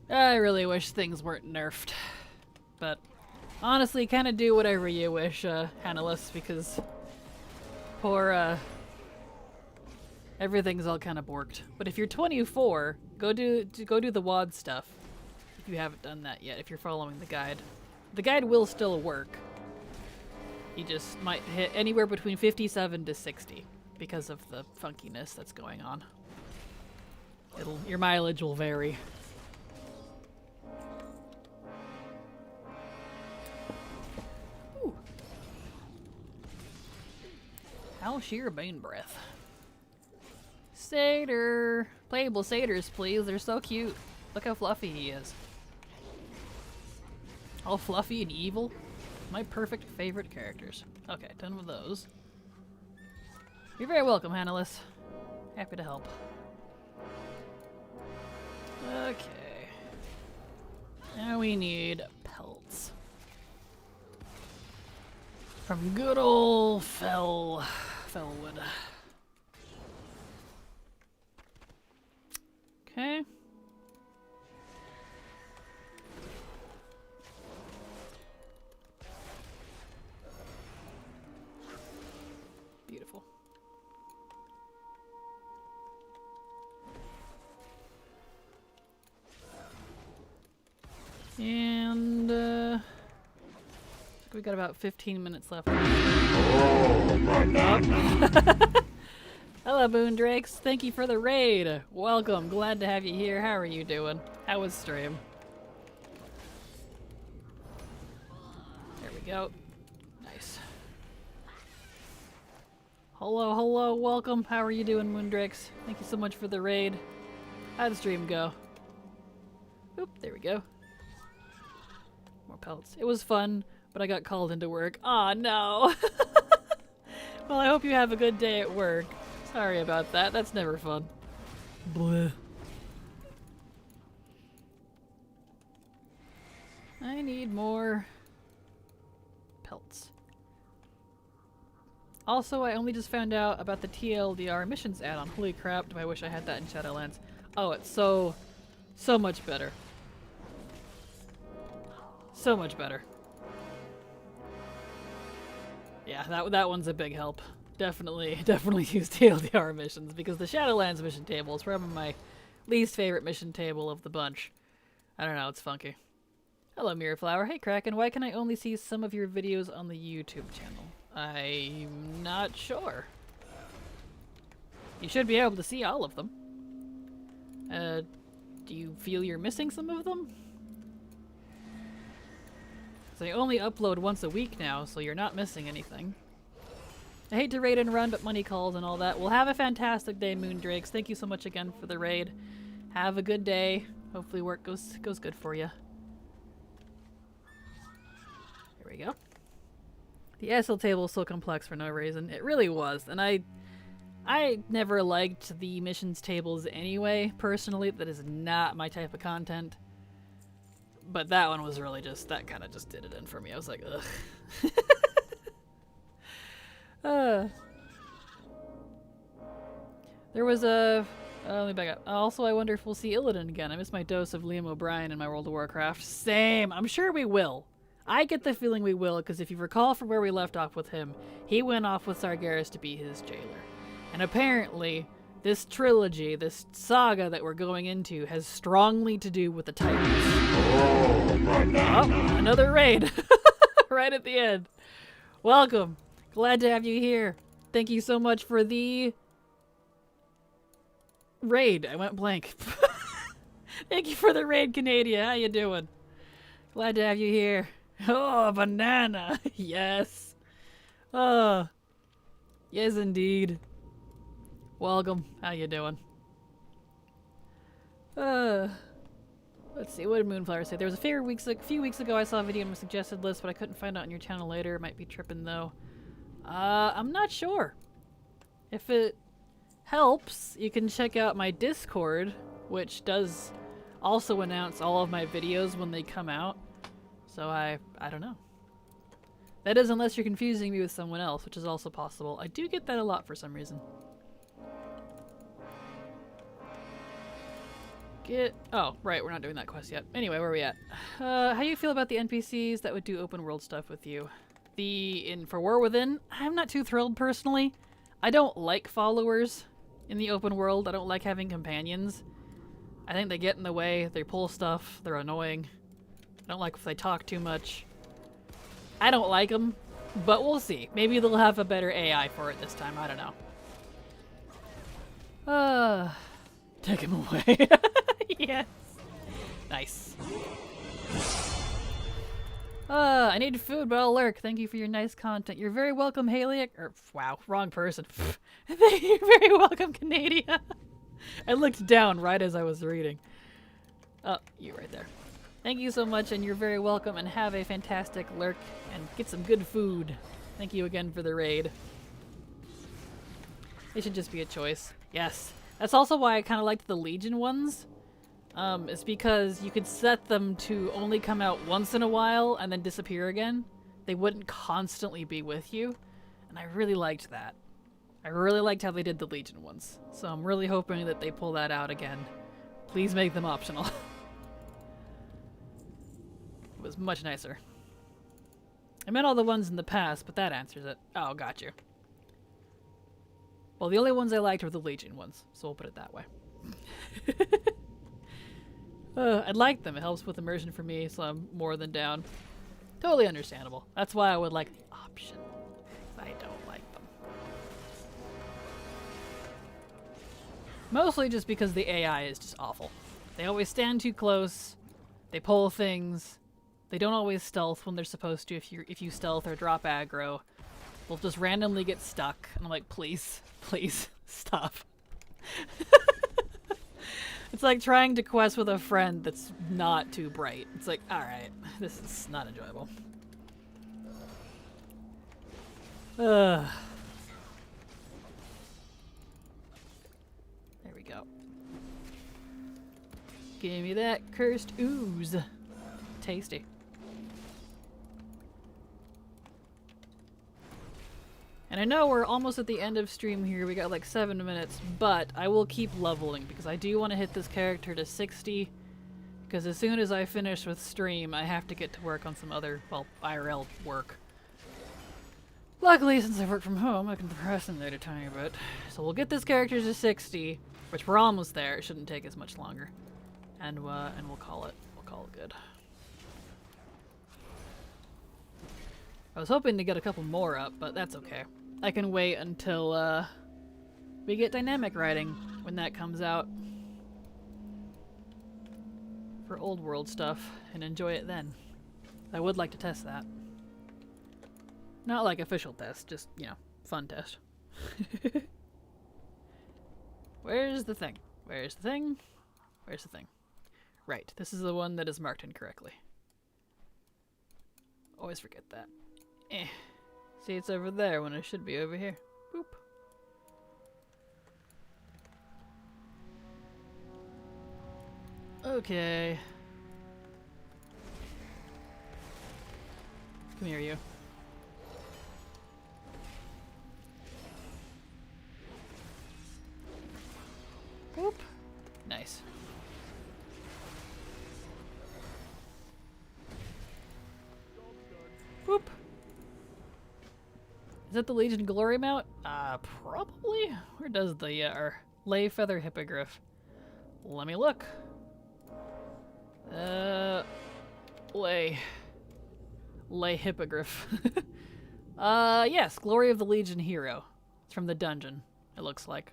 I really wish things weren't nerfed. But, honestly, kind of do whatever you wish, Hanalus, because poor, everything's all kind of borked. But if you're 24, go do the WoD stuff. If you haven't done that yet, if you're following the guide. The guide will still work. You just might hit anywhere between 57 to 60 because of the funkiness that's going on. Your mileage will vary. Ooh. How's sheer bane breath? Satyr! Playable satyrs, please. They're so cute. Look how fluffy he is. All fluffy and evil. My perfect favorite characters. Okay, done with those. You're very welcome, Hanalus. Happy to help. Okay. Now we need pelts. From good old Fellwood. Okay. Beautiful. And we got about 15 minutes left. Hello, Boondrakes. Thank you for the raid. Welcome. Glad to have you here. How are you doing? How was stream? There we go. Nice. Hello, hello. Welcome. How are you doing, Moondrakes? Thank you so much for the raid. How'd the stream go? Oop, there we go. More pelts. It was fun, but I got called into work. Aw, no. Well, I hope you have a good day at work. Sorry about that. That's never fun. Bleh. I need more pelts. Also, I only just found out about the TLDR missions add-on. Holy crap, do I wish I had that in Shadowlands. Oh, it's so much better. So much better. Yeah, that one's a big help. Definitely use TLDR missions, because the Shadowlands mission table is probably my least favorite mission table of the bunch. I don't know, it's funky. Hello, Mirrorflower. Hey, Kraken. Why can I only see some of your videos on the YouTube channel? I'm not sure. You should be able to see all of them. Do you feel you're missing some of them? So I only upload once a week now, so you're not missing anything. I hate to raid and run, but money calls and all that. Well, have a fantastic day, Moondrakes. Thank you so much again for the raid. Have a good day. Hopefully work goes good for you. Here we go. The SL table is so complex for no reason. It really was, and I never liked the missions tables anyway, personally. That is not my type of content. But that one was really just, that kind of just did it in for me. I was like, ugh. There was a... let me back up. Also, I wonder if we'll see Illidan again. I miss my dose of Liam O'Brien in my World of Warcraft. Same! I'm sure we will. I get the feeling we will, because if you recall from where we left off with him, he went off with Sargeras to be his jailer. And apparently, this trilogy, this saga that we're going into, has strongly to do with the Titans. Oh, another raid! Right at the end. Welcome. Glad to have you here. Thank you so much for the raid. I went blank. Thank you for the raid, Canada. How you doing? Glad to have you here. Oh, a banana. Yes. Oh, yes, indeed. Welcome. How you doing? Let's see. What did Moonflower say? There was a few weeks ago I saw a video on my suggested list, but I couldn't find it on your channel later. Might be tripping though. I'm not sure. If it helps, you can check out my Discord, which does also announce all of my videos when they come out. So I don't know. That is unless you're confusing me with someone else, which is also possible. I do get that a lot for some reason. Oh, right, we're not doing that quest yet. Anyway, where are we at? How do you feel about the NPCs that would do open world stuff with you? For War Within, I'm not too thrilled personally. I don't like followers in the open world. I don't like having companions. I think they get in the way, they pull stuff, they're annoying. I don't like if they talk too much. I don't like them, but we'll see. Maybe they'll have a better AI for it this time, I don't know. Take him away. Yes. Nice. I need food, but I'll lurk. Thank you for your nice content. You're very welcome, Haley. Wow, wrong person. You're very welcome, Canada. I looked down right as I was reading. Oh, you right there. Thank you so much, and you're very welcome, and have a fantastic lurk, and get some good food. Thank you again for the raid. It should just be a choice. Yes. That's also why I kind of liked the Legion ones. It's because you could set them to only come out once in a while and then disappear again. They wouldn't constantly be with you. And I really liked that. I really liked how they did the Legion ones. So I'm really hoping that they pull that out again. Please make them optional. It was much nicer. I meant all the ones in the past, but that answers it. Oh, got you. Well, the only ones I liked were the Legion ones, so we'll put it that way. I'd like them. It helps with immersion for me, so I'm more than down. Totally understandable. That's why I would like the option. I don't like them. Mostly just because the AI is just awful. They always stand too close. They pull things. They don't always stealth when they're supposed to. If you stealth or drop aggro, they'll just randomly get stuck. And I'm like, please, please, stop. It's like trying to quest with a friend that's not too bright. It's like, alright, this is not enjoyable. There we go. Give me that cursed ooze. Tasty. And I know we're almost at the end of stream here, we got like 7 minutes, but I will keep leveling because I do want to hit this character to 60, because as soon as I finish with stream, I have to get to work on some other, well, IRL work. Luckily, since I work from home, I can procrastinate a tiny bit. So we'll get this character to 60, which we're almost there, it shouldn't take as much longer. And we'll call it good. I was hoping to get a couple more up, but that's okay. I can wait until we get dynamic writing when that comes out for old world stuff and enjoy it then. I would like to test that. Not like official test, just, you know, fun test. Where's the thing? Where's the thing? Where's the thing? Right, this is the one that is marked incorrectly. Always forget that. Eh. See, it's over there when it should be over here. Boop. Okay. Come here, you. Boop. Nice. Boop. Is that the Legion Glory mount? Probably. Where does the, our Lay Feather Hippogriff? Let me look. Lay Hippogriff. Yes, Glory of the Legion Hero. It's from the dungeon, it looks like.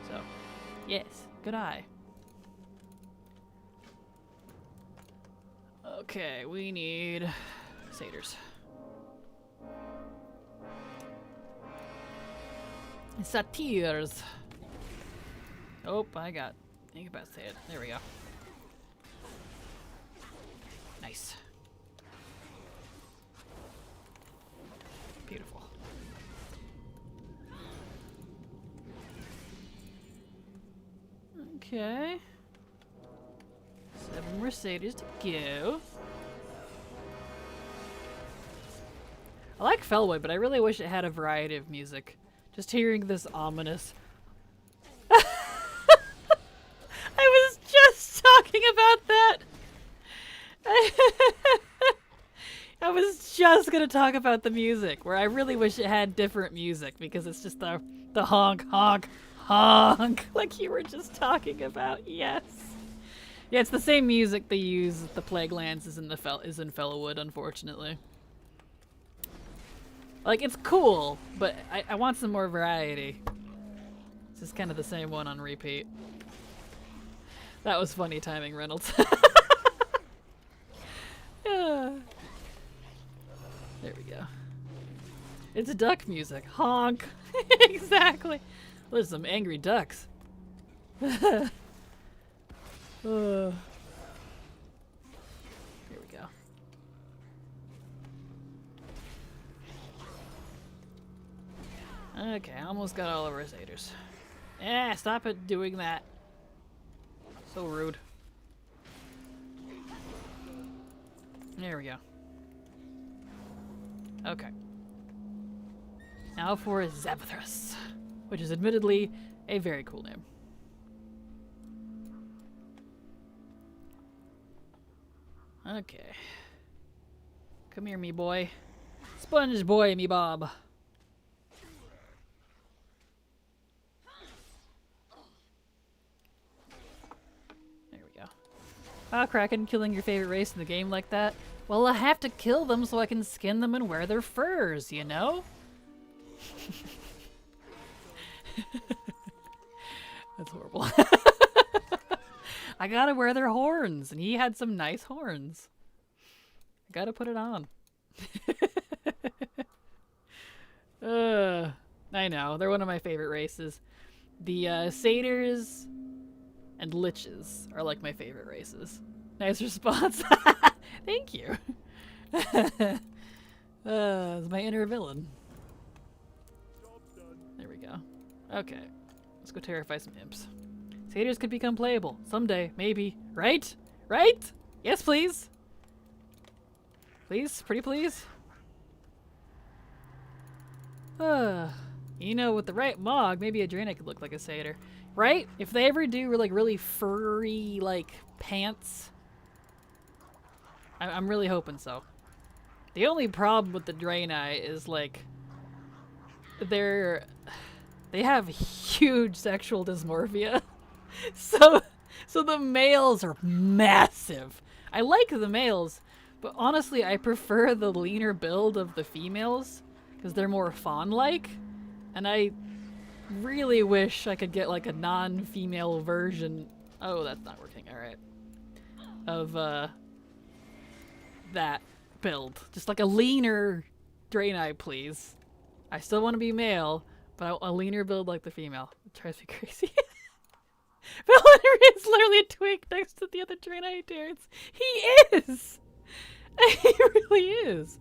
So, Yes, good eye. Okay, we need satyrs. Satyrs. Oh, I think about to say it. There we go. Nice. Beautiful. Okay. 7 more satyrs to go. I like Fellwood, but I really wish it had a variety of music. Just hearing this ominous... I was just talking about that! I was just gonna talk about the music, where I really wish it had different music, because it's just the honk, honk, honk, like you were just talking about, yes. Yeah, it's the same music they use at the Plaguelands is in Fellwood, unfortunately. Like, it's cool, but I want some more variety. It's just kind of the same one on repeat. That was funny timing, Reynolds. Yeah. There we go. It's duck music. Honk. Exactly. There's some angry ducks. Here we go. Okay, I almost got all of our satyrs. Yeah, stop it doing that. So rude. There we go. Okay. Now for Zapathras, which is admittedly a very cool name. Okay. Come here, me boy. Sponge boy, me Bob. There we go. Ah, Kraken, killing your favorite race in the game like that? Well, I have to kill them so I can skin them and wear their furs, you know? That's horrible. I gotta wear their horns, and he had some nice horns. I gotta put it on. I know, they're one of my favorite races. The satyrs and liches are like my favorite races. Nice response. Thank you. It's my inner villain. There we go. Okay, let's go terrify some imps. Satyrs could become playable someday, maybe. Right? Right? Yes, please. Please, pretty please. You know, with the right mog, maybe a Draenei could look like a satyr, right? If they ever do like really furry like pants, I'm really hoping so. The only problem with the Draenei is like they have huge sexual dysmorphia. So the males are massive. I like the males, but honestly I prefer the leaner build of the females because they're more fawn-like, and I really wish I could get like a non-female version. Oh, that's not working. All right. Of that build, just like a leaner Draenei, please. I still want to be male, but a leaner build like the female. It drives me crazy. Valinor is literally a twig next to the other Draenei Terrans. He is! He really is.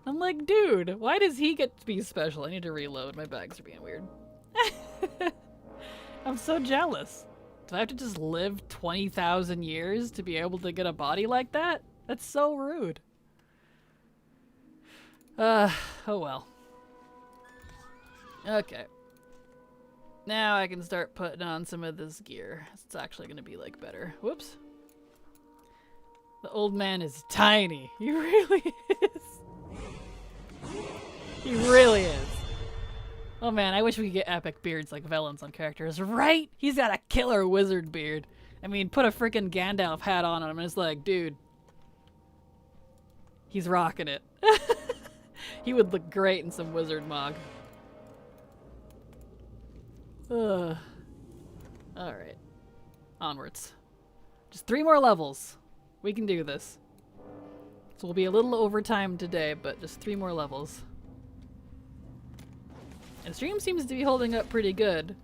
I'm like, dude, why does he get to be special? I need to reload. My bags are being weird. I'm so jealous. Do I have to just live 20,000 years to be able to get a body like that? That's so rude. Oh well. Okay. Now I can start putting on some of this gear. It's actually going to be like better. Whoops. The old man is tiny. He really is. He really is. Oh man, I wish we could get epic beards like Velen's on characters, right? He's got a killer wizard beard. I mean, put a freaking Gandalf hat on him and it's like, dude. He's rocking it. He would look great in some wizard mog. Alright. Onwards. Just 3 more levels. We can do this. So we'll be a little over time today, but just 3 more levels. And stream seems to be holding up pretty good.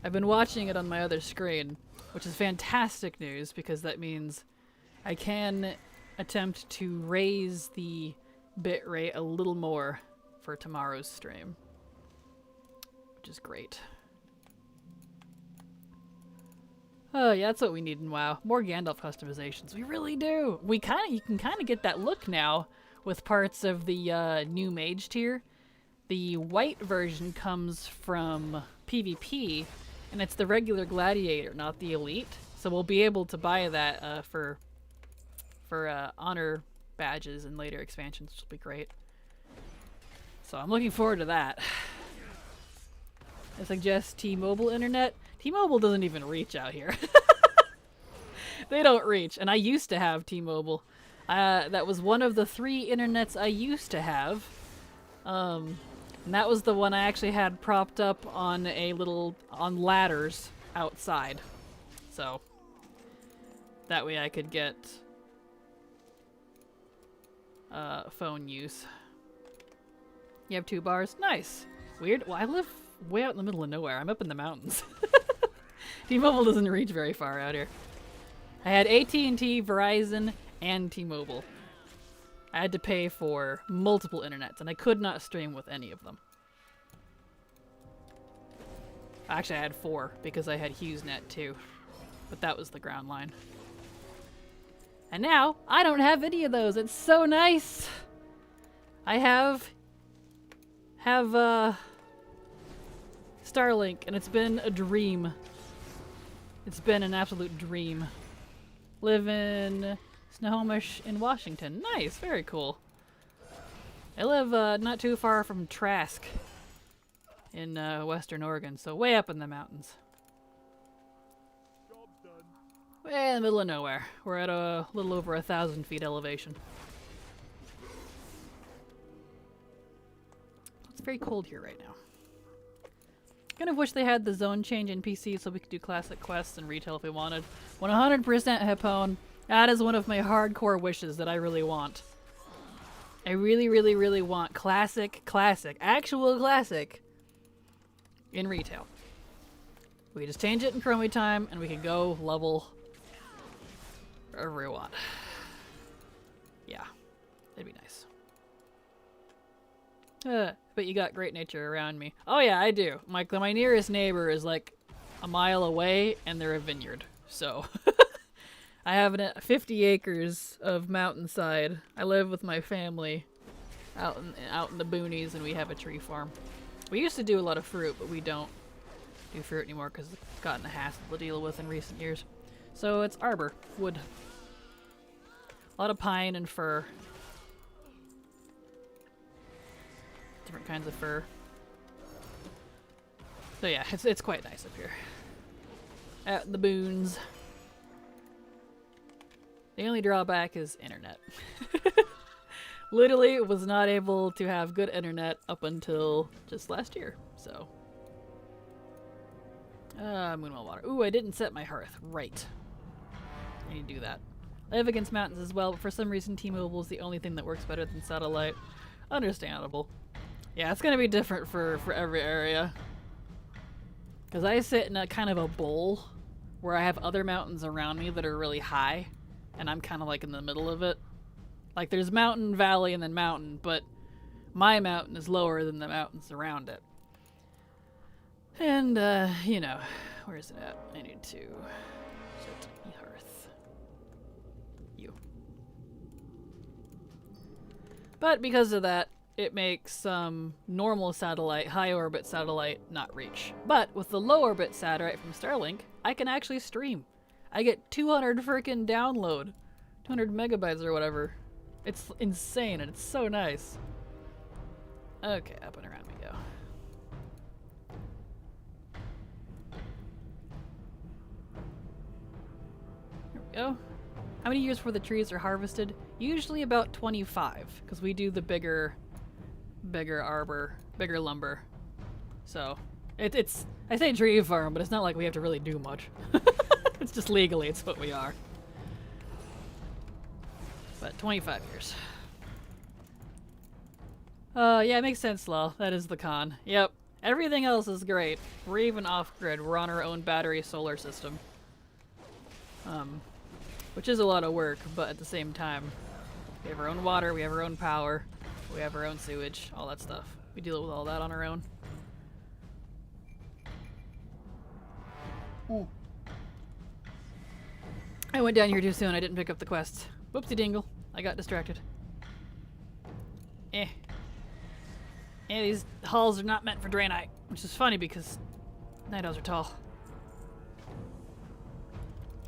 I've been watching it on my other screen, which is fantastic news because that means I can attempt to raise the bitrate a little more for tomorrow's stream, which is great. Oh yeah, that's what we need in WoW. More Gandalf customizations. We really do. You can kind of get that look now with parts of the new mage tier. The white version comes from PvP, and it's the regular gladiator, not the elite. So we'll be able to buy that for honor badges and later expansions, which will be great. So I'm looking forward to that. I suggest T-Mobile internet. T-Mobile doesn't even reach out here. They don't reach, and I used to have T-Mobile. That was one of the 3 internets I used to have. And that was the one I actually had propped up on on ladders outside. So that way I could get phone use. You have 2 bars? Nice. Weird. Well, I live way out in the middle of nowhere. I'm up in the mountains. T-Mobile doesn't reach very far out here. I had AT&T, Verizon, and T-Mobile. I had to pay for multiple internets, and I could not stream with any of them. Actually, I had 4, because I had HughesNet too. But that was the ground line. And now, I don't have any of those. It's so nice! I have Starlink, and it's been a dream. It's been an absolute dream. Live in Snohomish in Washington. Nice, very cool. I live not too far from Trask in western Oregon, so way up in the mountains. Way in the middle of nowhere. We're at a little over 1,000 feet elevation. It's very cold here right now. Kind of wish they had the zone change in PC so we could do classic quests and retail if we wanted. 100% Hippone. That is one of my hardcore wishes that I really want. I really, really, really want classic, actual classic in retail. We just change it in Chromie time and we can go level wherever we want. Yeah, it'd be nice. But you got great nature around me. Oh yeah, I do. My nearest neighbor is like a mile away and they're a vineyard. So I have 50 acres of mountainside. I live with my family out in the boonies and we have a tree farm. We used to do a lot of fruit, but we don't do fruit anymore because it's gotten a hassle to deal with in recent years. So it's arbor, wood. A lot of pine and fir. Different kinds of fur. So yeah, it's quite nice up here. Out in the boons. The only drawback is internet. Literally was not able to have good internet up until just last year, so. Moonwell water. Ooh, I didn't set my hearth. Right. I need to do that. I live against mountains as well, but for some reason T-Mobile is the only thing that works better than satellite. Understandable. Yeah, it's gonna be different for every area. Because I sit in a kind of a bowl where I have other mountains around me that are really high, and I'm kind of like in the middle of it. Like there's mountain, valley, and then mountain, but my mountain is lower than the mountains around it. And, you know, where is it at? I need to set the hearth. You. But because of that, it makes normal satellite, high orbit satellite, not reach. But with the low orbit satellite from Starlink, I can actually stream. I get 200 freaking download. 200 megabytes or whatever. It's insane and it's so nice. Okay, up and around we go. Here we go. How many years before the trees are harvested? Usually about 25, because we do the bigger arbor, bigger lumber. So it's I say tree farm, but it's not like we have to really do much. It's just legally, it's what we are. But 25 years. Yeah, it makes sense, lol. That is the con. Yep. Everything else is great. We're even off-grid. We're on our own battery solar system. Which is a lot of work, but at the same time, we have our own water, we have our own power, we have our own sewage, all that stuff. We deal with all that on our own. I went down here too soon. I didn't pick up the quests. Whoopsie dingle. I got distracted. Yeah, these halls are not meant for Draenei, which is funny because night owls are tall.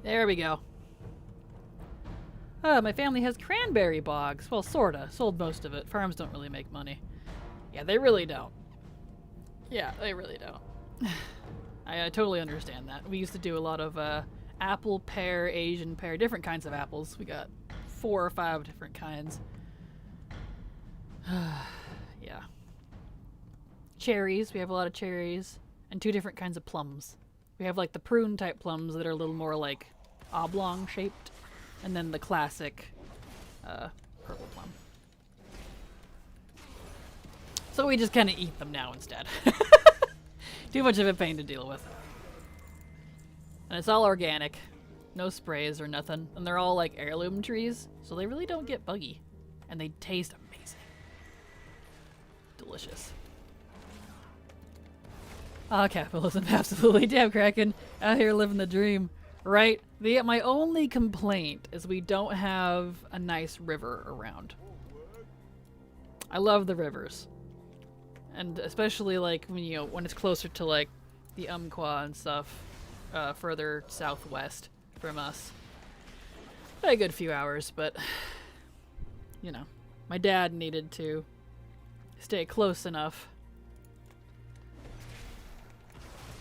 There we go. My family has cranberry bogs. Well, sorta. Sold most of it. Farms don't really make money. Yeah, they really don't. Yeah, they really don't. I totally understand that. We used to do a lot of apple, pear, Asian pear, different kinds of apples. We got 4 or 5 different kinds. Yeah. Cherries. We have a lot of cherries. And 2 different kinds of plums. We have like the prune type plums that are a little more like oblong shaped. And then the classic purple plum. So we just kind of eat them now instead. Too much of a pain to deal with. And it's all organic. No sprays or nothing. And they're all like heirloom trees. So they really don't get buggy. And they taste amazing. Delicious. Ah, capitalism, absolutely. Damn, Kraken. Out here living the dream. Right? My only complaint is we don't have a nice river around. I love the rivers. And especially like when it's closer to like the Umpqua and stuff, further southwest from us. By a good few hours, but my dad needed to stay close enough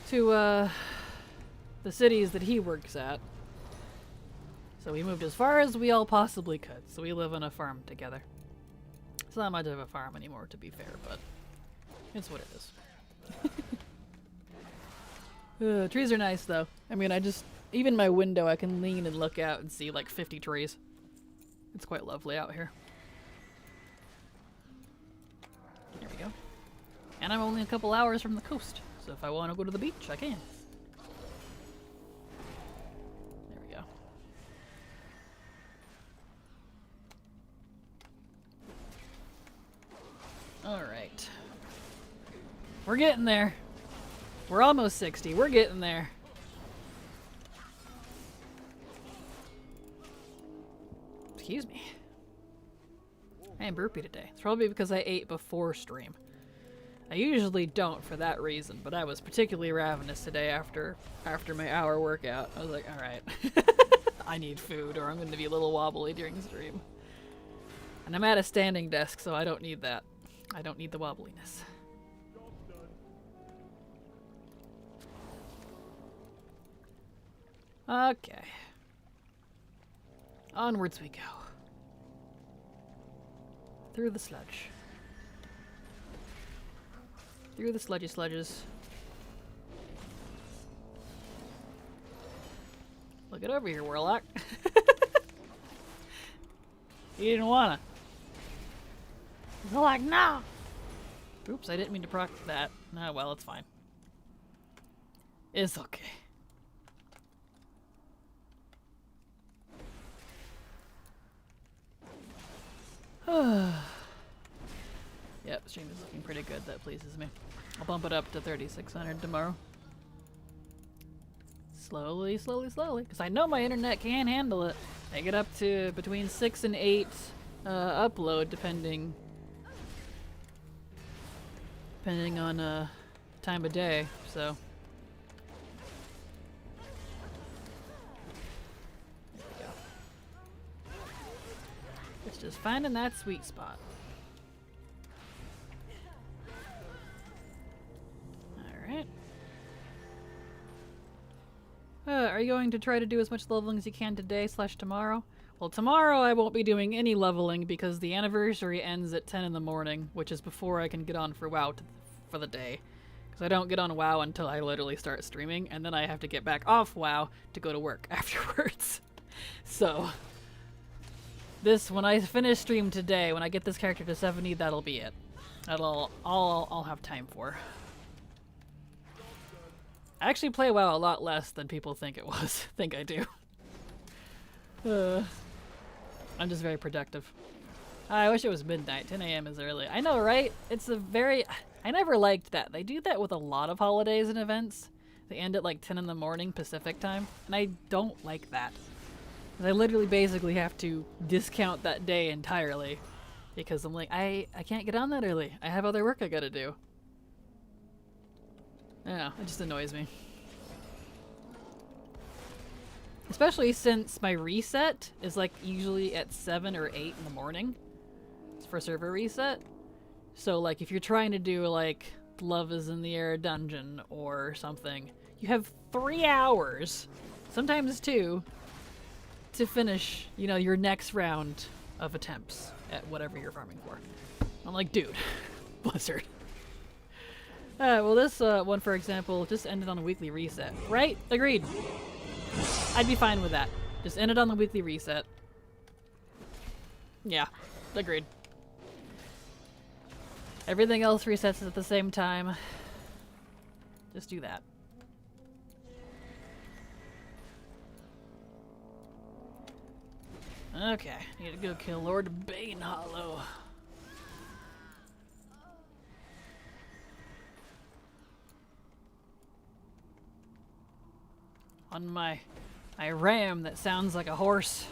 to the cities that he works at. So we moved as far as we all possibly could. So we live on a farm together. It's not much of a farm anymore, to be fair, but it's what it is. Trees are nice, though. I mean, even my window, I can lean and look out and see like 50 trees. It's quite lovely out here. There we go. And I'm only a couple hours from the coast, so if I want to go to the beach, I can. There we go. Alright. We're getting there. We're almost 60. We're getting there. Excuse me. I am burpy today. It's probably because I ate before stream. I usually don't for that reason, but I was particularly ravenous today after my hour workout. I was like, alright. I need food or I'm going to be a little wobbly during stream. And I'm at a standing desk, so I don't need that. I don't need the wobbliness. Okay. Onwards we go. Through the sludge. Through the sludgy sludges. Look it over here, Warlock. You didn't wanna. He's like, no! Oops, I didn't mean to proc that. Oh, well, it's fine. It's okay. Yep, stream is looking pretty good. That pleases me. I'll bump it up to 3600 tomorrow. Slowly, slowly, slowly. Because I know my internet can handle it. I get up to between 6 and 8 upload, depending on time of day. So. There we go. It's just finding that sweet spot. Alright. Are you going to try to do as much leveling as you can today/tomorrow? Well, tomorrow I won't be doing any leveling because the anniversary ends at 10 in the morning, which is before I can get on for WoW for the day. Because I don't get on WoW until I literally start streaming, and then I have to get back off WoW to go to work afterwards. So, when I finish stream today, when I get this character to 70, that'll be it. That'll all I'll have time for. I actually play WoW a lot less than people think I do. I'm just very productive. I wish it was midnight. 10 a.m. is early. I know, right? I never liked that. They do that with a lot of holidays and events. They end at like 10 in the morning Pacific time, and I don't like that. I literally basically have to discount that day entirely because I'm like, I can't get on that early. I have other work I gotta do. I don't know, it just annoys me. Especially since my reset is like usually at 7 or 8 in the morning for server reset. So like if you're trying to do like Love is in the Air dungeon or something, you have 3 hours, sometimes 2, to finish, you know, your next round of attempts at whatever you're farming for. I'm like, dude, Blizzard. Well, this one, for example, just ended on a weekly reset. Right? Agreed. I'd be fine with that. Just end it on the weekly reset. Yeah, agreed. Everything else resets at the same time. Just do that. Okay, need to go kill Lord Bane Hollow. On my ram that sounds like a horse.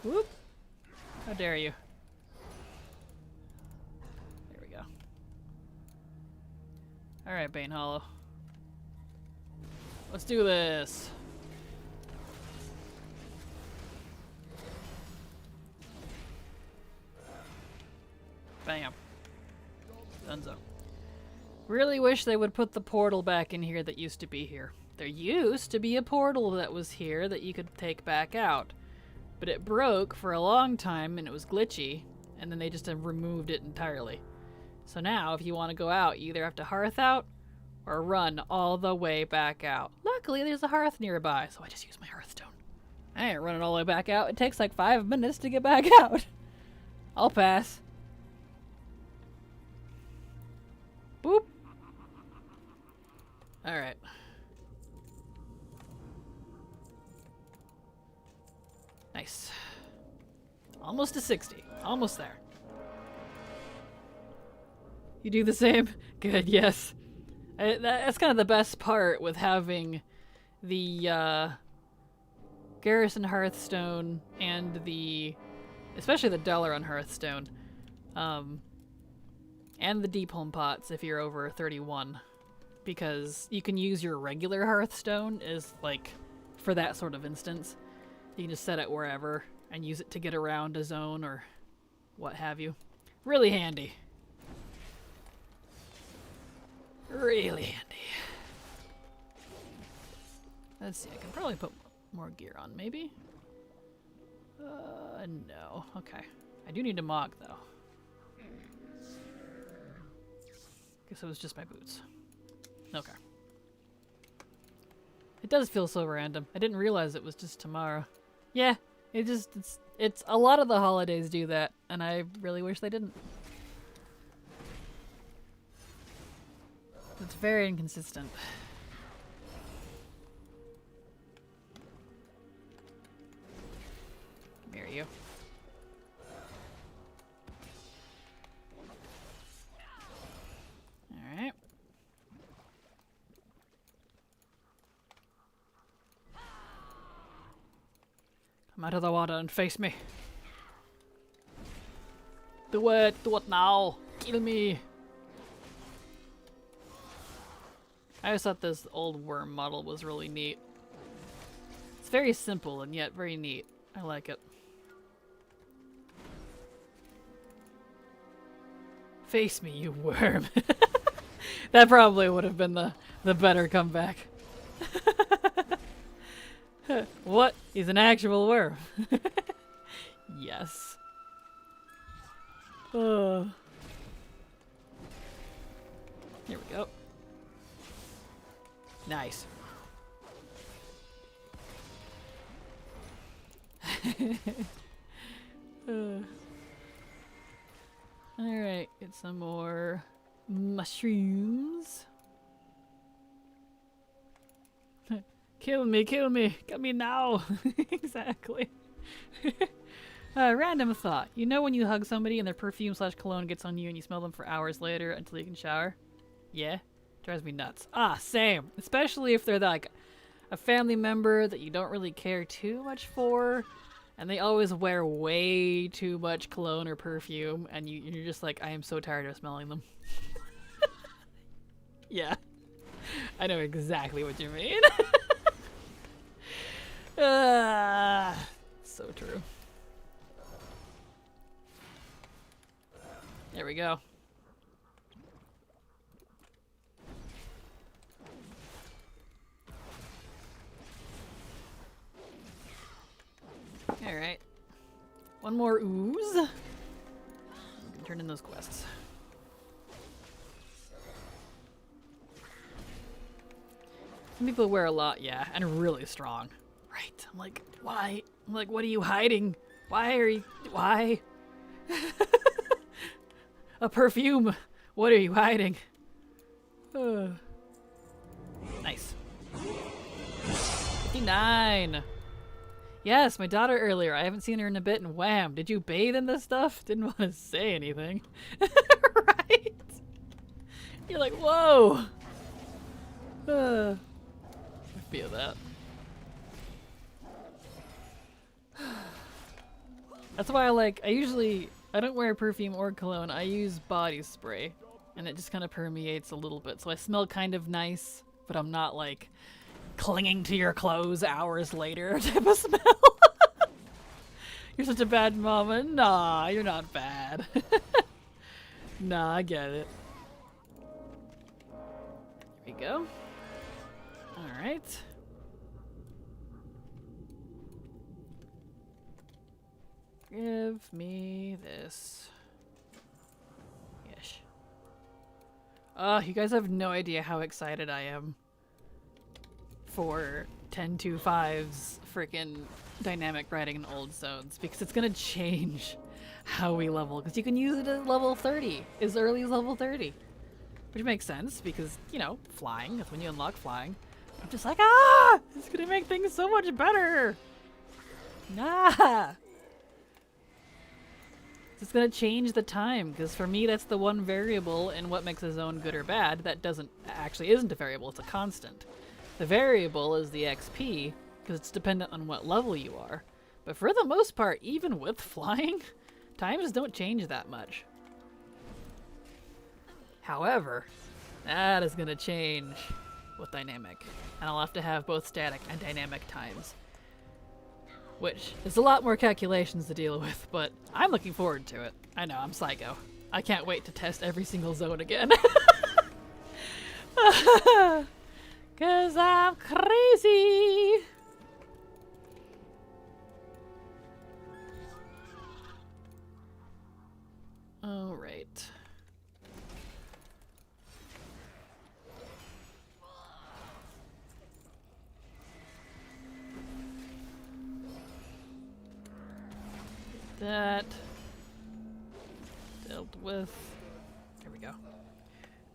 Whoop! How dare you? There we go. Alright, Bane Hollow. Let's do this! Bam. Dunzo. Really wish they would put the portal back in here that used to be here. There used to be a portal that was here that you could take back out. But it broke for a long time and it was glitchy, and then they just removed it entirely. So now, if you want to go out, you either have to hearth out or run all the way back out. Luckily, there's a hearth nearby, so I just use my hearthstone. I ain't running all the way back out. It takes like 5 minutes to get back out. I'll pass. Boop. Alright. Nice. Almost to 60. Almost there. You do the same? Good, yes. That's kind of the best part with having the Garrison Hearthstone and especially the Dalaran Hearthstone, and the Deep Home Pots if you're over 31, because you can use your regular Hearthstone as like for that sort of instance. You can just set it wherever and use it to get around a zone or what have you. Really handy. Really handy. Let's see, I can probably put more gear on, maybe? No. Okay. I do need to mog, though. Guess it was just my boots. Okay. It does feel so random. I didn't realize it was just tomorrow. Yeah, it's a lot of the holidays do that, and I really wish they didn't. It's very inconsistent. Mirror you. Alright. Come out of the water and face me. Do it now. Kill me. I always thought this old worm model was really neat. It's very simple and yet very neat. I like it. Face me, you worm. That probably would have been the better comeback. What? He's an actual werewolf. Yes. Here we go. Nice. Alright, get some more mushrooms. Kill me, get me now. Exactly. Random thought. You know when you hug somebody and their perfume / cologne gets on you and you smell them for hours later until you can shower? Yeah? Drives me nuts. Ah, same. Especially if they're like a family member that you don't really care too much for, and they always wear way too much cologne or perfume, and you're just like, I am so tired of smelling them. Yeah. I know exactly what you mean. So true. There we go. Alright. One more ooze. We can turn in those quests. Some people wear a lot, yeah, and really strong. Right. I'm like, why? I'm like, what are you hiding? Why? A perfume. What are you hiding? Nice. 59. Yes, my daughter earlier. I haven't seen her in a bit, and wham, did you bathe in this stuff? Didn't want to say anything. Right? You're like, whoa. I feel that. That's why I don't wear perfume or cologne. I use body spray, and it just kind of permeates a little bit. So I smell kind of nice, but I'm not like clinging to your clothes hours later type of smell. You're such a bad mama. Nah, you're not bad. Nah, I get it. Here we go. Alright. Give me this. Yes. Oh, you guys have no idea how excited I am for 10.2.5's freaking dynamic writing in old zones, because it's gonna change how we level, because you can use it at level 30, as early as level 30. Which makes sense, because, you know, flying, that's when you unlock flying. I'm just like, ah! It's gonna make things so much better! Nah! It's gonna change the time, because for me that's the one variable in what makes a zone good or bad that isn't a variable, it's a constant. The variable is the XP, because it's dependent on what level you are. But for the most part, even with flying, times don't change that much. However, that is gonna change with dynamic, and I'll have to have both static and dynamic times. Which is a lot more calculations to deal with, but I'm looking forward to it. I know, I'm psycho. I can't wait to test every single zone again. 'Cause I'm crazy! Alright. That dealt with. There we go.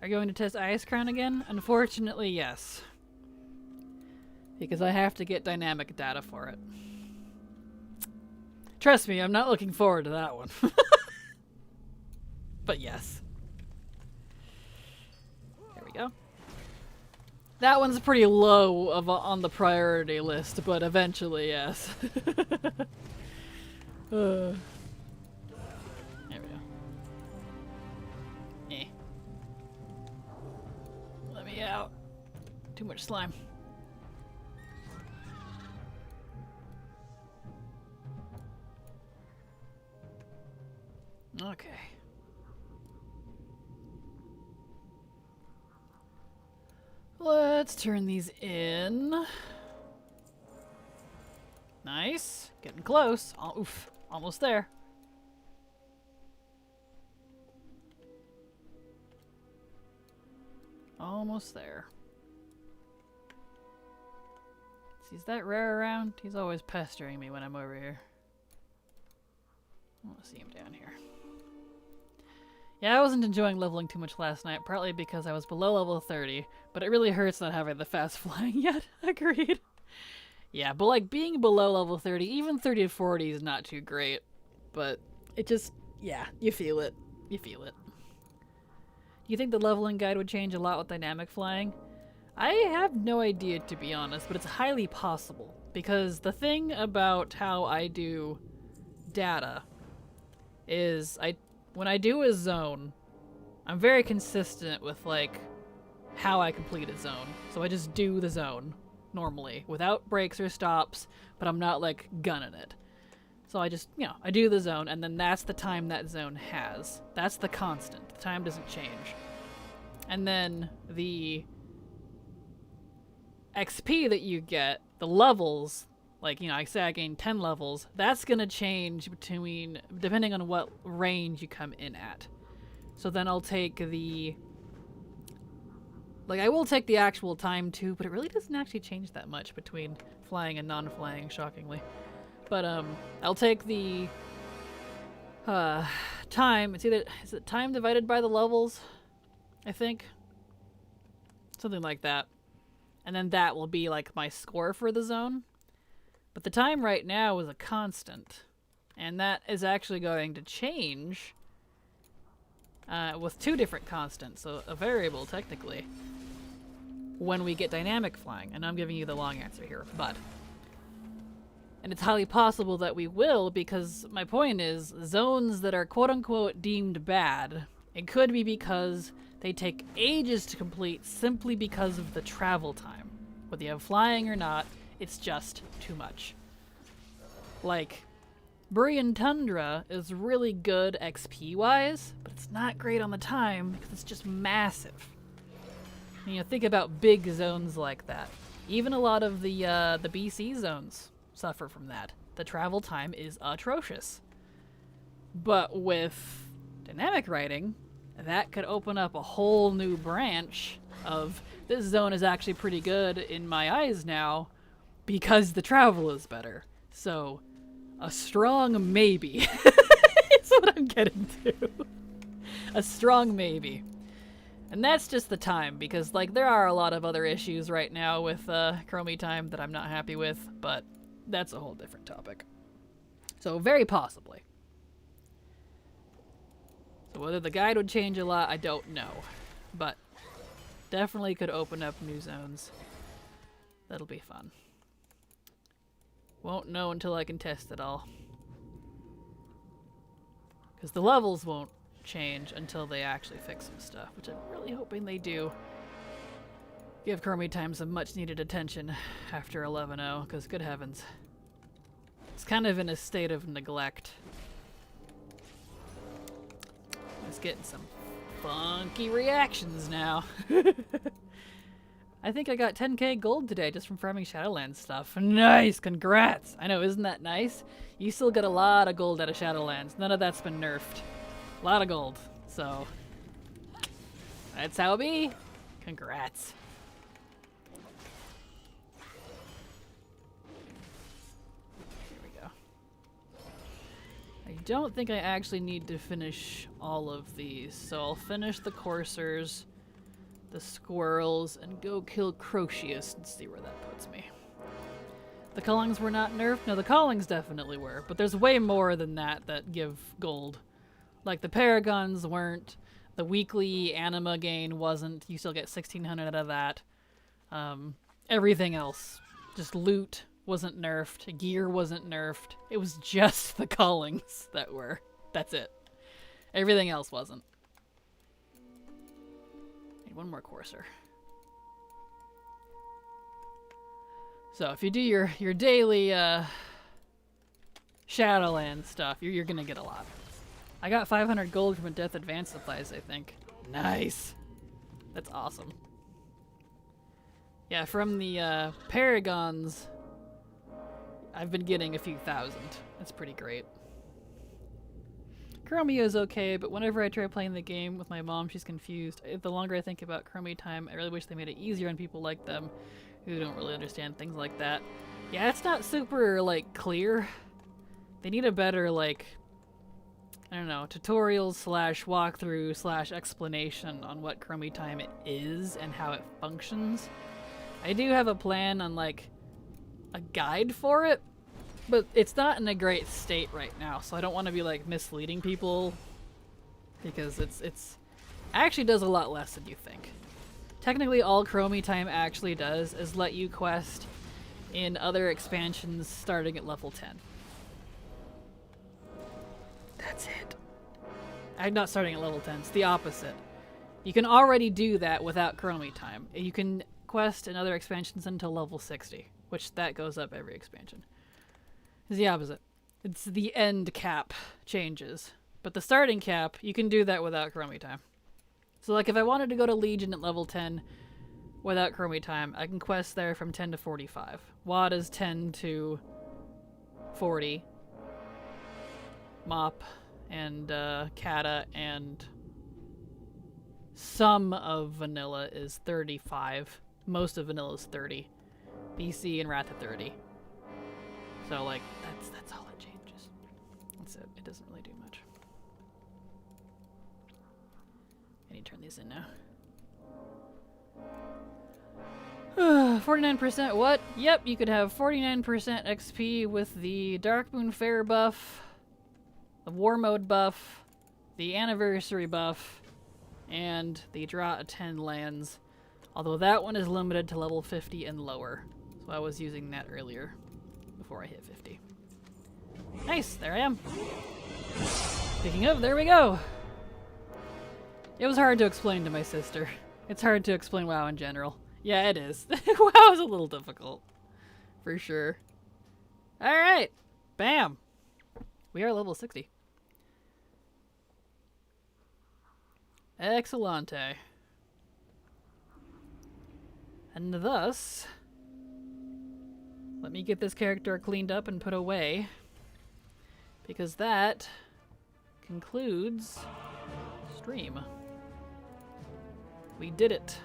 Are you going to test Ice Crown again? Unfortunately, yes. Because I have to get dynamic data for it. Trust me, I'm not looking forward to that one. But yes. There we go. That one's pretty low on the priority list, but eventually, yes. There we go. Eh. Let me out. Too much slime. Okay. Let's turn these in. Nice. Getting close. Oh, oof. Almost there. Almost there. Is that rare around? He's always pestering me when I'm over here. I want to see him down here. Yeah, I wasn't enjoying leveling too much last night, partly because I was below level 30, but it really hurts not having the fast flying yet. Agreed. Yeah, but like being below level 30, even 30 to 40 is not too great. But it just, yeah, you feel it. You feel it. Do you think the leveling guide would change a lot with dynamic flying? I have no idea, to be honest, but it's highly possible. Because the thing about how I do data is when I do a zone, I'm very consistent with like how I complete a zone. So I just do the zone normally without breaks or stops, but I'm not like gunning it. So I just, you know, I do the zone and then that's the time that zone has. That's the constant. The time doesn't change. And then the XP that you get, the levels, like, you know, I say I gain 10 levels, that's gonna change depending on what range you come in at. So then I'll take I will take the actual time too, but it really doesn't actually change that much between flying and non-flying, shockingly. But, I'll take the, time, is it time divided by the levels? I think? Something like that. And then that will be like my score for the zone. But the time right now is a constant. And that is actually going to change with two different constants, so a variable technically, when we get dynamic flying. And I'm giving you the long answer here, but. And it's highly possible that we will, because my point is, zones that are quote-unquote deemed bad, it could be because they take ages to complete simply because of the travel time. Whether you have flying or not, it's just too much. Like, Burian Tundra is really good XP-wise, but it's not great on the time because it's just massive. You know, think about big zones like that. Even a lot of the BC zones suffer from that. The travel time is atrocious. But with dynamic writing, that could open up a whole new branch of this zone is actually pretty good in my eyes now because the travel is better. So, a strong maybe is what I'm getting to. A strong maybe. And that's just the time, because like there are a lot of other issues right now with Chromie time that I'm not happy with, but that's a whole different topic. So, very possibly. So whether the guide would change a lot, I don't know. But definitely could open up new zones. That'll be fun. Won't know until I can test it all. Because the levels won't change until they actually fix some stuff, which I'm really hoping they do. Give Chromie time some much needed attention after 11.0, because good heavens. It's kind of in a state of neglect. It's getting some funky reactions now. I think I got 10k gold today just from farming Shadowlands stuff. Nice, congrats! I know, isn't that nice? You still get a lot of gold out of Shadowlands. None of that's been nerfed. A lot of gold. So, that's how it be. Congrats. I don't think I actually need to finish all of these, so I'll finish the coursers, the squirrels, and go kill Crocius and see where that puts me. The Callings were not nerfed? No, the Callings definitely were, but there's way more than that give gold. Like the Paragons weren't, the weekly anima gain wasn't, you still get 1600 out of that. Everything else, just loot, wasn't nerfed, gear wasn't nerfed. It was just the Callings that were. That's it. Everything else wasn't. Need one more courser. So if you do your daily Shadowland stuff, you're gonna get a lot. I got 500 gold from a Death Advance supplies, I think. Nice. That's awesome. Yeah, from the Paragons, I've been getting a few thousand. That's pretty great. Chromie is okay, but whenever I try playing the game with my mom, she's confused. The longer I think about Chromie time, I really wish they made it easier on people like them who don't really understand things like that. Yeah, it's not super, like, clear. They need a better, like, I don't know, tutorial slash walkthrough slash explanation on what Chromie time is and how it functions. I do have a plan on, like, a guide for it, but it's not in a great state right now, so I don't want to be, like, misleading people, because it's actually does a lot less than you think. Technically, all Chromie time actually does is let you quest in other expansions starting at level 10. That's it. I'm not starting at level 10, it's the opposite. You can already do that without Chromie time. You can quest in other expansions until level 60, which that goes up every expansion. It's the opposite. It's the end cap changes. But the starting cap, you can do that without Chromie time. So like if I wanted to go to Legion at level 10 without Chromie time, I can quest there from 10 to 45. VoD is 10 to 40. Mop and Kata and some of Vanilla is 35. Most of Vanilla is 30. BC and Wrath at 30. So like that's all it changes. That's it. It doesn't really do much. I need to turn these in now. 49% what? Yep, you could have 49% XP with the Darkmoon Fair buff, the War Mode buff, the Anniversary buff, and the Draw a 10 lands. Although that one is limited to level 50 and lower. So I was using that earlier before I hit 50. Nice, there I am. Speaking of, there we go. It was hard to explain to my sister. It's hard to explain WoW in general. Yeah, it is. WoW is a little difficult. For sure. Alright. Bam. We are level 60. Excellente. And thus, let me get this character cleaned up and put away, because that concludes stream. We did it.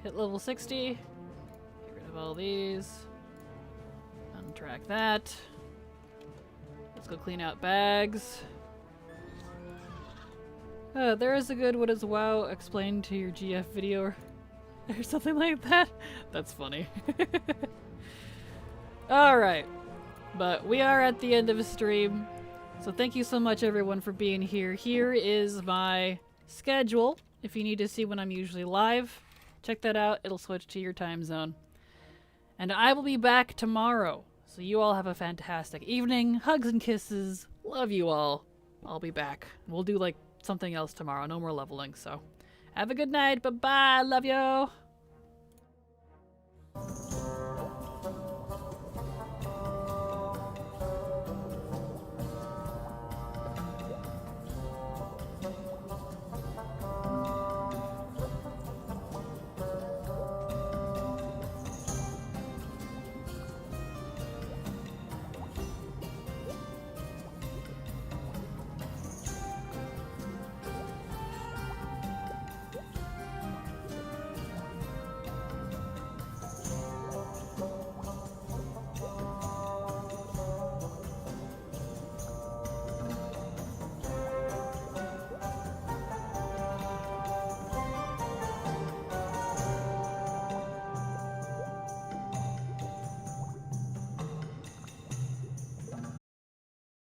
Hit level 60. Get rid of all these. Untrack that. Let's go clean out bags. There is a good what is WoW explained to your GF video or something like that. That's funny. Alright. But we are at the end of a stream. So thank you so much everyone for being here. Here is my schedule. If you need to see when I'm usually live, check that out. It'll switch to your time zone. And I will be back tomorrow. So you all have a fantastic evening. Hugs and kisses. Love you all. I'll be back. We'll do like something else tomorrow. No more leveling, so have a good night. Bye-bye. Love you.